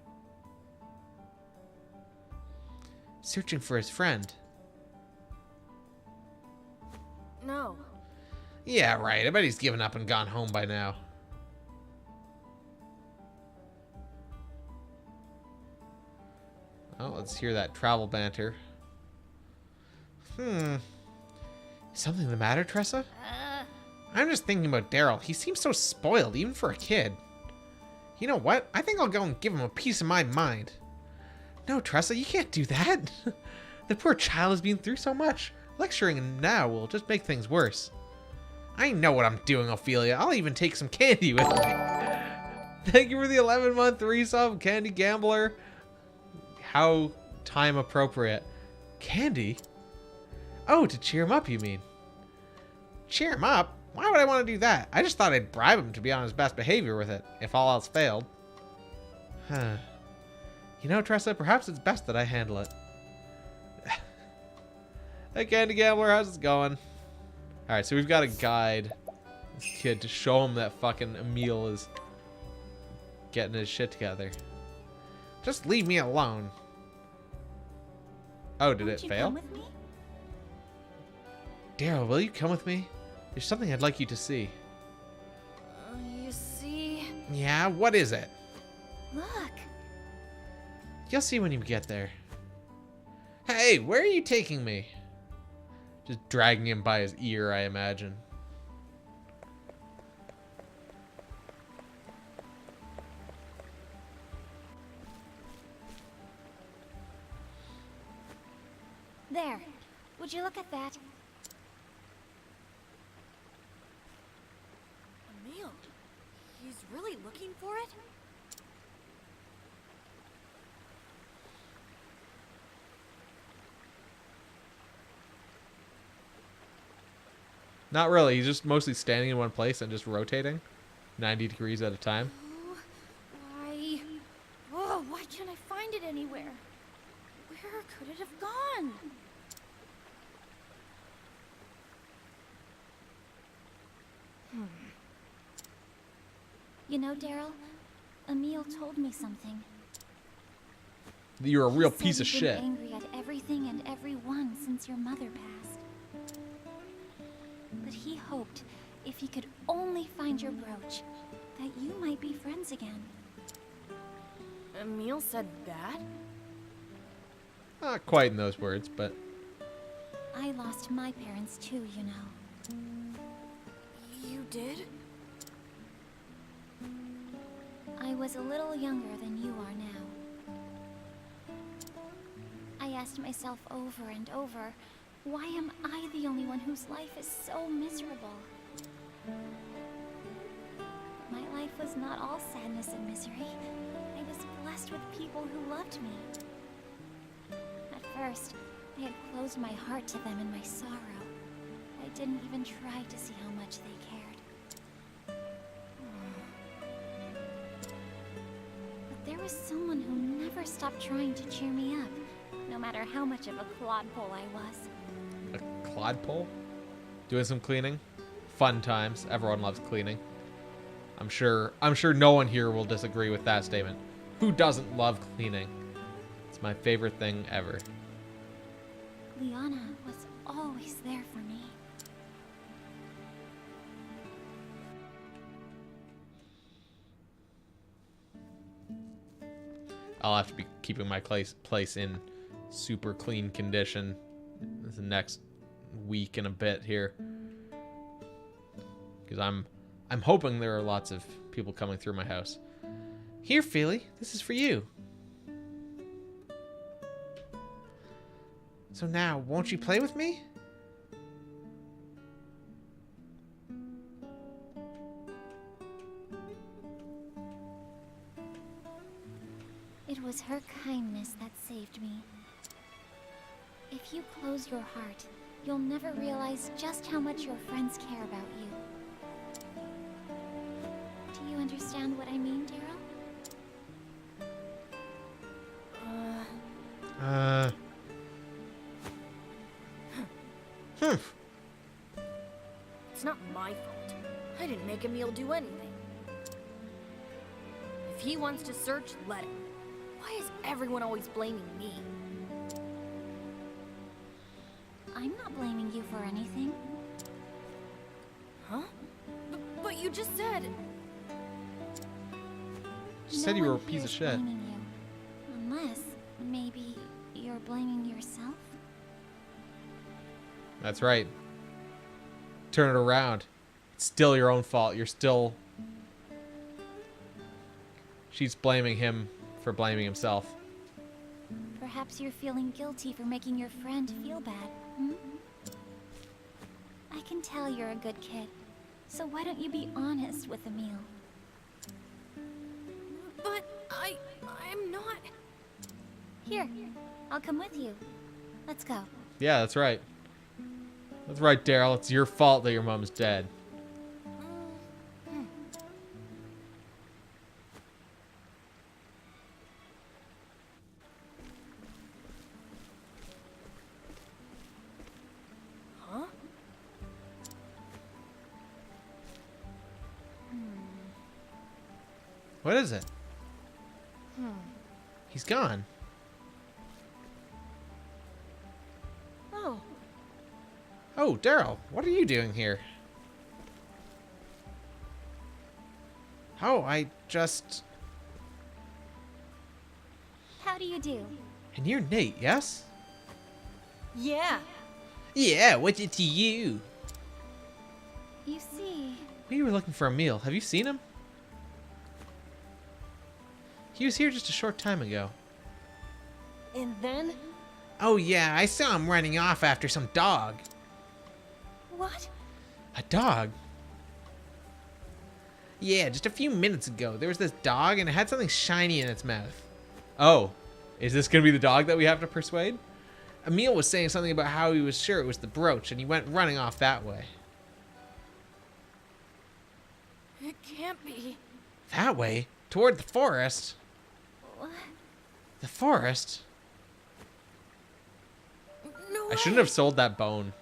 Searching for his friend. No. Yeah, right. I bet he's given up and gone home by now. Oh, let's hear that travel banter. Is something the matter, Tressa? I'm just thinking about Daryl. He seems so spoiled, even for a kid. You know what? I think I'll go and give him a piece of my mind. No, Tressa, you can't do that. The poor child has been through so much. Lecturing him now will just make things worse. I know what I'm doing, Ophelia. I'll even take some candy with me. Thank you for the 11-month resub, Candy Gambler. How time appropriate. Candy? Oh, to cheer him up, you mean? Cheer him up? Why would I want to do that? I just thought I'd bribe him to be on his best behavior with it, if all else failed. Huh. You know, Tressa, perhaps it's best that I handle it. Hey, Candy Gambler, how's it going? Alright, so we've got to guide this kid to show him that fucking Emil is getting his shit together. Just leave me alone. Oh, did it fail? Come with me? Daryl, will you come with me? There's something I'd like you to see. You see... Yeah, what is it? Look. You'll see when you get there. Hey, where are you taking me? Just dragging him by his ear, I imagine. There. Would you look at that? Emil, he's really looking for it? Not really. He's just mostly standing in one place and just rotating 90 degrees at a time. Why could it have gone? You know, Daryl, Emil told me something. You're a real He said piece of you've been shit. angry at everything and everyone since your mother passed. But he hoped if he could only find your brooch, that you might be friends again. Emil said that? Not quite in those words, but I lost my parents too, you know. You did? I was a little younger than you are now. I asked myself over and over, why am I the only one whose life is so miserable? My life was not all sadness and misery. I was blessed with people who loved me. At first, I had closed my heart to them in my sorrow. I didn't even try to see how much they cared. But there was someone who never stopped trying to cheer me up, no matter how much of a clodpole I was. a clodpole? Doing some cleaning? Fun times. Everyone loves cleaning. I'm sure no one here will disagree with that statement. Who doesn't love cleaning? It's my favorite thing ever. Liana was always there for me. I'll have to be keeping my place in super clean condition the next week and a bit here, because I'm hoping there are lots of people coming through my house. Here, Feely, this is for you. So now, won't you play with me? It was her kindness that saved me. If you close your heart, you'll never realize just how much your friends care about you. Do you understand what I mean, Daryl? It's not my fault. I didn't make Emil do anything. If he wants to search, let him. Why is everyone always blaming me? I'm not blaming you for anything. Huh? But you just said... She said you No were a one piece here of is shit. blaming you. Unless, maybe, you're blaming yourself? That's right. Turn it around. It's still your own fault. You're still... She's blaming him for blaming himself. Perhaps you're feeling guilty for making your friend feel bad, hmm? I can tell you're a good kid, so why don't you be honest with Emil? But I'm not... Here, I'll come with you. Let's go. Yeah, that's right. That's right, Daryl. It's your fault that your mom's dead. Huh? What is it? He's gone. Oh. Oh, Daryl, what are you doing here? Oh, I just... How do you do? And you're Nate, yes? Yeah. Yeah, what's it to you? You see... We were looking for Emil. Have you seen him? He was here just a short time ago. And then? Oh yeah, I saw him running off after some dog. What? A dog? Yeah, just a few minutes ago, there was this dog and it had something shiny in its mouth. Oh, is this gonna be the dog that we have to persuade? Emil was saying something about how he was sure it was the brooch and he went running off that way. It can't be. That way? Toward the forest? What? The forest? I shouldn't have sold that bone.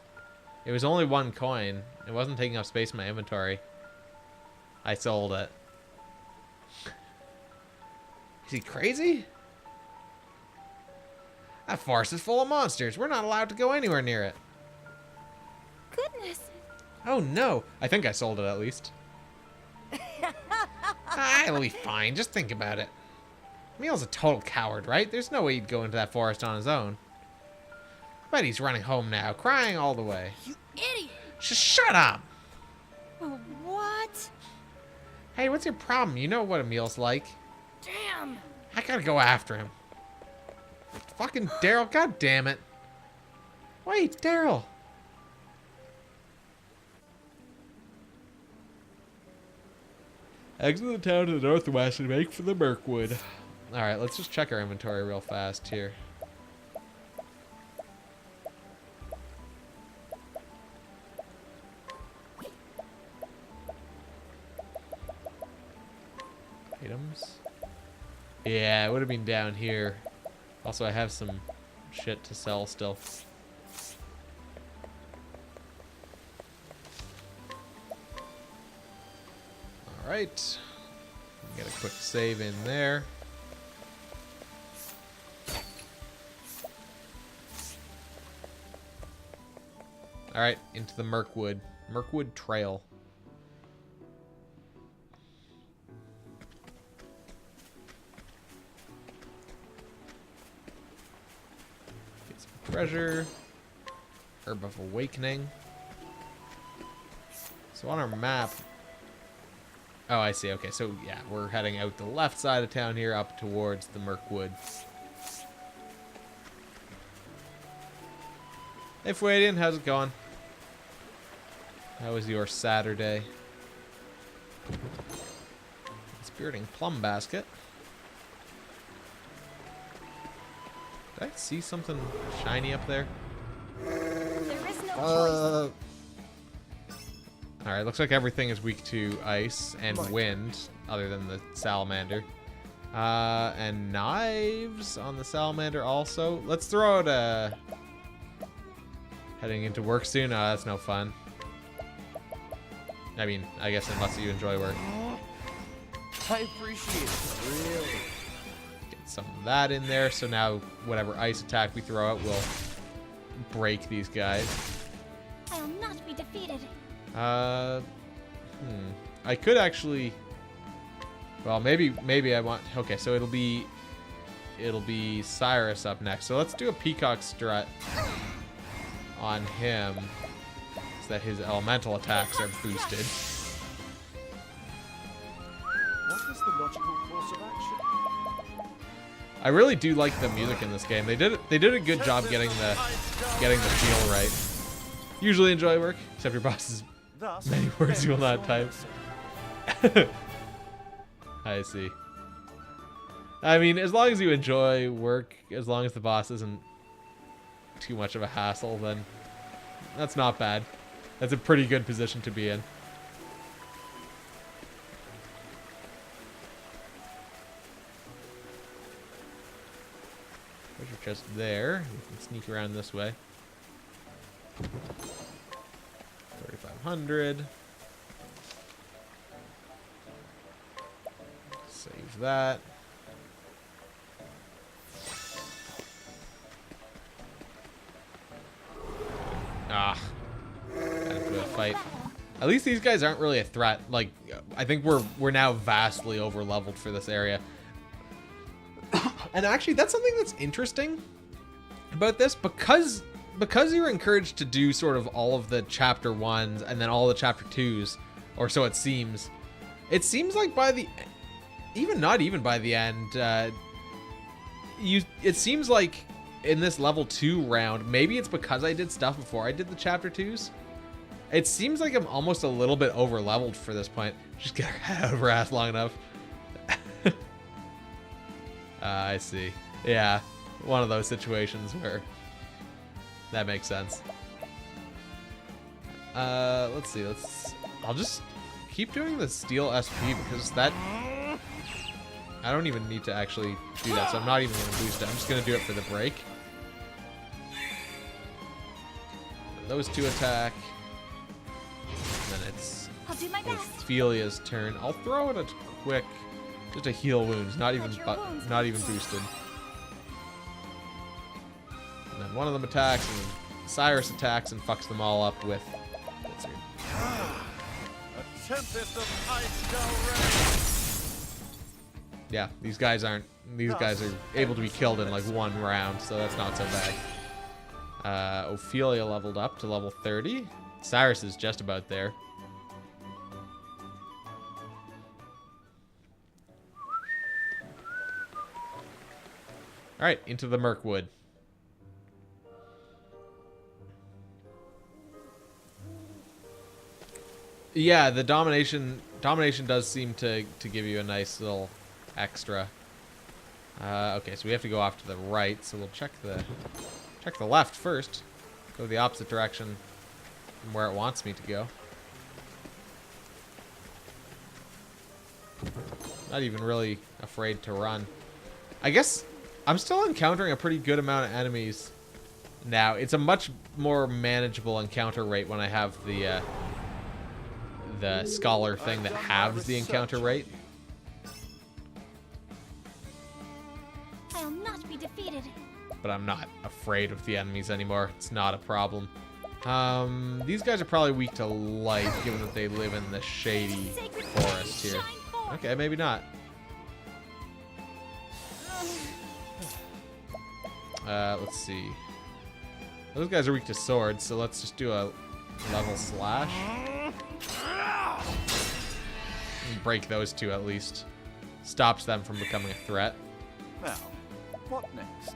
It was only 1 coin. It wasn't taking up space in my inventory. I sold it. Is he crazy? That forest is full of monsters. We're not allowed to go anywhere near it. Goodness. Oh no. I think I sold it at least. It'll be fine. Just think about it. Emil's a total coward, right? There's no way he'd go into that forest on his own. But he's running home now, crying all the way. You idiot! Just shut up! What? Hey, what's your problem? You know what Emil's like. Damn! I gotta go after him. Fucking Daryl, god damn it. Wait, Daryl. Exit the town to the northwest and make for the Mirkwood. Alright, let's just check our inventory real fast here. Items? Yeah, it would have been down here. Also, I have some shit to sell still. Alright. Get a quick save in there. Alright, into the Mirkwood. Mirkwood Trail. Get some treasure. Herb of Awakening. So on our map... Oh, I see. Okay, so yeah, we're heading out the left side of town here up towards the Mirkwood. Hey, Fuadian, how's it going? How was your Saturday? Spiriting Plum Basket. Did I see something shiny up there? There is no choice. Alright, looks like everything is weak to ice and wind, other than the salamander. And knives on the salamander also. Let's throw out a... Heading into work soon? Oh, that's no fun. I mean, I guess unless you enjoy work. I appreciate it. Really? Get some of that in there, so now whatever ice attack we throw out will break these guys. I'll not be defeated. I could actually... Well, maybe I want... Okay, so it'll be Cyrus up next. So let's do a Peacock Strut on him so that his elemental attacks are boosted. What is the logical course of action? I really do like the music in this game. They did a good job getting the feel right. Usually enjoy work, except your boss's many words you will not type. I see. I mean, as long as you enjoy work, as long as the boss isn't too much of a hassle, then that's not bad. That's a pretty good position to be in. Treasure chest there. We can sneak around this way. 3,500. Save that. Ah. Got into a fight. At least these guys aren't really a threat. Like, I think we're now vastly over leveled for this area. And actually, that's something that's interesting about this, because you're encouraged to do sort of all of the chapter 1s and then all the chapter 2s, or so it seems. It seems like by the not even by the end, it seems like in this level 2 round, maybe it's because I did stuff before I did the chapter 2s. It seems like I'm almost a little bit over leveled for this point. Just get our head out of our ass long enough. I see. Yeah, one of those situations where that makes sense. Let's see. I'll just keep doing the steel SP because that... I don't even need to actually do that, so I'm not even going to boost it. I'm just going to do it for the break. those two attack. And then it's I'll do my best. Ophelia's turn. I'll throw in a quick, just a heal wounds, not even boosted. And then one of them attacks, and Cyrus attacks and fucks them all up with. A tempest of ice shall rain. Yeah, these guys are able to be killed in like one round, so that's not so bad. Ophelia leveled up to level 30. Cyrus is just about there. All right, into the Mirkwood. Yeah, the domination does seem to give you a nice little extra. Okay, so we have to go off to the right, so we'll check the left first. Go the opposite direction from where it wants me to go. Not even really afraid to run. I guess I'm still encountering a pretty good amount of enemies now. It's a much more manageable encounter rate when I have the scholar thing that halves the encounter rate. I'll not be defeated. But I'm not afraid of the enemies anymore. It's not a problem. These guys are probably weak to light, given that they live in the shady forest here. Okay, maybe not. Let's see. Those guys are weak to swords, so let's just do a level slash. And break those two at least. Stops them from becoming a threat. Now, what next?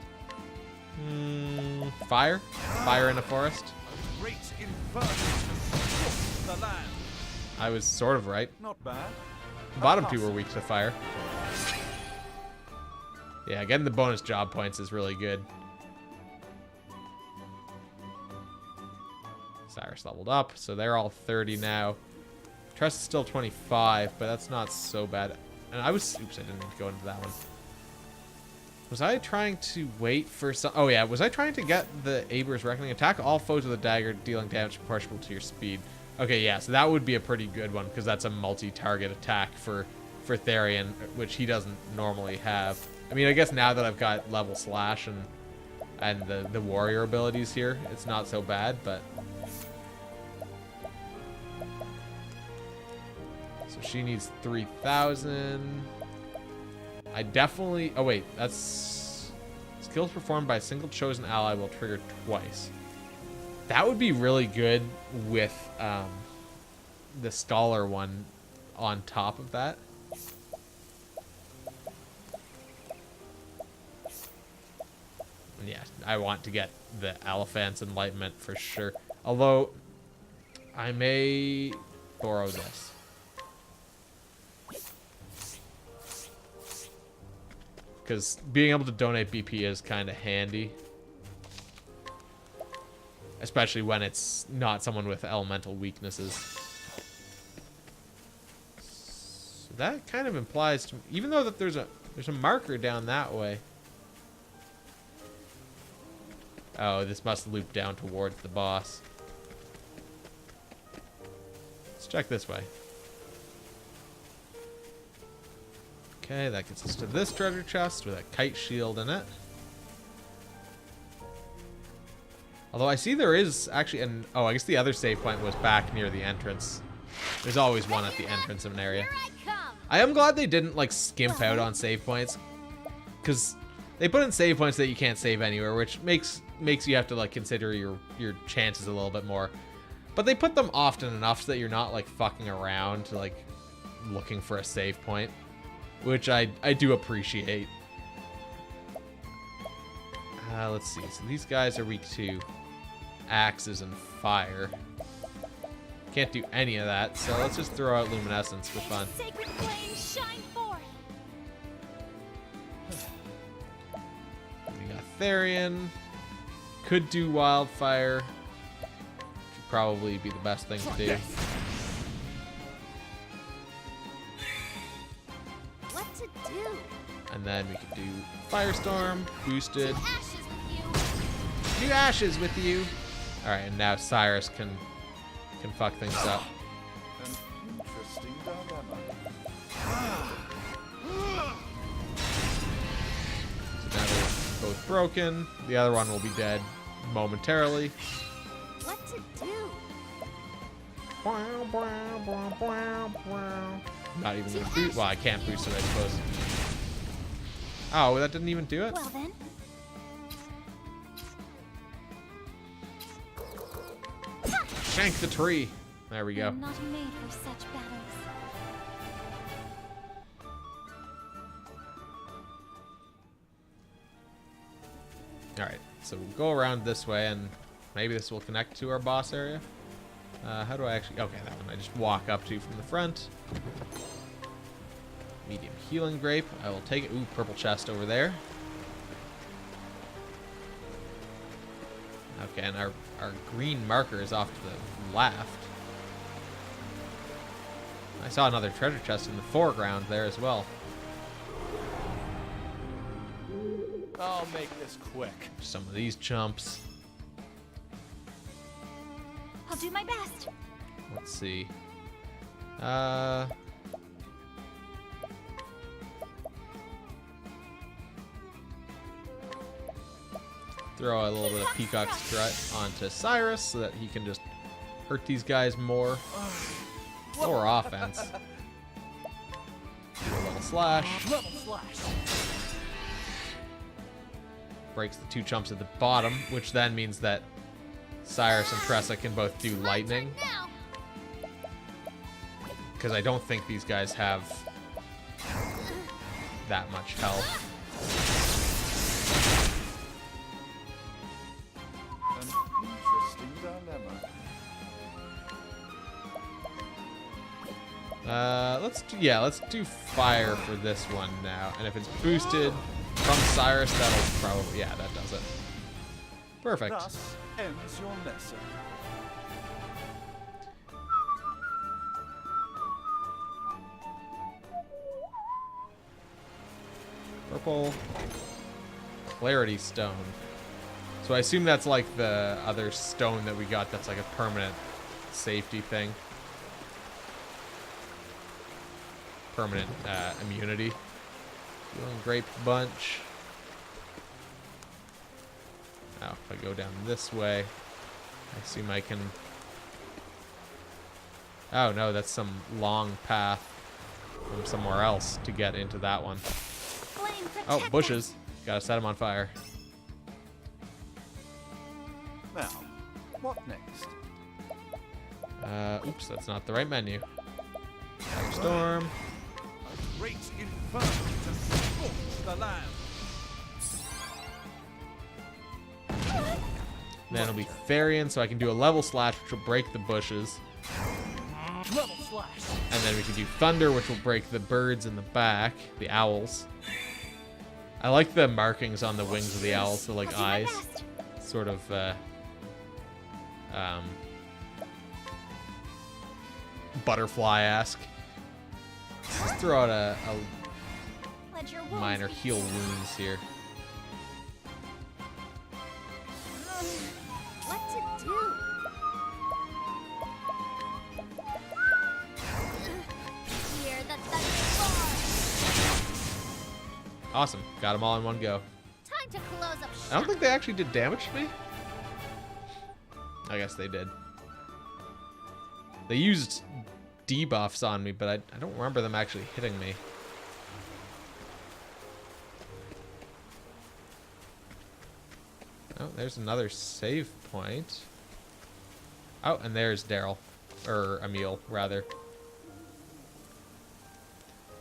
Fire? Fire in a forest? A great inferno to the land. I was sort of right. Not bad. The bottom two were weak to fire. Yeah, getting the bonus job points is really good. Cyrus leveled up, so they're all 30 now. Trust is still 25, but that's not so bad. And oops, I didn't go into that one. Was I trying to wait for some... Oh yeah, was I trying to get the Aber's Reckoning? Attack all foes with a dagger, dealing damage proportional to your speed. Okay, yeah, so that would be a pretty good one, because that's a multi-target attack for Therian, which he doesn't normally have. I mean, I guess now that I've got level slash and the warrior abilities here, it's not so bad, but... So she needs 3,000... I definitely... Oh, wait. That's... Skills performed by a single chosen ally will trigger twice. That would be really good with the Scholar one on top of that. And yeah, I want to get the Elephant's Enlightenment for sure. Although, I may borrow this. Because being able to donate BP is kind of handy. Especially when it's not someone with elemental weaknesses. So that kind of implies to me, even though that there's a marker down that way. Oh, this must loop down towards the boss. Let's check this way. Okay, that gets us to this treasure chest with a kite shield in it. Although I see there is actually an... Oh, I guess the other save point was back near the entrance. There's always one at the entrance of an area. I am glad they didn't, like, skimp out on save points. Because they put in save points that you can't save anywhere, which makes you have to, like, consider your chances a little bit more. But they put them often enough so that you're not, like, fucking around, like, looking for a save point. Which I do appreciate. Let's see. So these guys are weak to axes and fire. Can't do any of that, so let's just throw out luminescence for fun. Sacred flame, shine forth. We got Therian. Could do wildfire. Should probably be the best thing to do. What to do? And then we could do Firestorm, boosted. Ashes with you. Do ashes with you. Alright, and now Cyrus can fuck things up. An interesting dilemma. So now they're both broken. The other one will be dead momentarily. What to do? Not even gonna boost. Well, I can't boost it, I suppose. Oh, that didn't even do it? Well then, Shank the tree. There we go. I'm not made for such battles. Alright, so we'll go around this way, and maybe this will connect to our boss area. How do I actually... Okay, that one I just walk up to from the front. Medium healing grape. I will take it. Ooh, purple chest over there. Okay, and our green marker is off to the left. I saw another treasure chest in the foreground there as well. I'll make this quick. Some of these chumps. I'll do my best. Let's see. Throw a little bit of Peacock Strut onto Cyrus so that he can just hurt these guys more. Or offense. Do a level slash. Level slash. Breaks the two chumps at the bottom, which then means that Cyrus and Tressa can both do lightning. Now. Because I don't think these guys have that much health. An interesting dilemma. Let's do fire for this one now. And if it's boosted from Cyrus, that'll probably, yeah, that does it. Perfect. Thus ends your lesson. Purple Clarity Stone. So I assume that's like the other stone that we got that's like a permanent safety thing. Permanent immunity. Healing grape bunch. Now, if I go down this way, I assume I can... Oh no, that's some long path from somewhere else to get into that one. Flame Oh, protect bushes. us. Gotta set them on fire. Now, what next? Oops, that's not the right menu. Firestorm. A great inferno to scorch the land. Then it'll be Therian, so I can do a level slash, which will break the bushes. Level slash. And then we can do Thunder, which will break the birds in the back, the owls. I like the markings on the wings of the owls, the like I'll eyes. do my best. Sort of, butterfly-esque. Let's throw out a Let your wounds minor be heal healed. wounds here. What to do? Hear the thunder roar. Awesome. Got them all in one go. Time to close up I don't shop. think they actually did damage to me. I guess they did. They used debuffs on me, but I don't remember them actually hitting me. Oh, there's another save point. Oh, and there's Daryl. Or Emil, rather.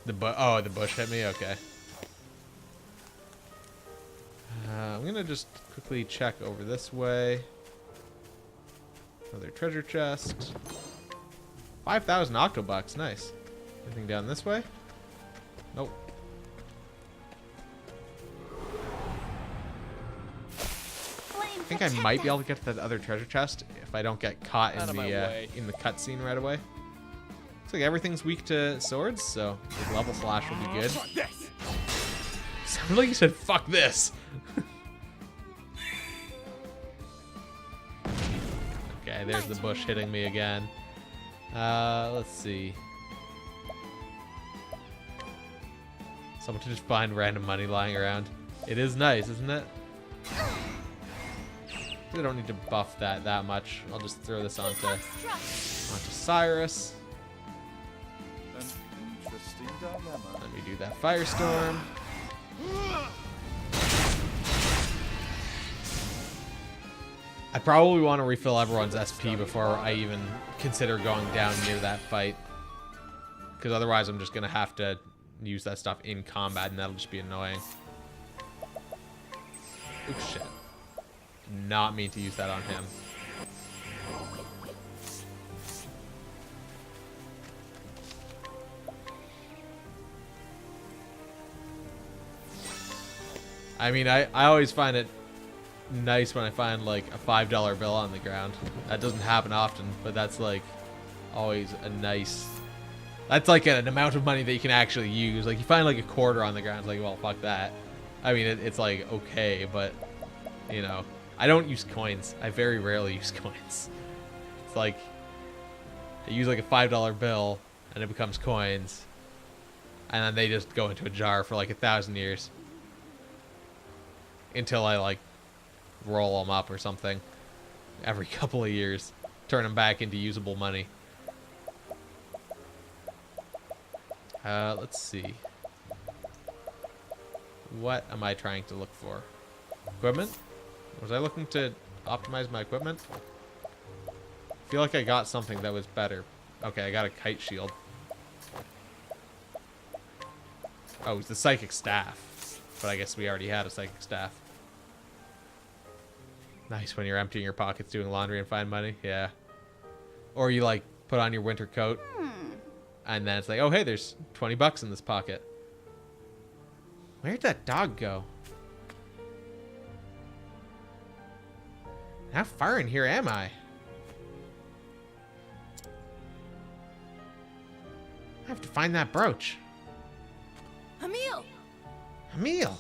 The bush hit me? Okay. I'm gonna just quickly check over this way. Another treasure chest. 5,000 octobucks, nice. Anything down this way? Nope. Flame I think I protect might be able us. to get to that other treasure chest if I don't get caught Out in of my way. the cutscene right away. Looks like everything's weak to swords, so the level slash will be good. Fuck this. Sounded like you said, "Fuck this." Okay, there's the bush hitting me again. Let's see. Someone to just find random money lying around. It is nice, isn't it? I don't need to buff that much. I'll just throw this onto Cyrus. An interesting dilemma. Let me do that firestorm. I probably want to refill everyone's SP before I even consider going down near that fight. Because otherwise I'm just going to have to use that stuff in combat and that'll just be annoying. Oops, shit. Not mean to use that on him. I mean, I always find it nice when I find like a $5 bill on the ground. That doesn't happen often, but that's like always a nice... That's like an amount of money that you can actually use. Like you find like a quarter on the ground, it's like, well, fuck that. I mean, it's like okay, but you know, I don't use coins. I very rarely use coins. It's like I use like a $5 bill and it becomes coins, and then they just go into a jar for like 1,000 years until I like roll them up or something every couple of years, turn them back into usable money. Let's see. What am I trying to look for? Equipment? Was I looking to optimize my equipment? I feel like I got something that was better. Okay, I got a kite shield. Oh, it's the psychic staff. But I guess we already had a psychic staff. Nice when you're emptying your pockets doing laundry and find money. Yeah. Or you like put on your winter coat. And then it's like, oh hey, there's 20 bucks in this pocket. Where'd that dog go? How far in here am I? I have to find that brooch. Emil! Emil!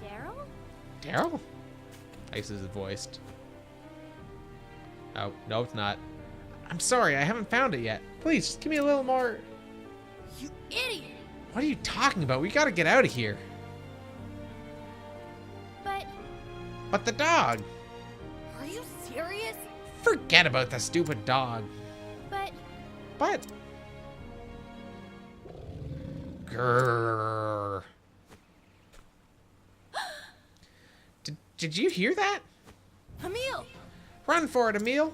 Daryl? Daryl? Ice is voiced. Oh, no, it's not. I'm sorry, I haven't found it yet. Please, just give me a little more... You idiot! What are you talking about? We gotta get out of here. But the dog! Are you serious? Forget about the stupid dog. But... Grrr. Did you hear that? Emil! Run for it, Emil!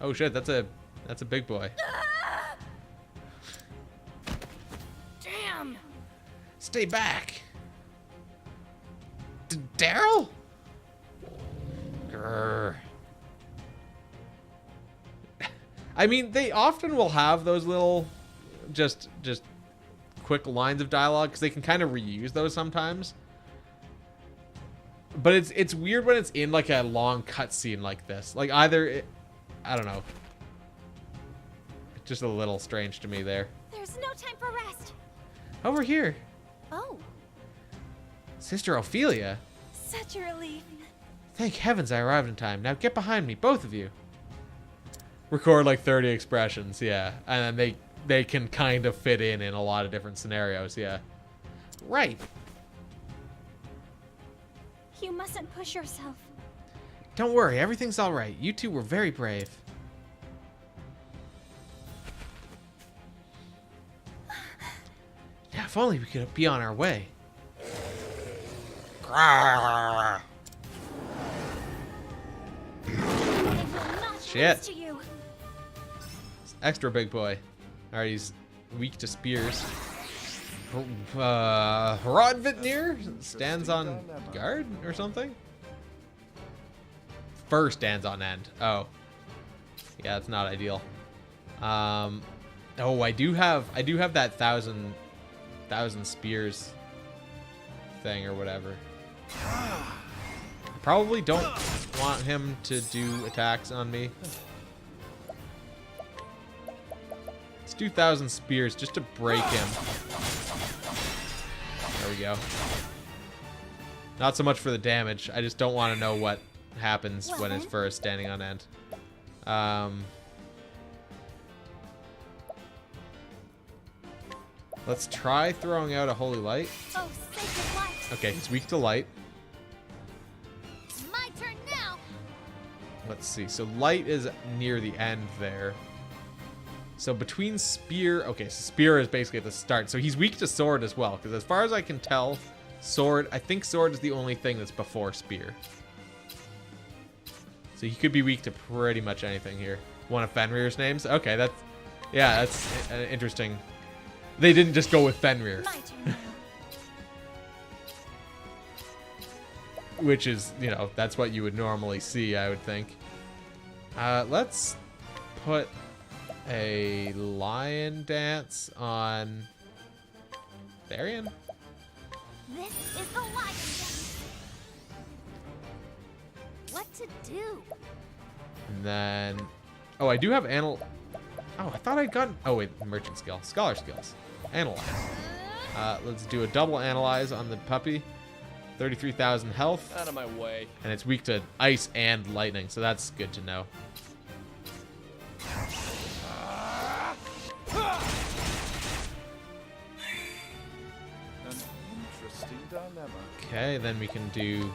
Oh shit, that's a big boy. Damn! Stay back. Daryl? Grrr. I mean, they often will have those little just quick lines of dialogue because they can kind of reuse those sometimes. But it's weird when it's in like a long cutscene like this. Like either I don't know. It's just a little strange to me there. There's no time for rest. Over here. Oh. Sister Ophelia. Such a relief. Thank heavens I arrived in time. Now get behind me, both of you. Record like 30 expressions, yeah. And then they can kind of fit in a lot of different scenarios, yeah. Right. You mustn't push yourself. Don't worry, everything's all right. You two were very brave. Now, if only we could be on our way. Shit. To you. Extra big boy. Alright, he's weak to spears. Rodvitnir stands on guard or something? Fur stands on end. Oh. Yeah, that's not ideal. Oh, I do have that thousand spears thing or whatever. I probably don't want him to do attacks on me. Let's do 1,000 spears just to break him. There we go. Not so much for the damage. I just don't want to know what happens Well when his then. fur is standing on end. Let's try throwing out a holy light. Oh, sacred light. Okay, he's weak to light. My turn now. Let's see. So light is near the end there. So between spear... Okay, so spear is basically at the start. So he's weak to sword as well. Because as far as I can tell, sword... I think sword is the only thing that's before spear. So he could be weak to pretty much anything here. One of Fenrir's names? Okay, that's... Yeah, that's interesting. They didn't just go with Fenrir. My turn now. Which is, you know, that's what you would normally see, I would think. Let's put a lion dance on Therian. This is the lion dance. What to do? And then... Oh, I do have Oh, I thought I'd gotten... Oh, wait, merchant skill. Scholar skills. Analyze. Let's do a double analyze on the puppy. 33,000 health. Out of my way. And it's weak to ice and lightning, so that's good to know. An interesting dilemma. Okay, then we can do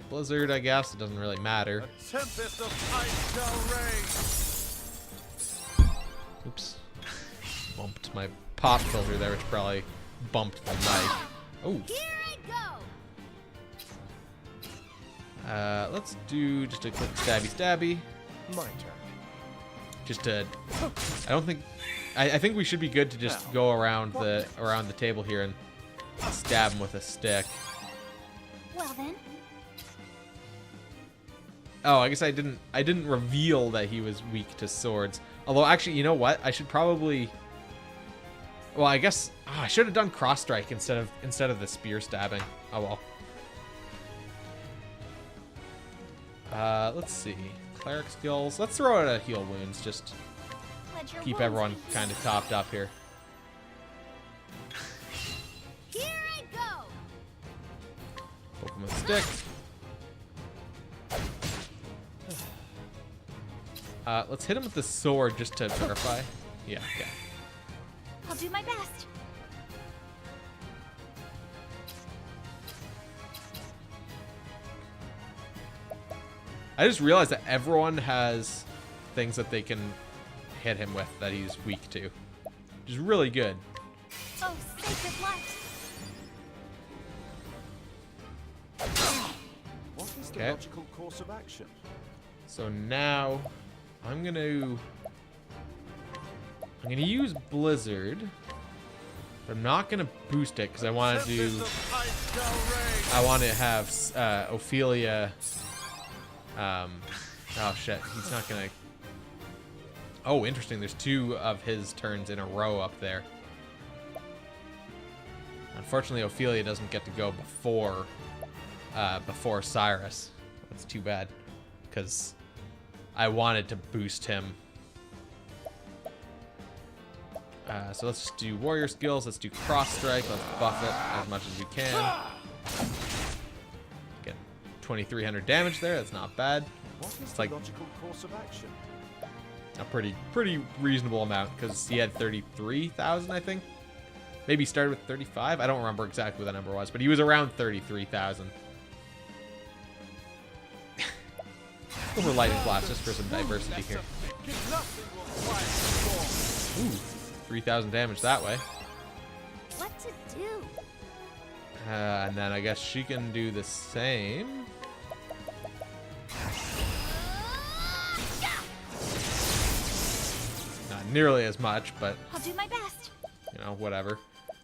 Blizzard, I guess. It doesn't really matter. A tempest of ice shall rage. Oops. Bumped my pop filter there, which probably bumped the knife. Oh. Here I go. Let's do just a quick stabby. My turn. Just to... I don't think... I think we should be good to just go around the table here and stab him with a stick. Well then. Oh, I guess I didn't reveal that he was weak to swords. Although, actually, you know what? I should probably... Well, I guess... Oh, I should have done cross strike instead of the spear stabbing. Oh, well. Let's see. Cleric skills. Let's throw out a heal wounds. Just Let your keep wounds everyone be kind of topped up here. Here I go. Poke him with a stick. Let's hit him with the sword just to verify. Yeah, okay. I'll do my best. I just realized that everyone has things that they can hit him with that he's weak to. Which is really good. Oh, sacred light. What is the Okay. logical course of action? So now I'm gonna use Blizzard. But I'm not gonna boost it because I want to do. I want to have Ophelia. Oh shit, he's not gonna. Oh, interesting. There's 2 of his turns in a row up there. Unfortunately, Ophelia doesn't get to go before Cyrus. That's too bad, because I wanted to boost him. So let's just do warrior skills. Let's do cross strike. Let's buff it as much as we can. Get 2,300 damage there. That's not bad. What is It's the like logical course of action? a pretty reasonable amount because he had 33,000, I think. Maybe he started with 35. I don't remember exactly what the number was, but he was around 33,000. Over lightning blast just for some diversity here. Ooh, 3,000 damage that way. What to do? And then I guess she can do the same. Not nearly as much, but I'll do my best. you know, whatever.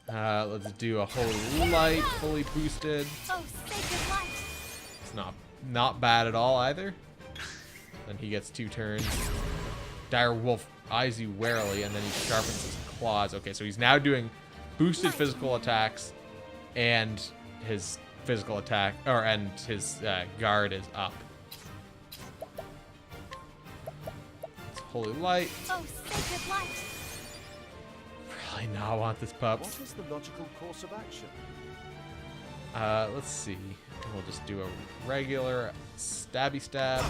Let's do a holy light, fully boosted. Oh, sacred light. It's not bad at all either. Then he gets 2 turns. Dire Wolf eyes you warily, and then he sharpens his claws. Okay, so he's now doing boosted physical attacks, and his physical attack, and his guard is up. It's holy light. Oh, sacred light. Probably not want this pup. What is the logical course of action? Let's see. We'll just do a regular stabby stab.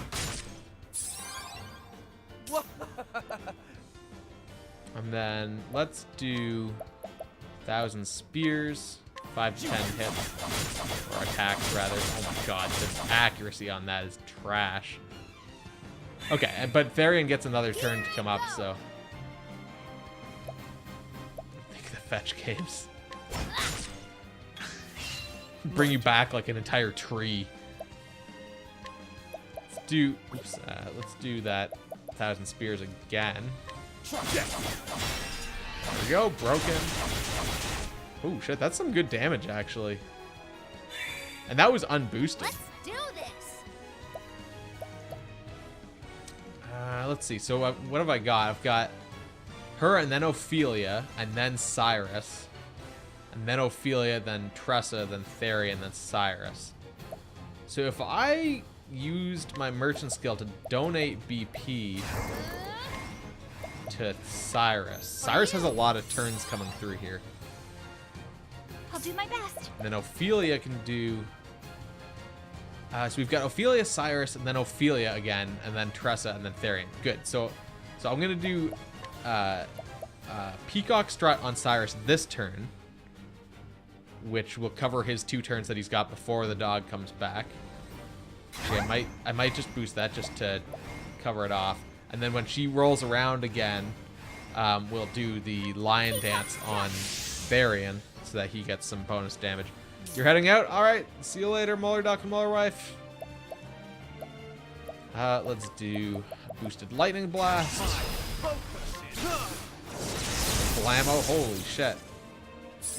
And then let's do 1,000 spears, 5 to 10 hits, or attacks rather. Oh my god, the accuracy on that is trash. Okay, but Therian gets another turn to come up, so I think the fetch caves bring you back like an entire tree. Let's do that 1,000 spears again. There we go, broken. Oh shit, that's some good damage actually. And that was unboosted. Let's do this. Let's see. So what have I got? I've got her and then Ophelia and then Cyrus. And then Ophelia, then Tressa, then Therian, then Cyrus. So if I used my merchant skill to donate BP to Cyrus. Cyrus has a lot of turns coming through here. I'll do my best. And then Ophelia can do... so we've got Ophelia, Cyrus, and then Ophelia again, and then Tressa, and then Therian. Good. So I'm going to do Peacock Strut on Cyrus this turn, which will cover his 2 turns that he's got before the dog comes back. Actually, I might just boost that just to cover it off. And then when she rolls around again, we'll do the lion dance on Therian so that he gets some bonus damage. You're heading out? Alright, see you later, Muller Duck and Muller Wife. Let's do boosted lightning blast. Blammo, holy shit.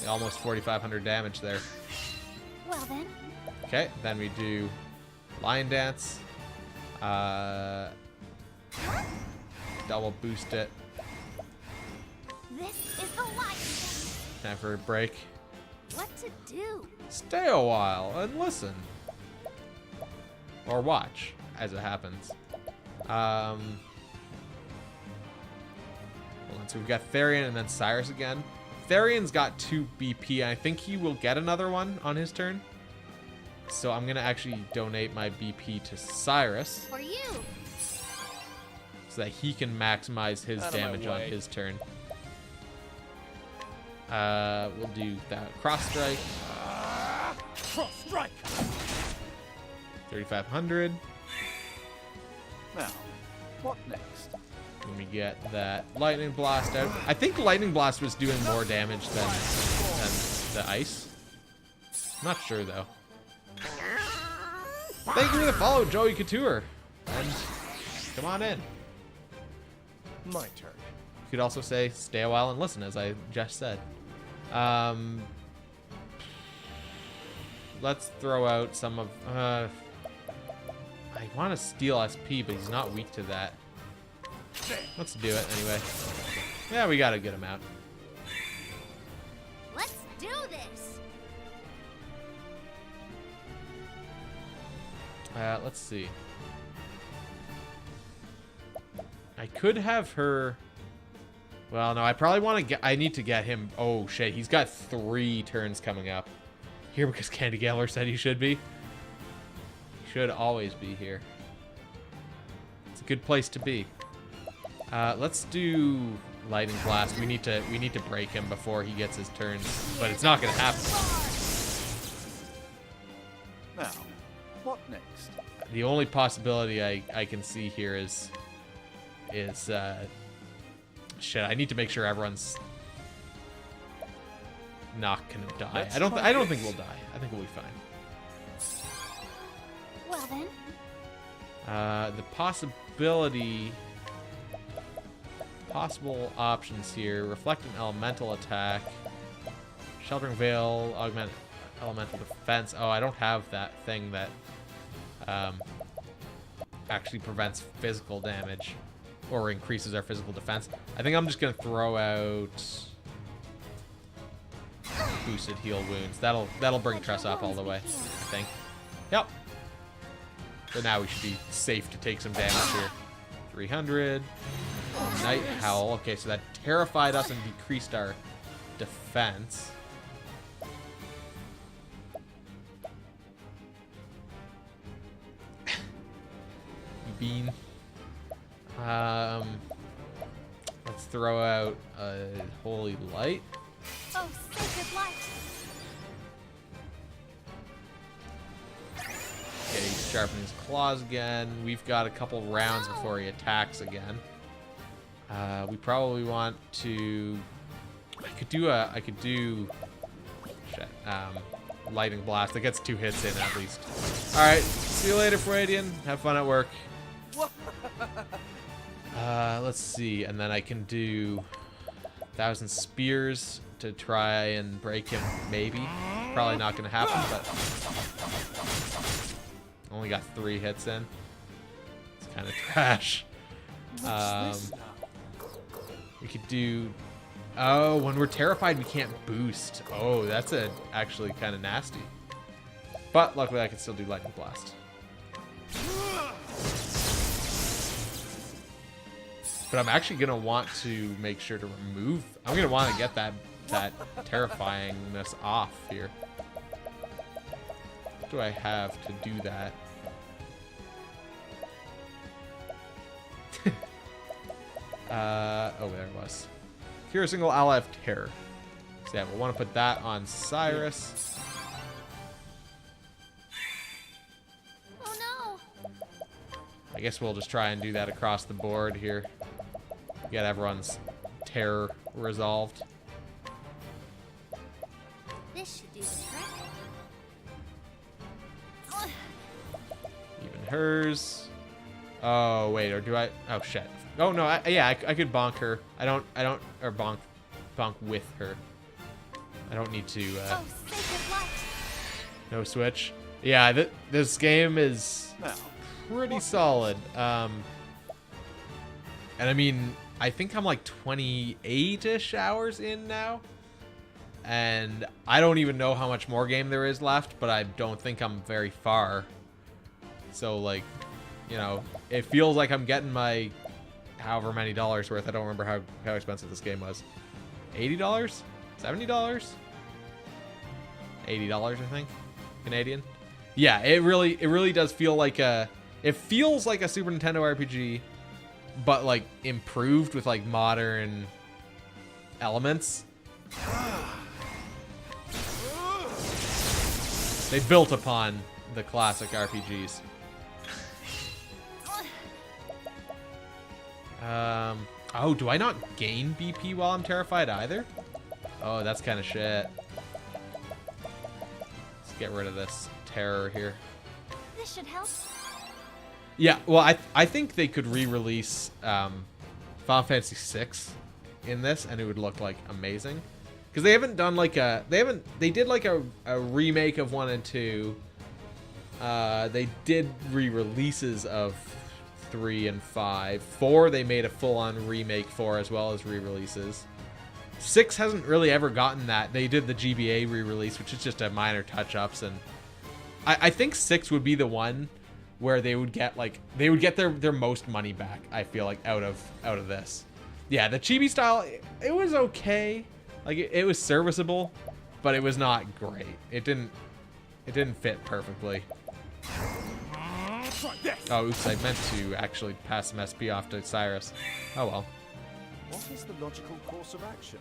Almost 4,500 damage there. Well then. Okay, then we do lion dance. Double boost it. This is the light. Time for a break. What to do? Stay a while and listen. Or watch, as it happens. Hold on, so we've got Therian and then Cyrus again. Therian's got 2 BP, and I think he will get another one on his turn. So I'm going to actually donate my BP to Cyrus. For you. So that he can maximize his damage on his turn. We'll do that cross strike. Cross strike. 3,500. Now, what next? Let me get that lightning blast out. I think lightning blast was doing more damage than the ice. I'm not sure though. Thank you for the follow, Joey Couture. And come on in. My turn. You could also say stay a while and listen, as I just said. Let's throw out some of... I want to steal SP, but he's not weak to that. Let's do it anyway. Yeah, we got a good amount. Let's do this. Let's see. I could have her... Well, no, I probably want to get... I need to get him... Oh, shit. He's got 3 turns coming up. Here because Candy Gambler said he should be. He should always be here. It's a good place to be. Let's do Lightning Blast. We need to break him before he gets his turns. But it's not going to happen. Now, what next? The only possibility I can see here is shit. I need to make sure everyone's not gonna die. I don't think we'll die. I think we'll be fine. Well then. The possible options here: reflect an elemental attack, sheltering veil, augment elemental defense. Oh, I don't have that thing that actually prevents physical damage or increases our physical defense. I think I'm just gonna throw out boosted heal wounds. That'll bring Tress up all the way, I think. Yep. So now we should be safe to take some damage here. 300. Night Howl. Okay, so that terrified us and decreased our defense. bean. Let's throw out a holy light. Oh, sacred light. Okay, he's sharpening his claws again. We've got a couple rounds before he attacks again. We probably want to. I could do. Shit. Lightning blast. That gets 2 hits in at least. All right. See you later, Fradian. Have fun at work. Let's see, and then I can do 1,000 spears to try and break him. Maybe. Probably not gonna happen, but only got 3 hits in. It's kind of trash. We could do. Oh, when we're terrified, we can't boost. Oh, that's actually kind of nasty. But luckily, I can still do lightning blast. But I'm actually gonna want to make sure to remove. I'm gonna want to get that terrifyingness off here. What do I have to do that? Oh, there it was. Cure a single ally of terror. So yeah, we'll want to put that on Cyrus. Oh no! I guess we'll just try and do that across the board here. Get everyone's terror resolved. This should do the trick. Even hers. Oh wait, or do I? Oh shit. Oh no, I could bonk her. I don't, or bonk with her. I don't need to. Oh, sacred light. No switch. Yeah, this game is pretty solid. And I mean, I think I'm like 28-ish hours in now. And I don't even know how much more game there is left, but I don't think I'm very far. So like, you know, it feels like I'm getting my however many dollars worth. I don't remember how expensive this game was. $80? $70? $80, I think. Canadian. Yeah, it really does feel like it feels like a Super Nintendo RPG, but like improved with like modern elements. They built upon the classic RPGs. Oh, do I not gain BP while I'm terrified either? Oh, that's kind of shit. Let's get rid of this terror here. This should help. Yeah, well, I think they could re-release Final Fantasy VI in this, and it would look like amazing. Because they haven't done like they did like a remake of 1 and 2. They did re-releases of 3 and 5. 4, they made a full-on remake for, as well as re-releases. 6 hasn't really ever gotten that. They did the GBA re-release, which is just a minor touch-ups, and I think 6 would be the one where they would get their most money back. I feel like out of this. Yeah, the chibi style, it was okay. Like it was serviceable, but it was not great. It didn't fit perfectly. Oh, oops, I meant to actually pass some SP off to Cyrus. Oh well. What is the logical course of action?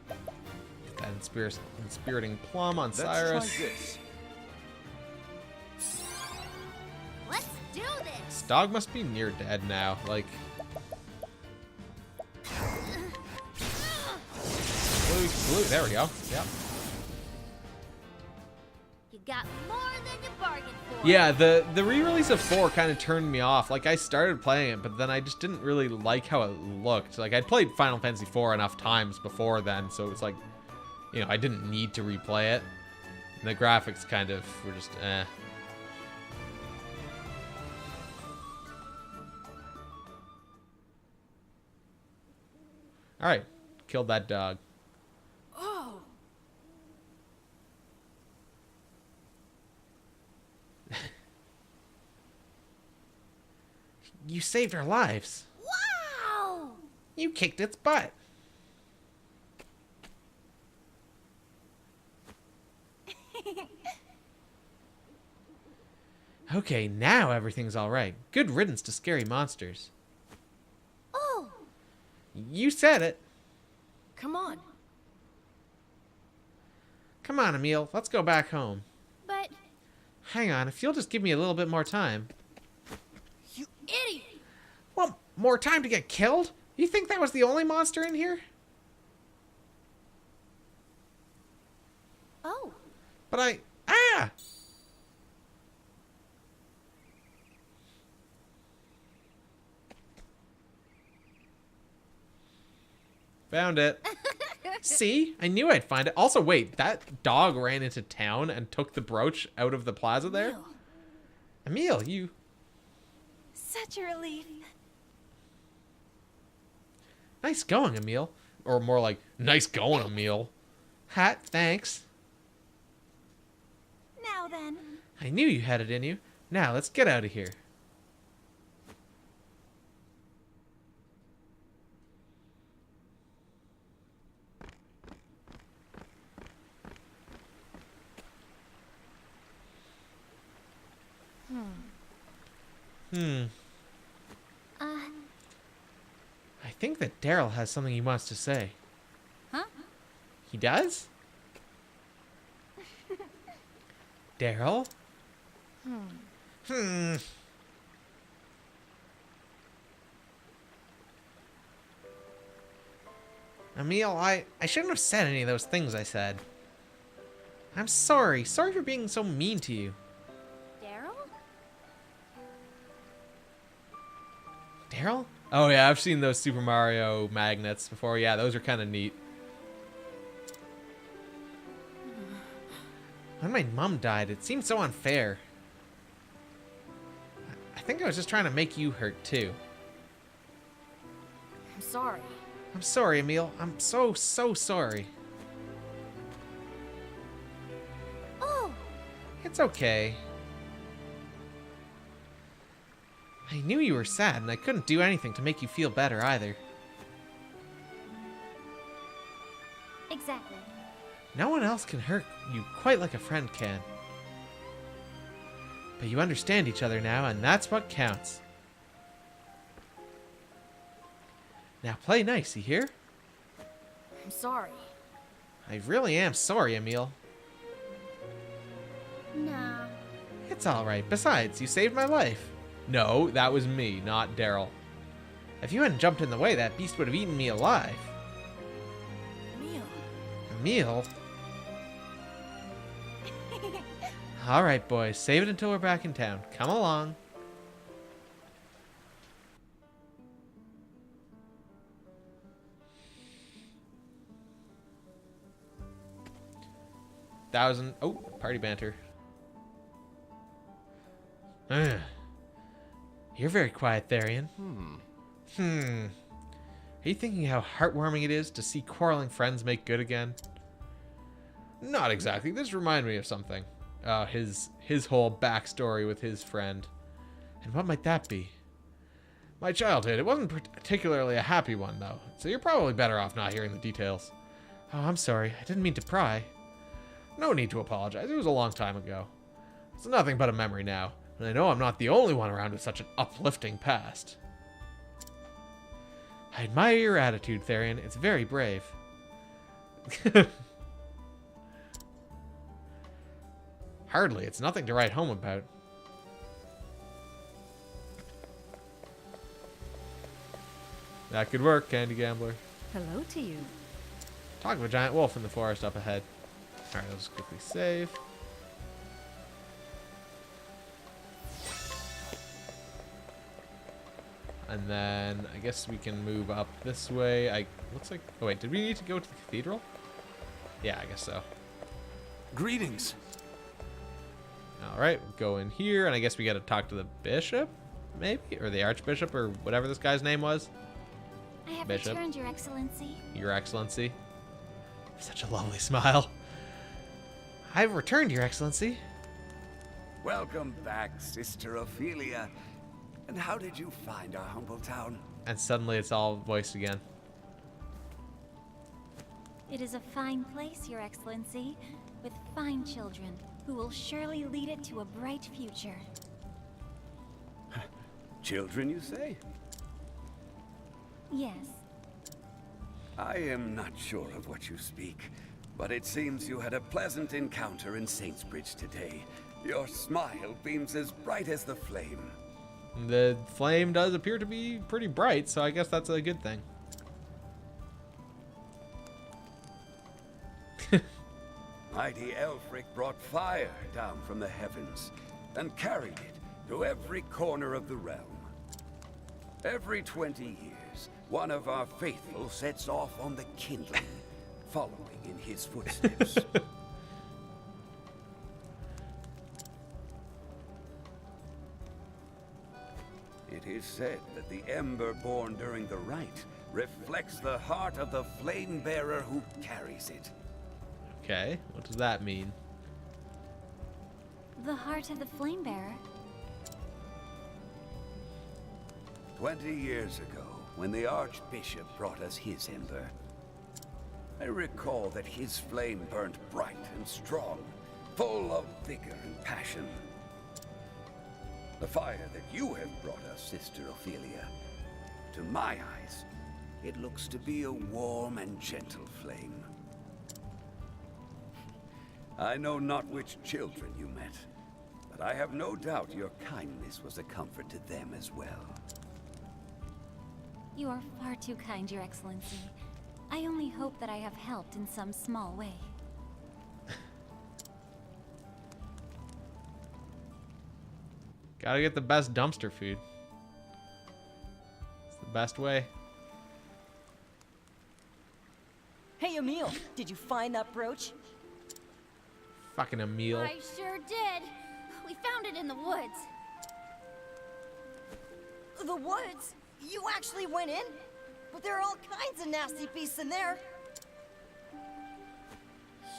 Get that inspiriting plum on Cyrus. Let's try this. Let's do this. This dog must be near dead now. Like. Blue, there we go. Yep. You got more than you bargained for. Yeah, the re-release of 4 kind of turned me off. Like, I started playing it, but then I just didn't really like how it looked. Like, I'd played Final Fantasy 4 enough times before then, so it's like, you know, I didn't need to replay it. And the graphics kind of were just, eh. Alright, killed that dog. Oh, You saved our lives. Wow! You kicked its butt. Okay, now everything's alright. Good riddance to scary monsters. Oh, You said it. come on. Come on, Emil. Let's go back home. But Hang on, if you'll just give me a little bit more time. You idiot! Well, more time to get killed? You think that was the only monster in here? oh, But Ah! Found it. See? I knew I'd find it. Also, wait, that dog ran into town and took the brooch out of the plaza there? Emil, you... such a relief. Nice going, Emil. Or more like, nice going, Emil. Hat, thanks. Now then. I knew you had it in you. Now, let's get out of here. I think that Daryl has something he wants to say. Huh? He does? Daryl? Emil, I shouldn't have said any of those things I said. I'm sorry. Sorry for being so mean to you. Daryl? Daryl? Oh yeah, I've seen those Super Mario magnets before. Yeah, those are kind of neat. When my mom died, it seemed so unfair. I think I was just trying to make you hurt too. I'm sorry. I'm sorry, Emil. I'm so sorry. Oh, It's okay. I knew you were sad, and I couldn't do anything to make you feel better either. exactly. No one else can hurt you quite like a friend can. But you understand each other now, and that's what counts. Now play nice, you hear? I'm sorry. I really am sorry, Emil. Nah. It's alright. Besides, you saved my life. No, that was me, not Daryl. If you hadn't jumped in the way, that beast would have eaten me alive. Emil. Emil? Alright, boys. Save it until we're back in town. Come along. Oh, party banter. Ugh. You're very quiet, Therian. Are you thinking how heartwarming it is to see quarreling friends make good again? Not exactly. This reminded me of something. His whole backstory with his friend. And what might that be? My childhood. It wasn't particularly a happy one, though. So you're probably better off not hearing the details. Oh, I'm sorry. I didn't mean to pry. No need to apologize. It was a long time ago. It's nothing but a memory now. And I know I'm not the only one around with such an uplifting past. I admire your attitude, Therian. It's very brave. Hardly. It's nothing to write home about. That could work, Candy Gambler. Hello to you. Talk of a giant wolf in the forest up ahead. Alright, let's quickly save. And then I guess we can move up this way. Looks like... Oh wait, did we need to go to the cathedral? Yeah, I guess so. Greetings. Alright, we'll go in here, and I guess we gotta talk to the bishop? Maybe? Or the archbishop, or whatever this guy's name was. I have Bishop. returned, Your Excellency. Your Excellency. Such a lovely smile. I've returned, Your Excellency. Welcome back, Sister Ophelia. And how did you find our humble town? And suddenly it's all voiced again. It is a fine place, Your Excellency, with fine children who will surely lead it to a bright future. Children, you say? Yes. I am not sure of what you speak, but it seems you had a pleasant encounter in Saintsbridge today. Your smile beams as bright as the flame. The flame does appear to be pretty bright, so I guess that's a good thing. Mighty Elfric brought fire down from the heavens and carried it to every corner of the realm. Every 20 years, one of our faithful sets off on the kindling, following in his footsteps. It is said that the ember born during the rite reflects the heart of the flame bearer who carries it. Okay, what does that mean? The heart of the flame bearer. 20 years ago, when the Archbishop brought us his ember, I recall that his flame burned bright and strong, full of vigor and passion. The fire that you have brought us, Sister Ophelia, to my eyes, it looks to be a warm and gentle flame. I know not which children you met, but I have no doubt your kindness was a comfort to them as well. You are far too kind, Your Excellency. I only hope that I have helped in some small way. Gotta get the best dumpster food. It's the best way. Hey, Emil, did you find that brooch? Fucking Emil. I sure did. We found it in the woods. The woods? You actually went in? But there are all kinds of nasty beasts in there.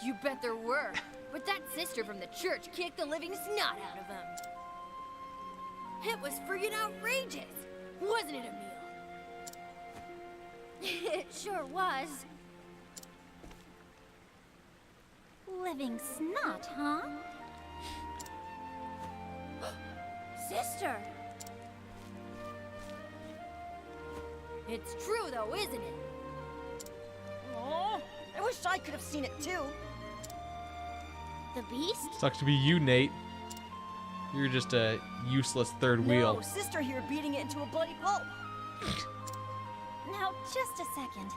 You bet there were. But that sister from the church kicked the living snot out of them. It was friggin' outrageous, wasn't it, Emil? It sure was. Living snot, huh? Sister! It's true though, isn't it? Aw, I wish I could have seen it too. The beast? Sucks to be you, Nate. You're just a useless third wheel. No, Sister here beating it into a bloody pulp. Now, just a second.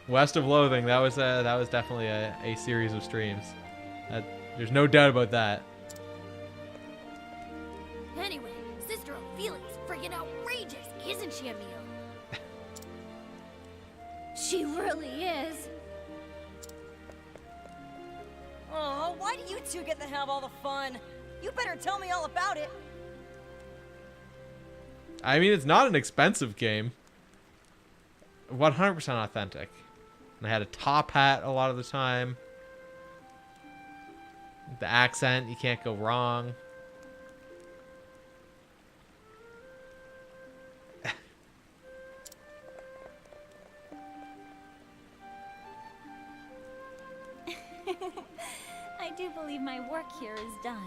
West of Loathing, that was definitely a series of streams. There's no doubt about that. Anyway, Sister Ophelia's friggin' outrageous, isn't she, Emil? She really is. Oh, why do you two get to have all the fun? You better tell me all about it. I mean, it's not an expensive game. 100% authentic. And I had a top hat a lot of the time. The accent, you can't go wrong. I do believe my work here is done.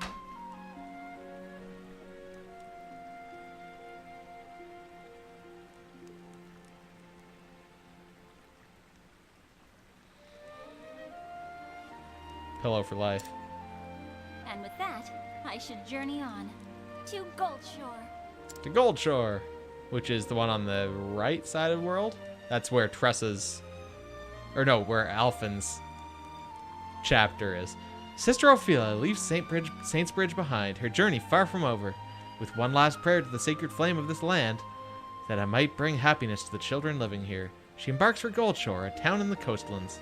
Pillow for life. And with that, I should journey on to Goldshore. To Goldshore, which is the one on the right side of the world. That's where Tressa's, or no, where Alphen's chapter is. Sister Ophelia leaves Saintsbridge behind, her journey far from over, with one last prayer to the sacred flame of this land, that I might bring happiness to the children living here. She embarks for Goldshore, a town in the coastlands.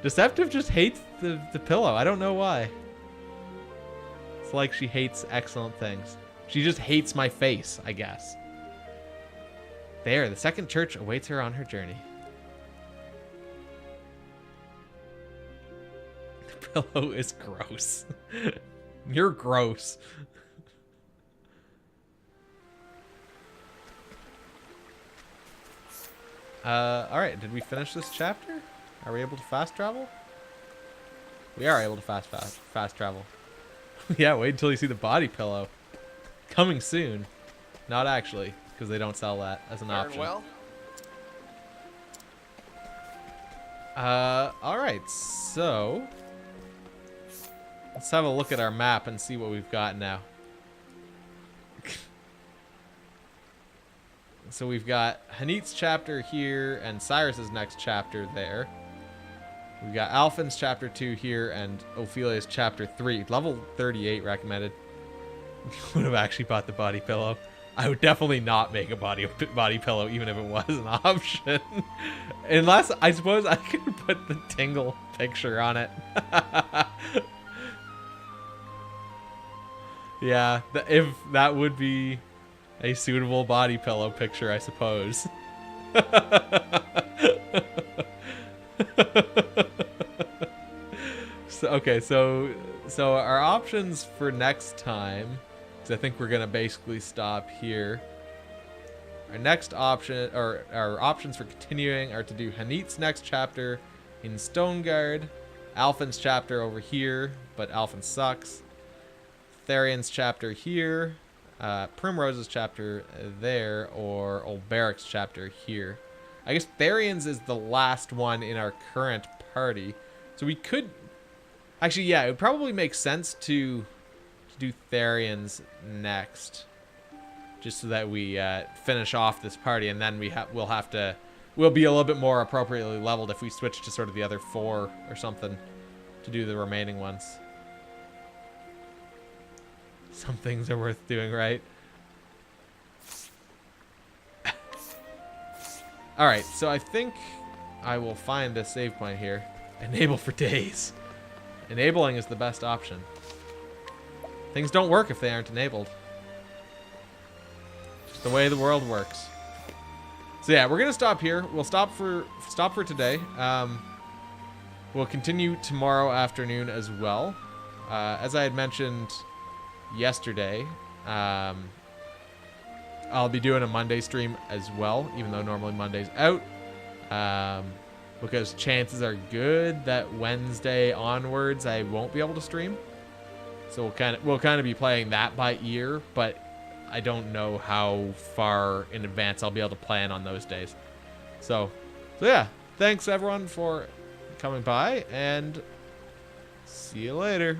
Deceptive just hates the pillow. I don't know why. It's like she hates excellent things. She just hates my face, I guess. There, the second church awaits her on her journey. The pillow is gross. You're gross. Alright, did we finish this chapter? Are we able to fast travel? We are able to fast travel. Yeah, wait until you see the body pillow. Coming soon. Not actually, because they don't sell that as an option. Well? Alright, so let's have a look at our map and see what we've got now. So we've got Hanit's chapter here and Cyrus's next chapter there. We've got Alphen's chapter 2 here and Ophelia's chapter 3. Level 38 recommended. Would have actually bought the body pillow. I would definitely not make a body pillow even if it was an option. Unless, I suppose I could put the Tingle picture on it. Yeah, if that would be a suitable body pillow picture, I suppose. So our options for next time, because I think we're gonna basically stop here. Our next option, or our options for continuing, are to do Hanit's next chapter in Stoneguard, Alphen's chapter over here, but Alphen sucks, Therian's chapter here, Primrose's chapter there, or Old Barrack's chapter here. I guess Therian's is the last one in our current party, so we could actually, yeah, it would probably make sense to do Therian's next, just so that we finish off this party, and then we'll be a little bit more appropriately leveled if we switch to sort of the other 4 or something to do the remaining ones. Some things are worth doing, right? Alright, so I think I will find a save point here. Enable for days. Enabling is the best option. Things don't work if they aren't enabled. Just the way the world works. So yeah, we're gonna stop here. We'll stop for today. We'll continue tomorrow afternoon as well. As I had mentioned yesterday, I'll be doing a Monday stream as well, even though normally Monday's out, because chances are good that Wednesday onwards I won't be able to stream. So we'll kind of be playing that by ear, but I don't know how far in advance I'll be able to plan on those days. So yeah, thanks everyone for coming by, and see you later.